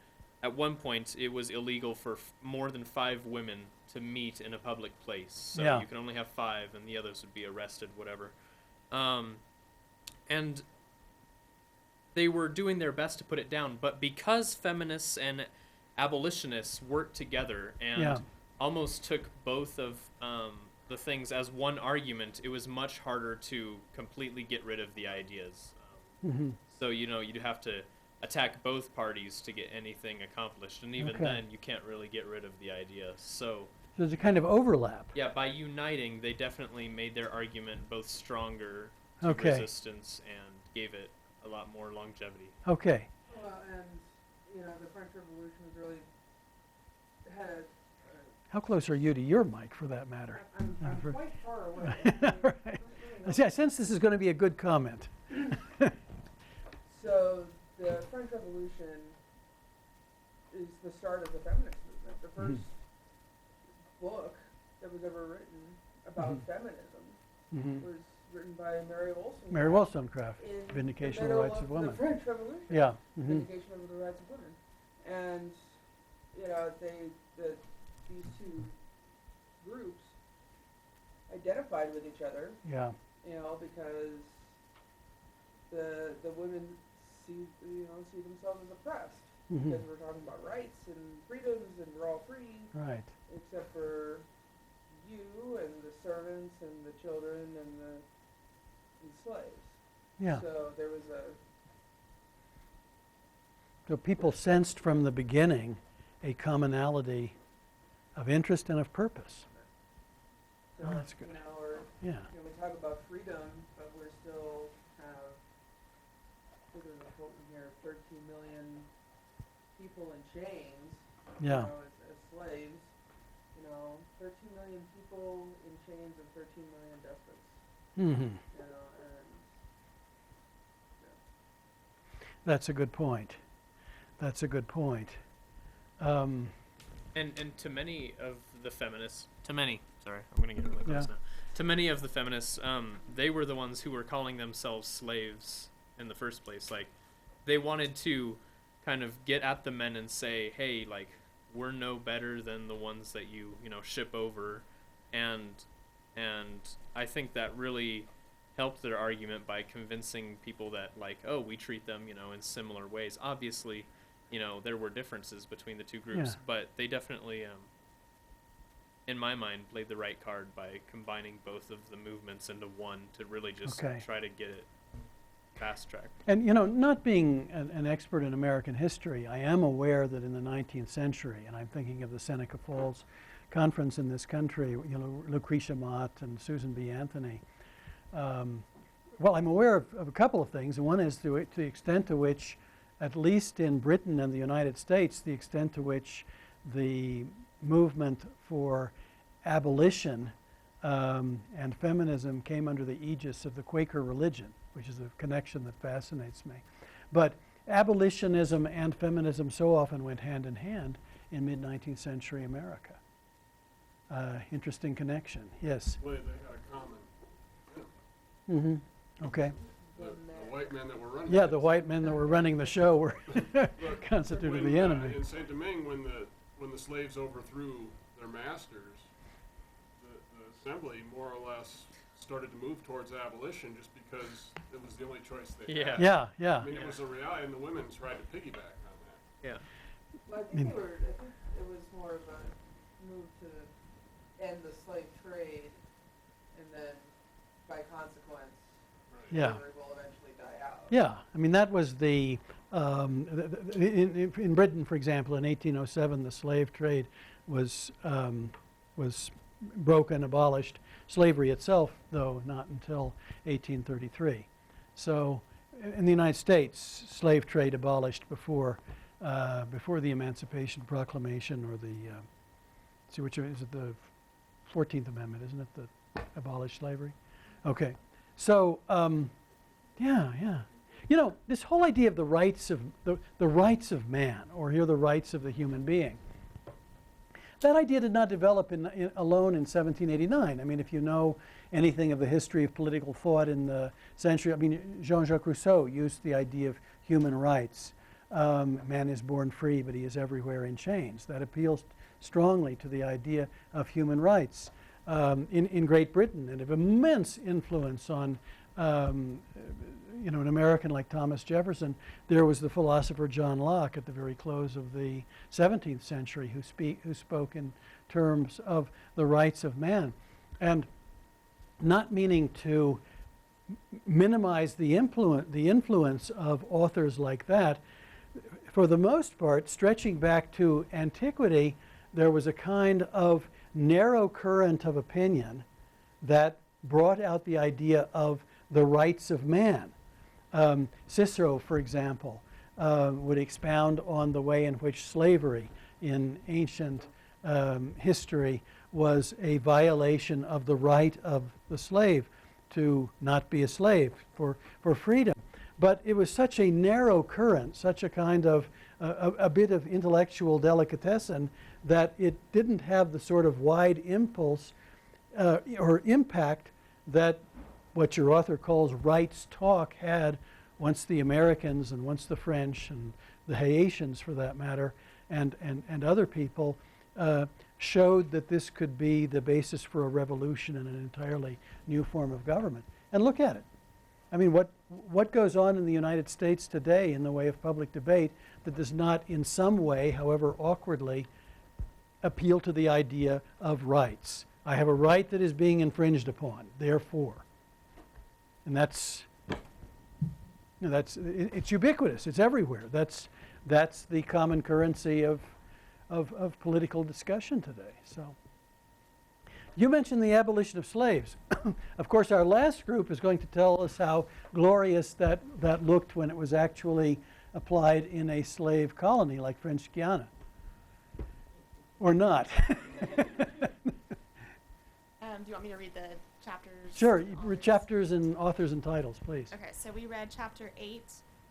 at one point it was illegal for more than 5 women to meet in a public place. So you can only have 5 and the others would be arrested, whatever. And they were doing their best to put it down, but because feminists and abolitionists worked together and almost took both of the things as one argument, it was much harder to completely get rid of the ideas. So, you'd have to attack both parties to get anything accomplished, and even then you can't really get rid of the idea. So there's a kind of overlap. Yeah, by uniting, they definitely made their argument both stronger to resistance and gave it a lot more longevity. Okay. Well, and the French Revolution was really had. How close are you to your mic, for that matter? I'm quite far away. Right. I sense this is going to be a good comment. So the French Revolution is the start of the feminist movement. The first book that was ever written about feminism was written by Mary Wollstonecraft. Mary Wollstonecraft, in Vindication the of the middle Rights of Women. The French Revolution. Yeah. Vindication of the Rights of Women. And, you know, these two groups identified with each other. Yeah. You know, because the women see themselves as oppressed because we're talking about rights and freedoms and we're all free. Right. Except for you and the servants and the children and the slaves. Yeah. So there was So people sensed from the beginning a commonality of interest and of purpose. so Oh, that's good. you know, or Yeah. you know, we talk about freedom, but we're still have there's a quote in here, 13 million people in chains. Yeah. You know, as slaves. You know, 13 million people in chains and 13 million despots. Mm-hmm. You know, and That's a good point. That's a good point. And to many of the feminists, sorry, I'm gonna get really close now. To many of the feminists, they were the ones who were calling themselves slaves in the first place. Like, they wanted to kind of get at the men and say, hey, like, we're no better than the ones that you ship over, and I think that really helped their argument by convincing people that, like, oh, we treat them in similar ways. Obviously, there were differences between the two groups, but they definitely in my mind played the right card by combining both of the movements into one to really just try to get it fast tracked. And not being an expert in American history, I am aware that in the 19th century, and I'm thinking of the Seneca Falls Conference in this country, Lucretia Mott and Susan B. Anthony. Well, I'm aware of a couple of things. One is to the extent to which, at least in Britain and the United States, the extent to which the movement for abolition and feminism came under the aegis of the Quaker religion, which is a connection that fascinates me. But abolitionism and feminism so often went hand in hand in mid-19th century America. Interesting connection. Yes? Well, they had a common. Mm-hmm. Okay. The white men that were running. Yeah, the white men that were running the show were constituted the enemy. In Saint Domingue, when the slaves overthrew their masters, the assembly more or less started to move towards abolition just because it was the only choice they had. Yeah, yeah. I mean, it was a reality, and the women tried to piggyback on that. Yeah. Well, I think it was more of a move to end the slave trade, and then by consequence, slavery will eventually die out. Yeah, I mean that was in Britain, for example, in 1807, the slave trade was broken, abolished. Slavery itself, though, not until 1833. So, in the United States, slave trade abolished before the Emancipation Proclamation, or the which is it, the 14th Amendment, isn't it, that abolished slavery? Okay, so yeah. This whole idea of the rights of the rights of man, or here the rights of the human being. That idea did not develop alone in 1789. I mean, if you know anything of the history of political thought in the century, I mean, Jean-Jacques Rousseau used the idea of human rights. Man is born free, but he is everywhere in chains. That appeals strongly to the idea of human rights. In Great Britain, and of immense influence on an American like Thomas Jefferson, there was the philosopher John Locke at the very close of the 17th century who spoke in terms of the rights of man. And not meaning to minimize the influence of authors like that, for the most part, stretching back to antiquity, there was a kind of narrow current of opinion that brought out the idea of the rights of man. Cicero, for example, would expound on the way in which slavery in ancient history was a violation of the right of the slave to not be a slave, for freedom. but it was such a narrow current, such a kind of a bit of intellectual delicatessen, that it didn't have the sort of wide impulse or impact that what your author calls rights talk had once the Americans and once the French and the Haitians, for that matter, and other people showed that this could be the basis for a revolution and an entirely new form of government. And look at it. I mean, what goes on in the United States today in the way of public debate that does not in some way, however awkwardly, appeal to the idea of rights? I have a right that is being infringed upon, therefore. And that's, you know, it's ubiquitous. It's everywhere. That's the common currency of political discussion today. So, you mentioned the abolition of slaves. Of course, our last group is going to tell us how glorious that looked when it was actually applied in a slave colony like French Guiana. Or not. Do you want me to read the chapters? Sure, chapters and authors and titles, please. Okay, so we read chapter 8,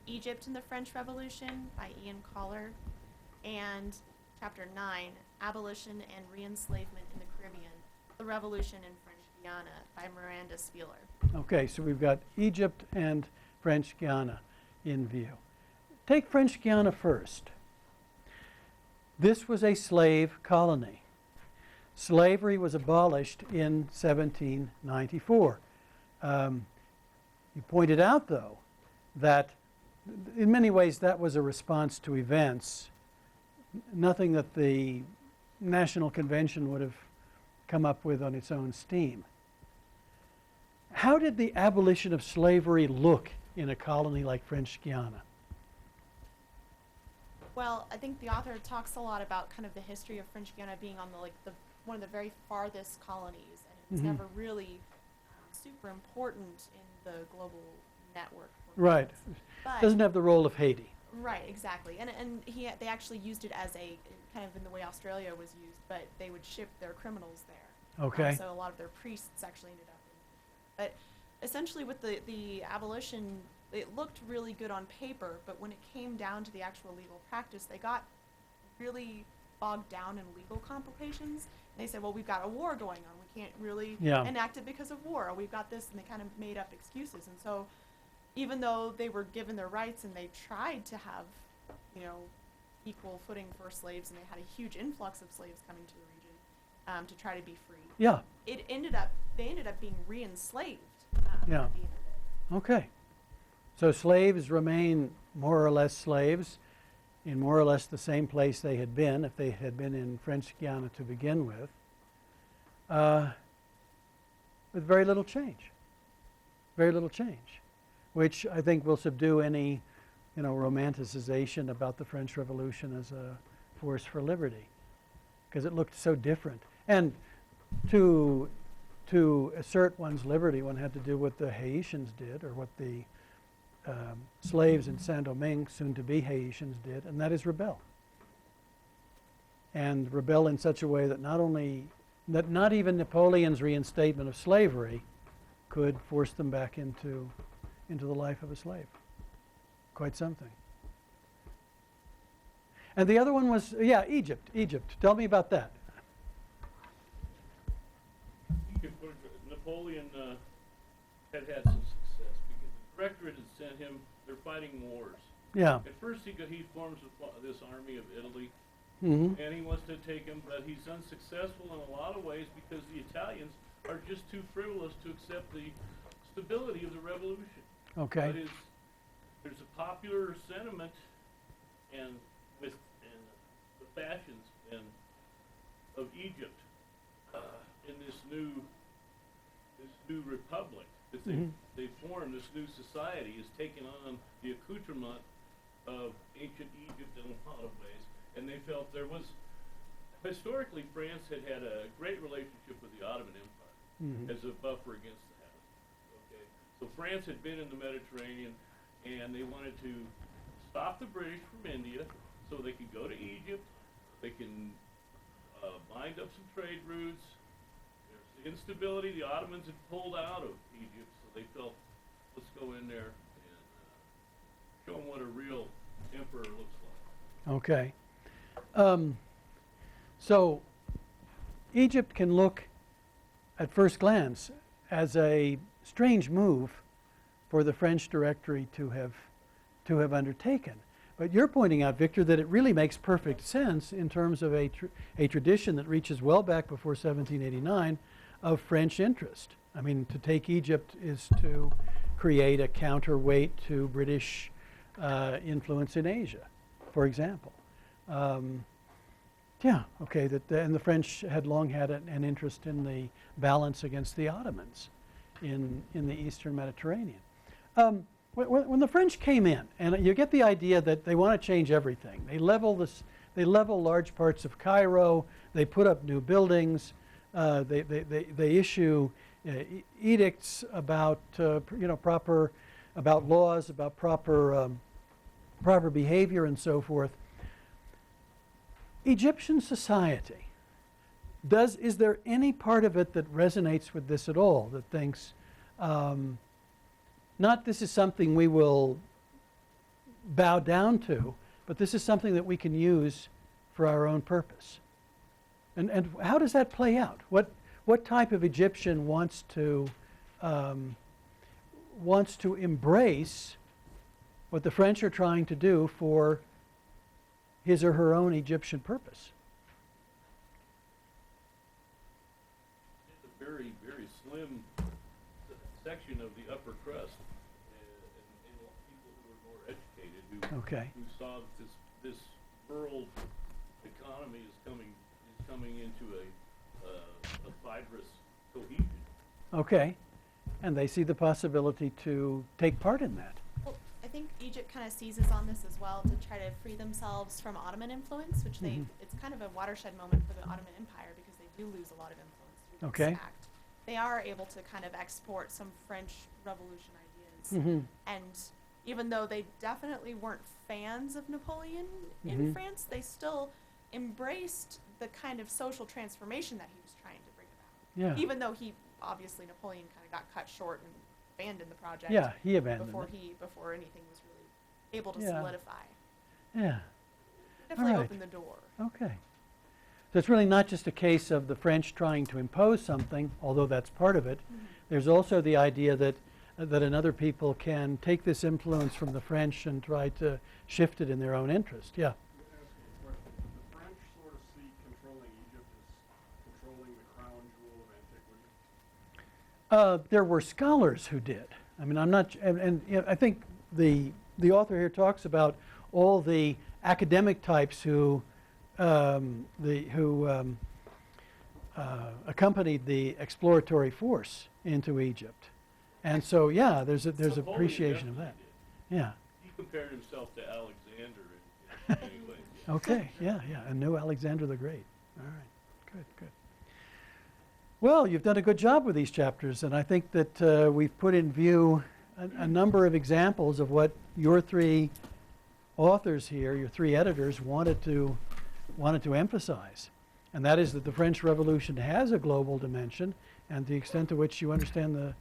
Egypt and the French Revolution by Ian Collar, and chapter 9, Abolition and Re-enslavement in the Caribbean, the Revolution in French Guiana by Miranda Spieler. Okay, so we've got Egypt and French Guiana in view. Take French Guiana first. This was a slave colony. Slavery was abolished in 1794. You pointed out, though, that in many ways that was a response to events, nothing that the National Convention would have come up with on its own steam. How did the abolition of slavery look in a colony like French Guiana? Well, I think the author talks a lot about kind of the history of French Guiana being on the one of the very farthest colonies, and it was never really super important in the global network. Right. Doesn't have the role of Haiti. Right, exactly. And they actually used it as a kind of in the way Australia was used, but they would ship their criminals there. Okay. So a lot of their priests actually ended up in. But essentially, with the abolition, it looked really good on paper, but when it came down to the actual legal practice, they got really bogged down in legal complications. They said, well, we've got a war going on. We can't really enact it because of war. Or we've got this, and they kind of made up excuses. And so even though they were given their rights and they tried to have, you know, equal footing for slaves, and they had a huge influx of slaves coming to the region to try to be free. Yeah. They ended up being re-enslaved at the end of it. Okay. So slaves remain more or less slaves in more or less the same place they had been, if they had been in French Guiana to begin with very little change. Very little change, which I think will subdue any, you know, romanticization about the French Revolution as a force for liberty, because it looked so different. And to assert one's liberty, one had to do what the Haitians did, or what the slaves in Saint-Domingue, soon to be Haitians, did, and that is rebel. And rebel in such a way that not even Napoleon's reinstatement of slavery could force them back into the life of a slave. Quite something. And the other one was, Egypt. Tell me about that. Napoleon had some success because the directorate had sent him. They're fighting wars. Yeah. At first, he forms this army of Italy, Mm-hmm. and he wants to take him, but he's unsuccessful in a lot of ways because the Italians are just too frivolous to accept the stability of the revolution. Okay. That is, there's a popular sentiment, and the fashions of Egypt in this new republic that they formed, this new society is taking on the accoutrement of ancient Egypt in a lot of ways, and they felt there was historically France had had a great relationship with the Ottoman Empire as a buffer against the Habsburgs. Okay, so France had been in the Mediterranean, and they wanted to stop the British from India so they could go to Egypt. They can bind up some trade routes. There's instability. The Ottomans had pulled out of Egypt, so they felt, let's go in there and show them what a real emperor looks like. Okay. So Egypt can look at first glance as a strange move for the French Directory to have undertaken. But you're pointing out, Victor, that it really makes perfect sense in terms of a tradition that reaches well back before 1789 of French interest. I mean, to take Egypt is to create a counterweight to British influence in Asia, for example. Yeah, okay, and the French had long had an interest in the balance against the Ottomans in the Eastern Mediterranean. When the French came in, and you get the idea that they want to change everything. They level large parts of Cairo. They put up new buildings. They issue edicts about about laws, about proper behavior, and so forth. Egyptian society, is there any part of it that resonates with this at all, that thinks, not this is something we will bow down to, but this is something that we can use for our own purpose? And how does that play out? What type of Egyptian wants to embrace what the French are trying to do for his or her own Egyptian purpose? It's a very, very slim section of the upper crust, and people who are more educated, who saw that this rural economy is coming into a fibrous cohesion. Okay, and they see the possibility to take part in that. Well, I think Egypt kind of seizes on this as well to try to free themselves from Ottoman influence, which it's kind of a watershed moment for the Ottoman Empire because they do lose a lot of influence through this act. They are able to kind of export some French Revolution ideas. And even though they definitely weren't fans of Napoleon in France, they still embraced the kind of social transformation that he was trying to bring about. Yeah. Even though Napoleon kind of got cut short and abandoned the project. Yeah, he abandoned before anything was really able to solidify. Yeah. Definitely opened the door. Okay. So it's really not just a case of the French trying to impose something, although that's part of it. There's also the idea that another people can take this influence from the French and try to shift it in their own interest. Yeah. The French sort of see controlling Egypt as controlling the crown jewel of antiquity. There were scholars who did. I mean, I'm not, and I think the author here talks about all the academic types who accompanied the exploratory force into Egypt, and so there's appreciation of that. Yeah. He compared himself to Alexander in many ways. Okay. Yeah. And knew Alexander the Great. All right. Good. Well, you've done a good job with these chapters, and I think that we've put in view a number of examples of what your three authors here, your three editors, wanted to emphasize. And that is that the French Revolution has a global dimension, and the extent to which you understand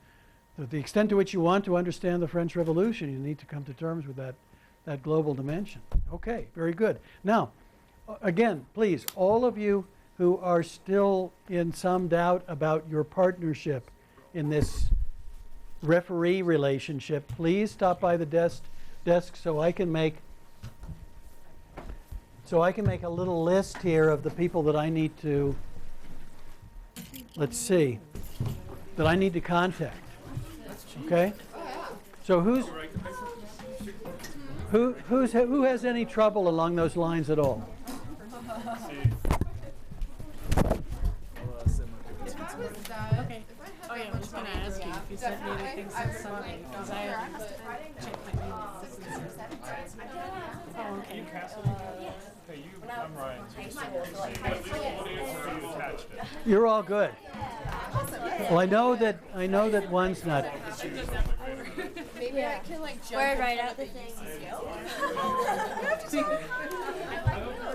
the extent to which you want to understand the French Revolution, you need to come to terms with that global dimension. Okay, very good. Now, again, please, all of you who are still in some doubt about your partnership in this referee relationship, please stop by the desk so I can make a little list here of the people that I need to, that I need to contact. Okay? So who has any trouble along those lines at all? Okay. Oh yeah, I was gonna ask you if you sent me anything since Sunday, because I haven't checked my emails since Oh, okay. I'm Ryan. You're all good. Well, I know that one's not. Maybe I can like jump Word right out the thing.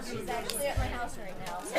He's actually at my house right now. So.